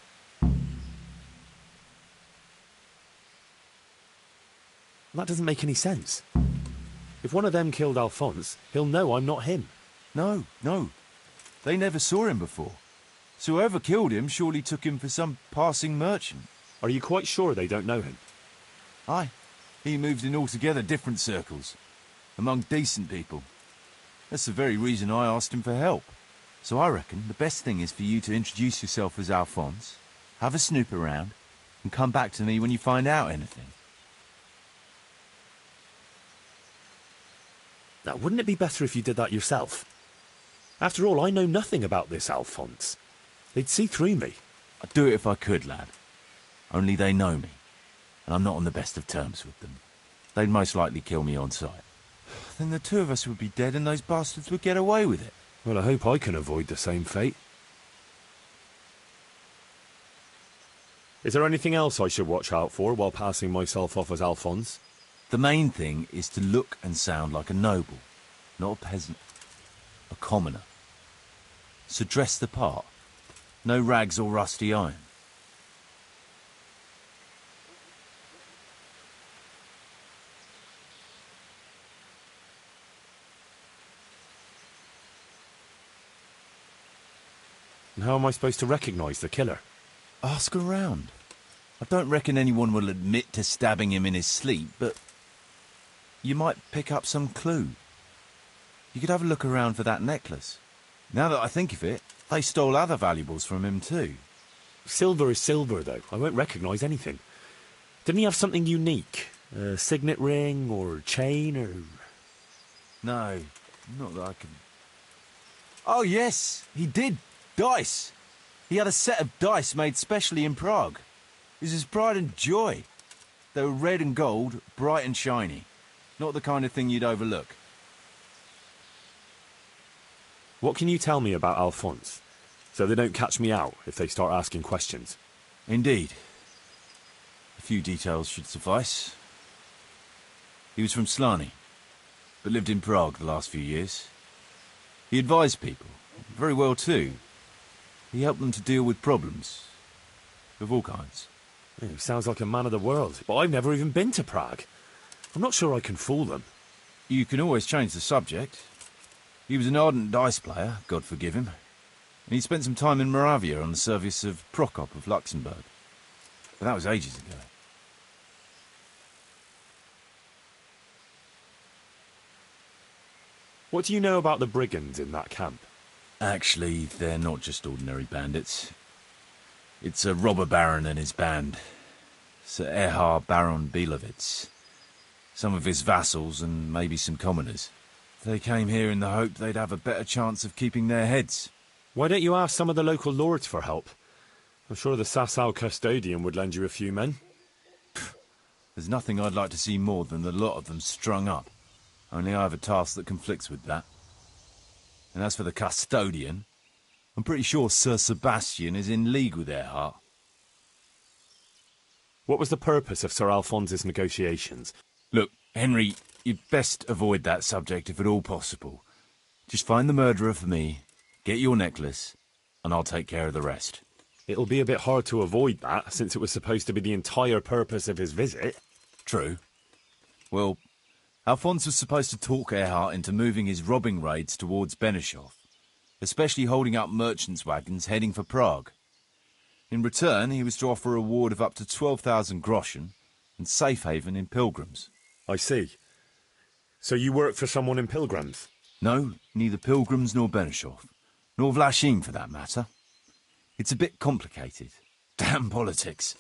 That doesn't make any sense. If one of them killed Alphonse, he'll know I'm not him. No. They never saw him before. So whoever killed him surely took him for some passing merchant. Are you quite sure they don't know him? Aye. He moved in altogether different circles, among decent people. That's the very reason I asked him for help. So I reckon the best thing is for you to introduce yourself as Alphonse, have a snoop around, and come back to me when you find out anything. Now, wouldn't it be better if you did that yourself? After all, I know nothing about this Alphonse. They'd see through me. I'd do it if I could, lad. Only they know me, and I'm not on the best of terms with them. They'd most likely kill me on sight. Then the two of us would be dead and those bastards would get away with it. Well, I hope I can avoid the same fate. Is there anything else I should watch out for while passing myself off as Alphonse? The main thing is to look and sound like a noble, not a peasant. a commoner. So dress the part. No rags or rusty iron. And how am I supposed to recognise the killer? Ask around. I don't reckon anyone will admit to stabbing him in his sleep, but you might pick up some clue. You could have a look around for that necklace. Now that I think of it, they stole other valuables from him too. Silver is silver, though. I won't recognise anything. Didn't he have something unique? A signet ring or a chain or... No, not that I can... Oh yes, he did. Dice. He had a set of dice made specially in Prague. It was his pride and joy. They were red and gold, bright and shiny. Not the kind of thing you'd overlook. What can you tell me about Alphonse, so they don't catch me out if they start asking questions? Indeed. A few details should suffice. He was from Slani, but lived in Prague the last few years. He advised people, very well too. He helped them to deal with problems, of all kinds. He sounds like a man of the world, but I've never even been to Prague. I'm not sure I can fool them. You can always change the subject. He was an ardent dice player, God forgive him. And he spent some time in Moravia on the service of Prokop of Luxembourg. But that was ages ago. What do you know about the brigands in that camp? Actually, they're not just ordinary bandits. It's a robber baron and his band. Sir Erhard Baron Bielowitz. Some of his vassals and maybe some commoners. They came here in the hope they'd have a better chance of keeping their heads. Why don't you ask some of the local lords for help? I'm sure the Sasau custodian would lend you a few men. There's nothing I'd like to see more than the lot of them strung up. Only I have a task that conflicts with that. And as for the custodian, I'm pretty sure Sir Sebastian is in league with Erhard. What was the purpose of Sir Alphonse's negotiations? Look, Henry, you'd best avoid that subject if at all possible. Just find the murderer for me, get your necklace, and I'll take care of the rest. It'll be a bit hard to avoid that, since it was supposed to be the entire purpose of his visit. True. Well, Alphonse was supposed to talk Erhard into moving his robbing raids towards Benešov, especially holding up merchants' wagons heading for Prague. In return, he was to offer a reward of up to 12,000 groschen and safe haven in Pilgrims. I see. So you work for someone in Pilgrims? No, neither Pilgrims nor Benešov, nor Vlachin for that matter. It's a bit complicated. Damn politics.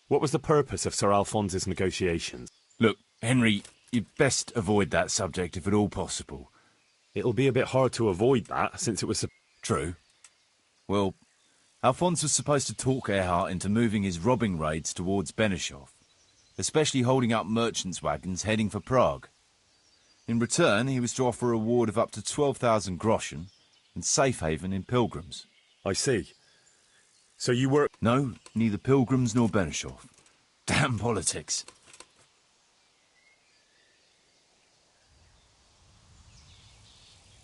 What was the purpose of Sir Alphonse's negotiations? Look, Henry, you'd best avoid that subject if at all possible. It'll be a bit hard to avoid that, since it was... True. Well, Alphonse was supposed to talk Erhard into moving his robbing raids towards Benešov, especially holding up merchants' wagons heading for Prague. In return, he was to offer a reward of up to 12,000 groschen and safe haven in Pilgrims. I see. So you work... No, neither Pilgrims nor Benešov. Damn politics.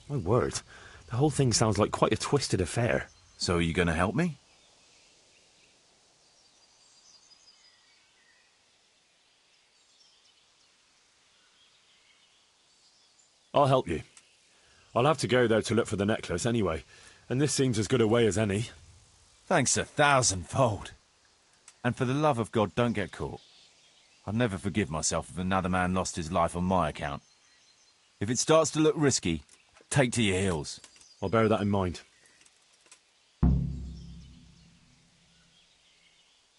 My word, the whole thing sounds like quite a twisted affair. So are you going to help me? I'll help you. I'll have to go there to look for the necklace anyway, and this seems as good a way as any. Thanks 1,000-fold. And for the love of God, don't get caught. I'd never forgive myself if another man lost his life on my account. If it starts to look risky, take to your heels. I'll bear that in mind.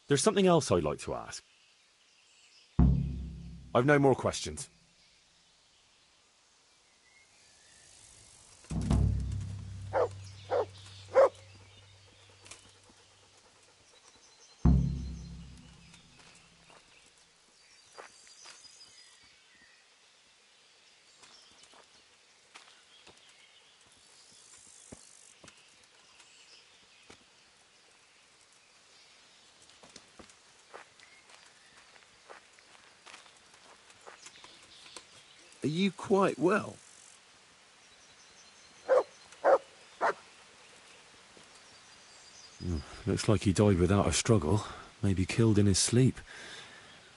There's something else I'd like to ask. I've no more questions. Are you quite well? Looks like he died without a struggle. Maybe killed in his sleep.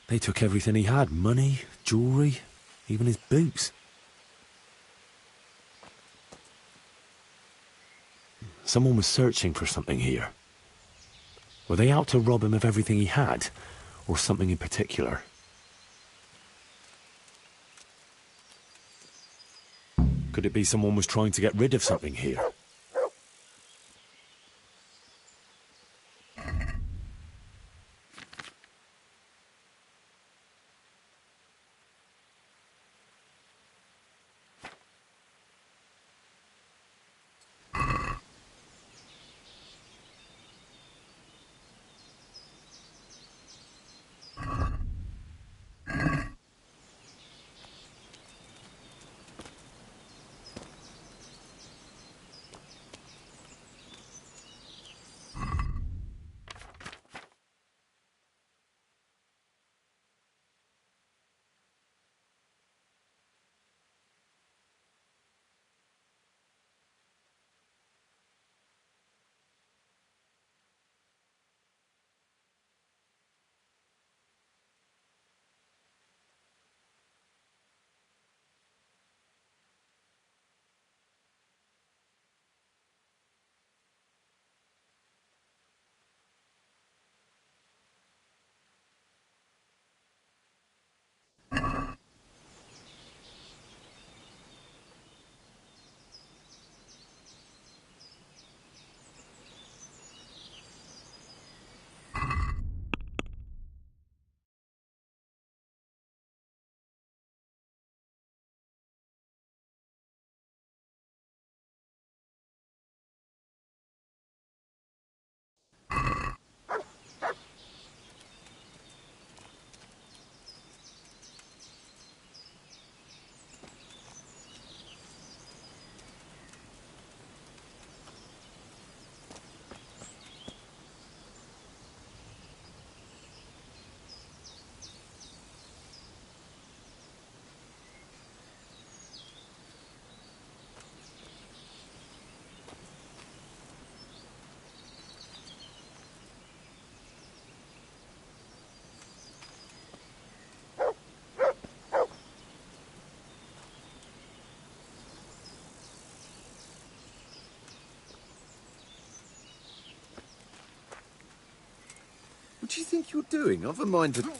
They took everything he had. Money, jewellery, even his boots. Someone was searching for something here. Were they out to rob him of everything he had? Or something in particular? Could it be someone was trying to get rid of something here? What do you think you're doing? I've a mind to...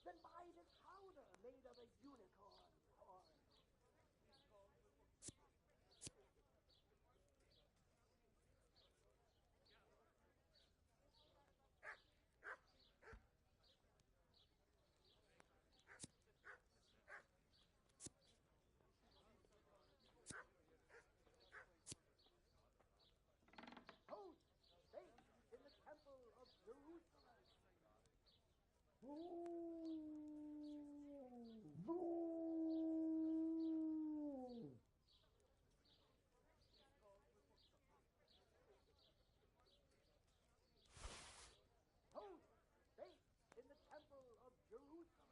Then buy this powder made of a unicorn horn. Host, faith in the temple of Jerusalem. Host, faith in the temple of Jerusalem.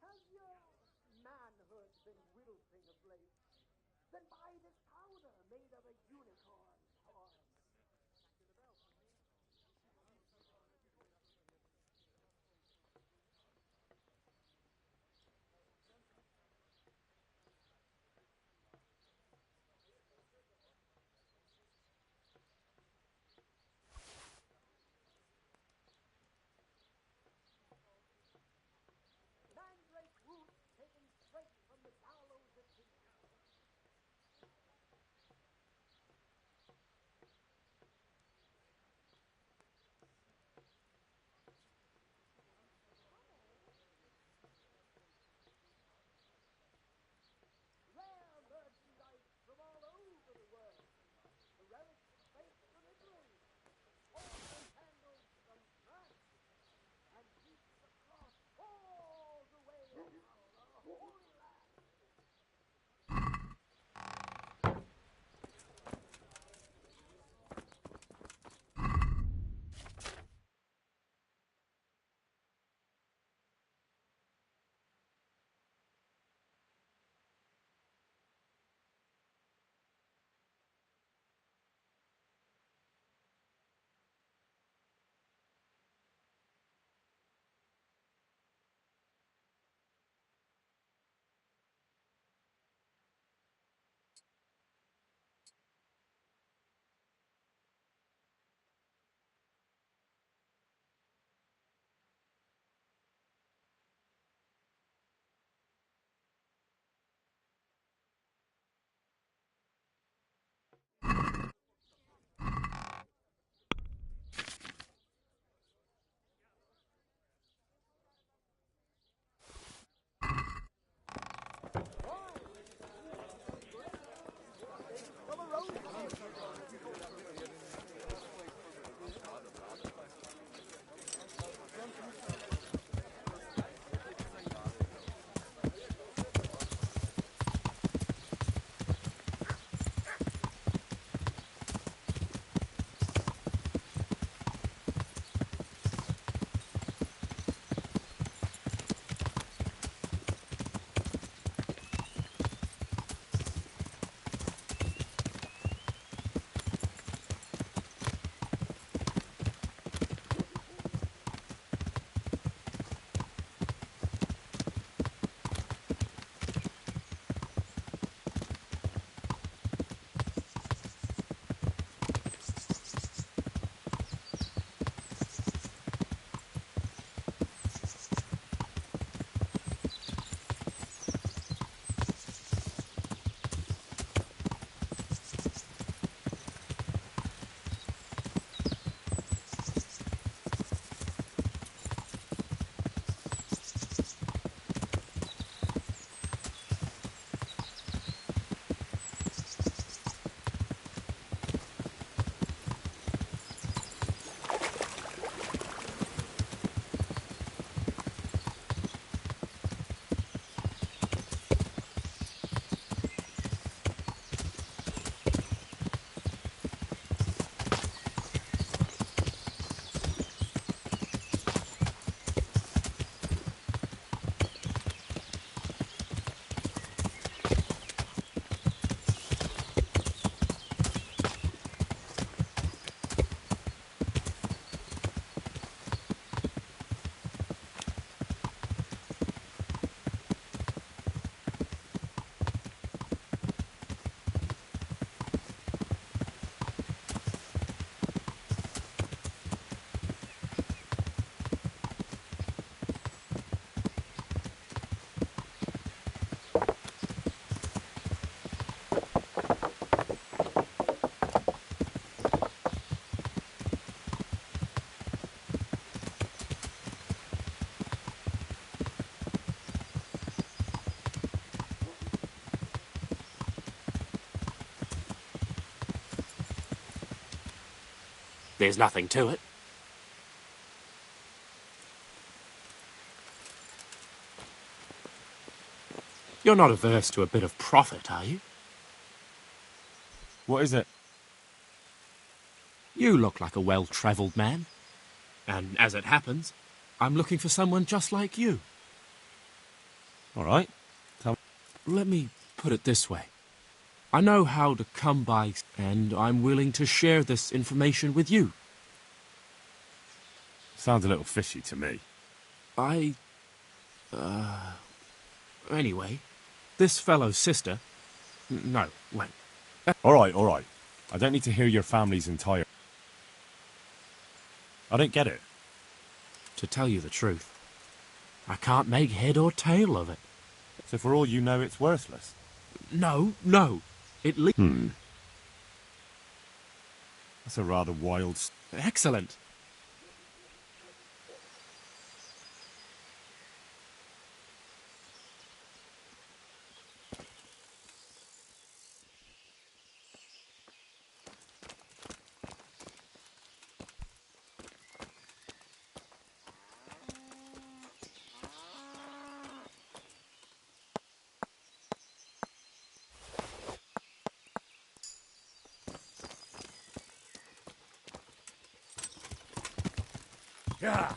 Has your manhood been wilting of late? Then buy this powder made of a unicorn horn. Mandrake root taken straight from the gallows of King. There's nothing to it. You're not averse to a bit of profit, are you? What is it? You look like a well-travelled man. And as it happens, I'm looking for someone just like you. All right. Let me put it this way. I know how to come by, and I'm willing to share this information with you. Sounds a little fishy to me. Anyway, this fellow's sister... No, wait. All right. I don't need to hear your family's entire... I don't get it. To tell you the truth, I can't make head or tail of it. So for all you know, it's worthless? No. That's a rather wild... Excellent. Yeah.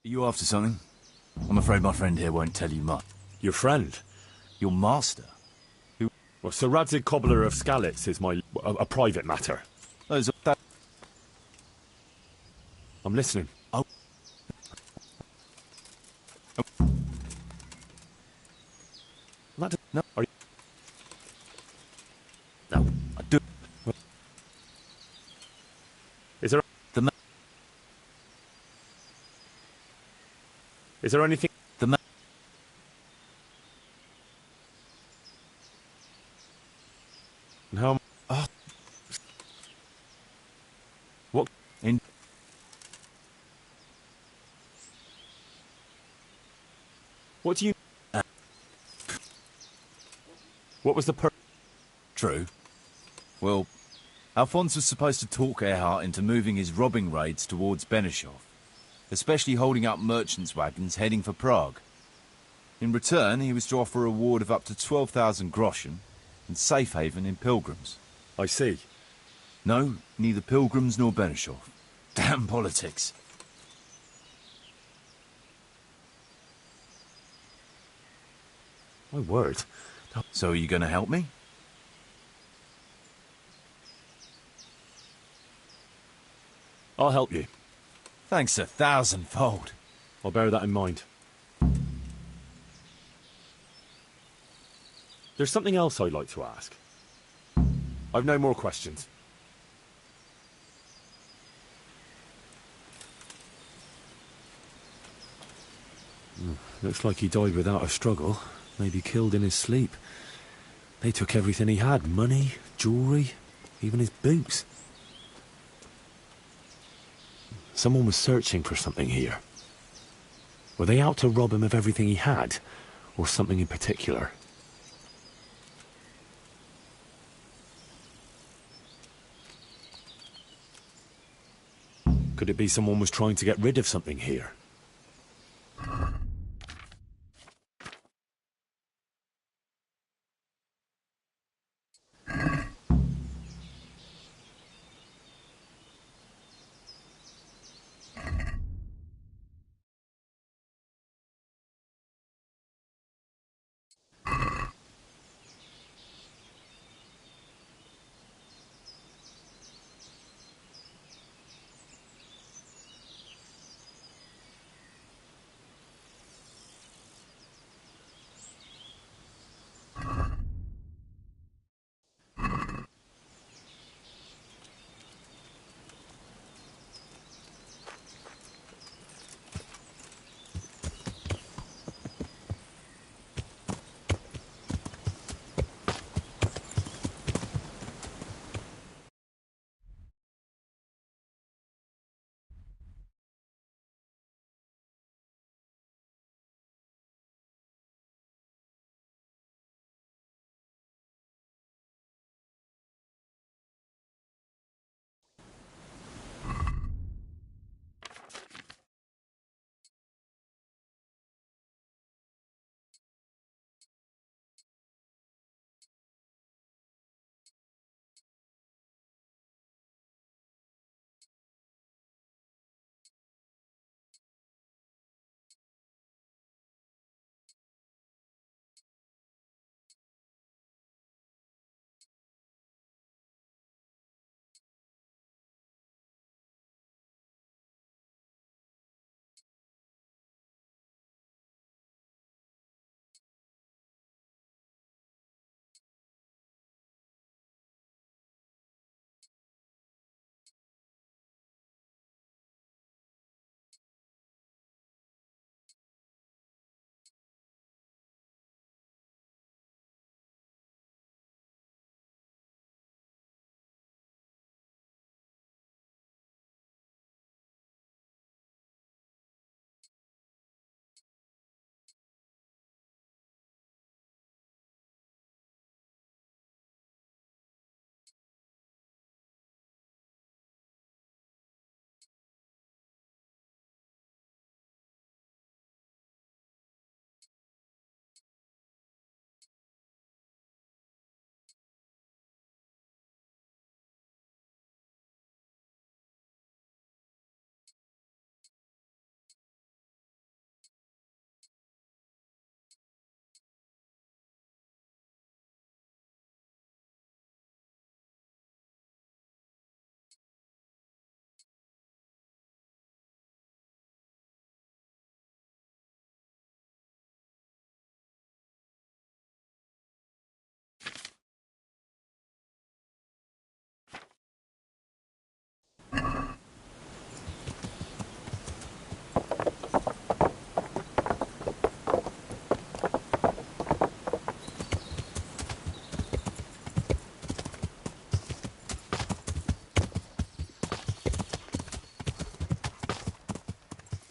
Are you after something? I'm afraid my friend here won't tell you much. Your friend? Your master? Who? Well, Sir Radzig Cobbler of Skalitz is a private matter. I'm listening. Oh. No. Are you... No, I do. Is there... Is there anything... How... What... In... What do you... What was the True. Well, Alphonse was supposed to talk Erhard into moving his robbing raids towards Benishov, especially holding up merchants' wagons heading for Prague. In return, he was to offer a reward of up to 12,000 groschen and safe haven in Pilgrims. I see. No, neither Pilgrims nor Benishov. Damn politics. My word. So are you going to help me? I'll help you. Thanks 1,000-fold. I'll bear that in mind. There's something else I'd like to ask. I've no more questions. Looks like he died without a struggle. Maybe killed in his sleep. They took everything he had. Money, jewellery, even his boots. Someone was searching for something here. Were they out to rob him of everything he had? Or something in particular? Could it be someone was trying to get rid of something here?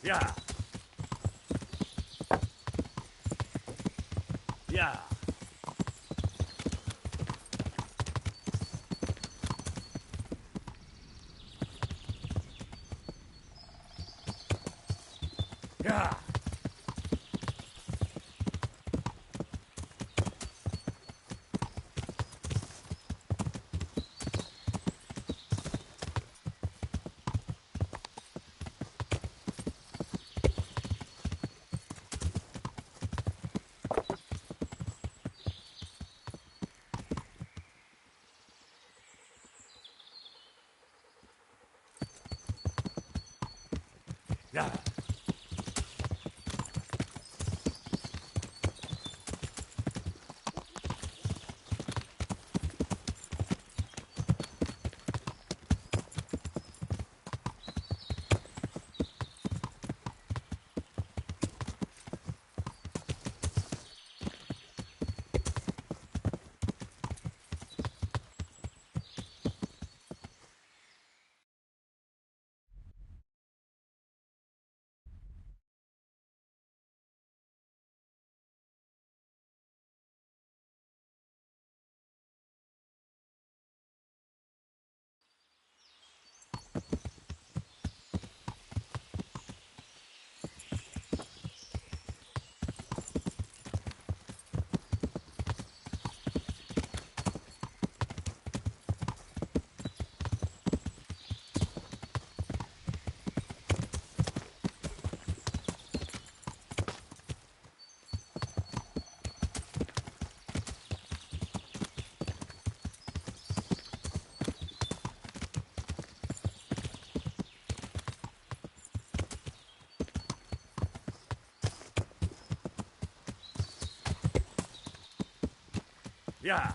Yeah. Yeah. Yeah. Yeah. Yeah.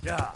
Yeah.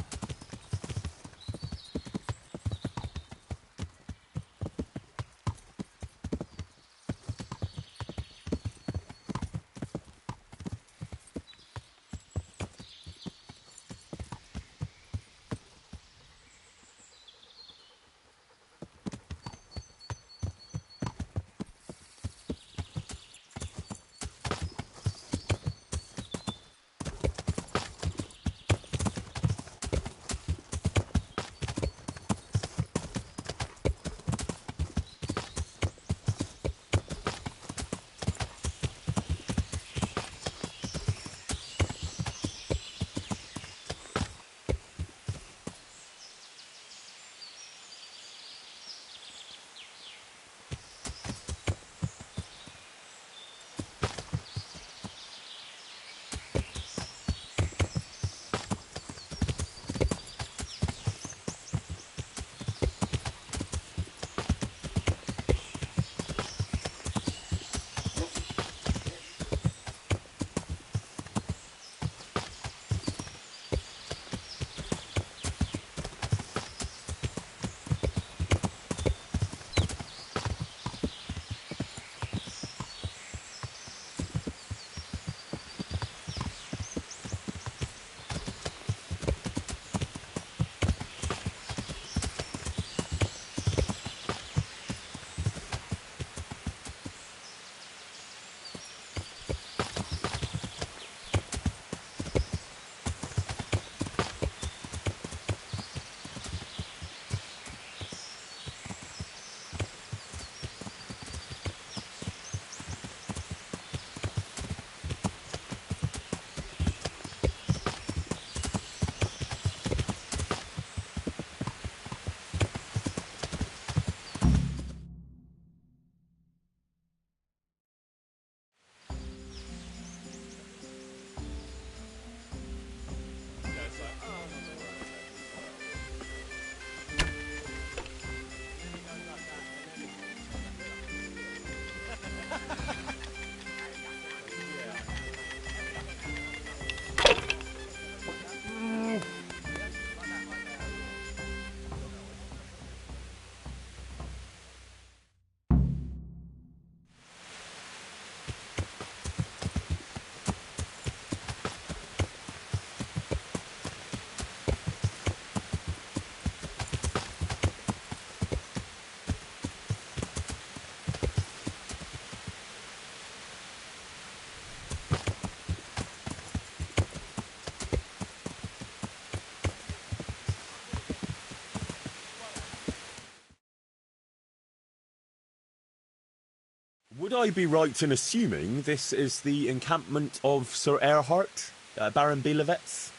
Would I be right in assuming this is the encampment of Sir Erhard, Baron Bielewitz?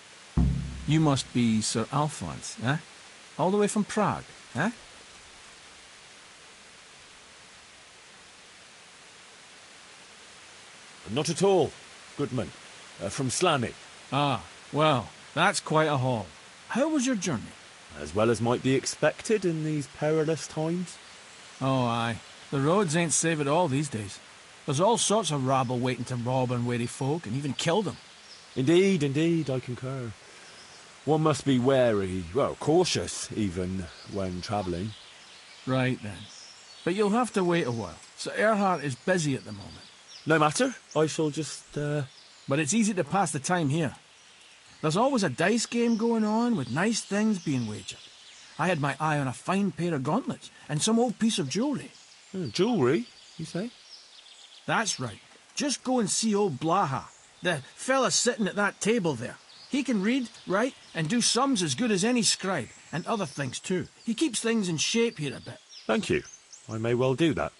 You must be Sir Alphonse, eh? All the way from Prague, eh? Not at all, Goodman. From Slaney. Ah, well, that's quite a haul. How was your journey? As well as might be expected in these perilous times. Oh, aye. The roads ain't safe at all these days. There's all sorts of rabble waiting to rob unwary folk and even kill them. Indeed, indeed, I concur. One must be wary, well, cautious even, when travelling. Right then. But you'll have to wait a while. Sir Erhard is busy at the moment. No matter, I shall just, But it's easy to pass the time here. There's always a dice game going on with nice things being wagered. I had my eye on a fine pair of gauntlets and some old piece of jewellery. Jewellery, you say? That's right. Just go and see old Blaha, the fella sitting at that table there. He can read, write, and do sums as good as any scribe, and other things too. He keeps things in shape here a bit. Thank you. I may well do that.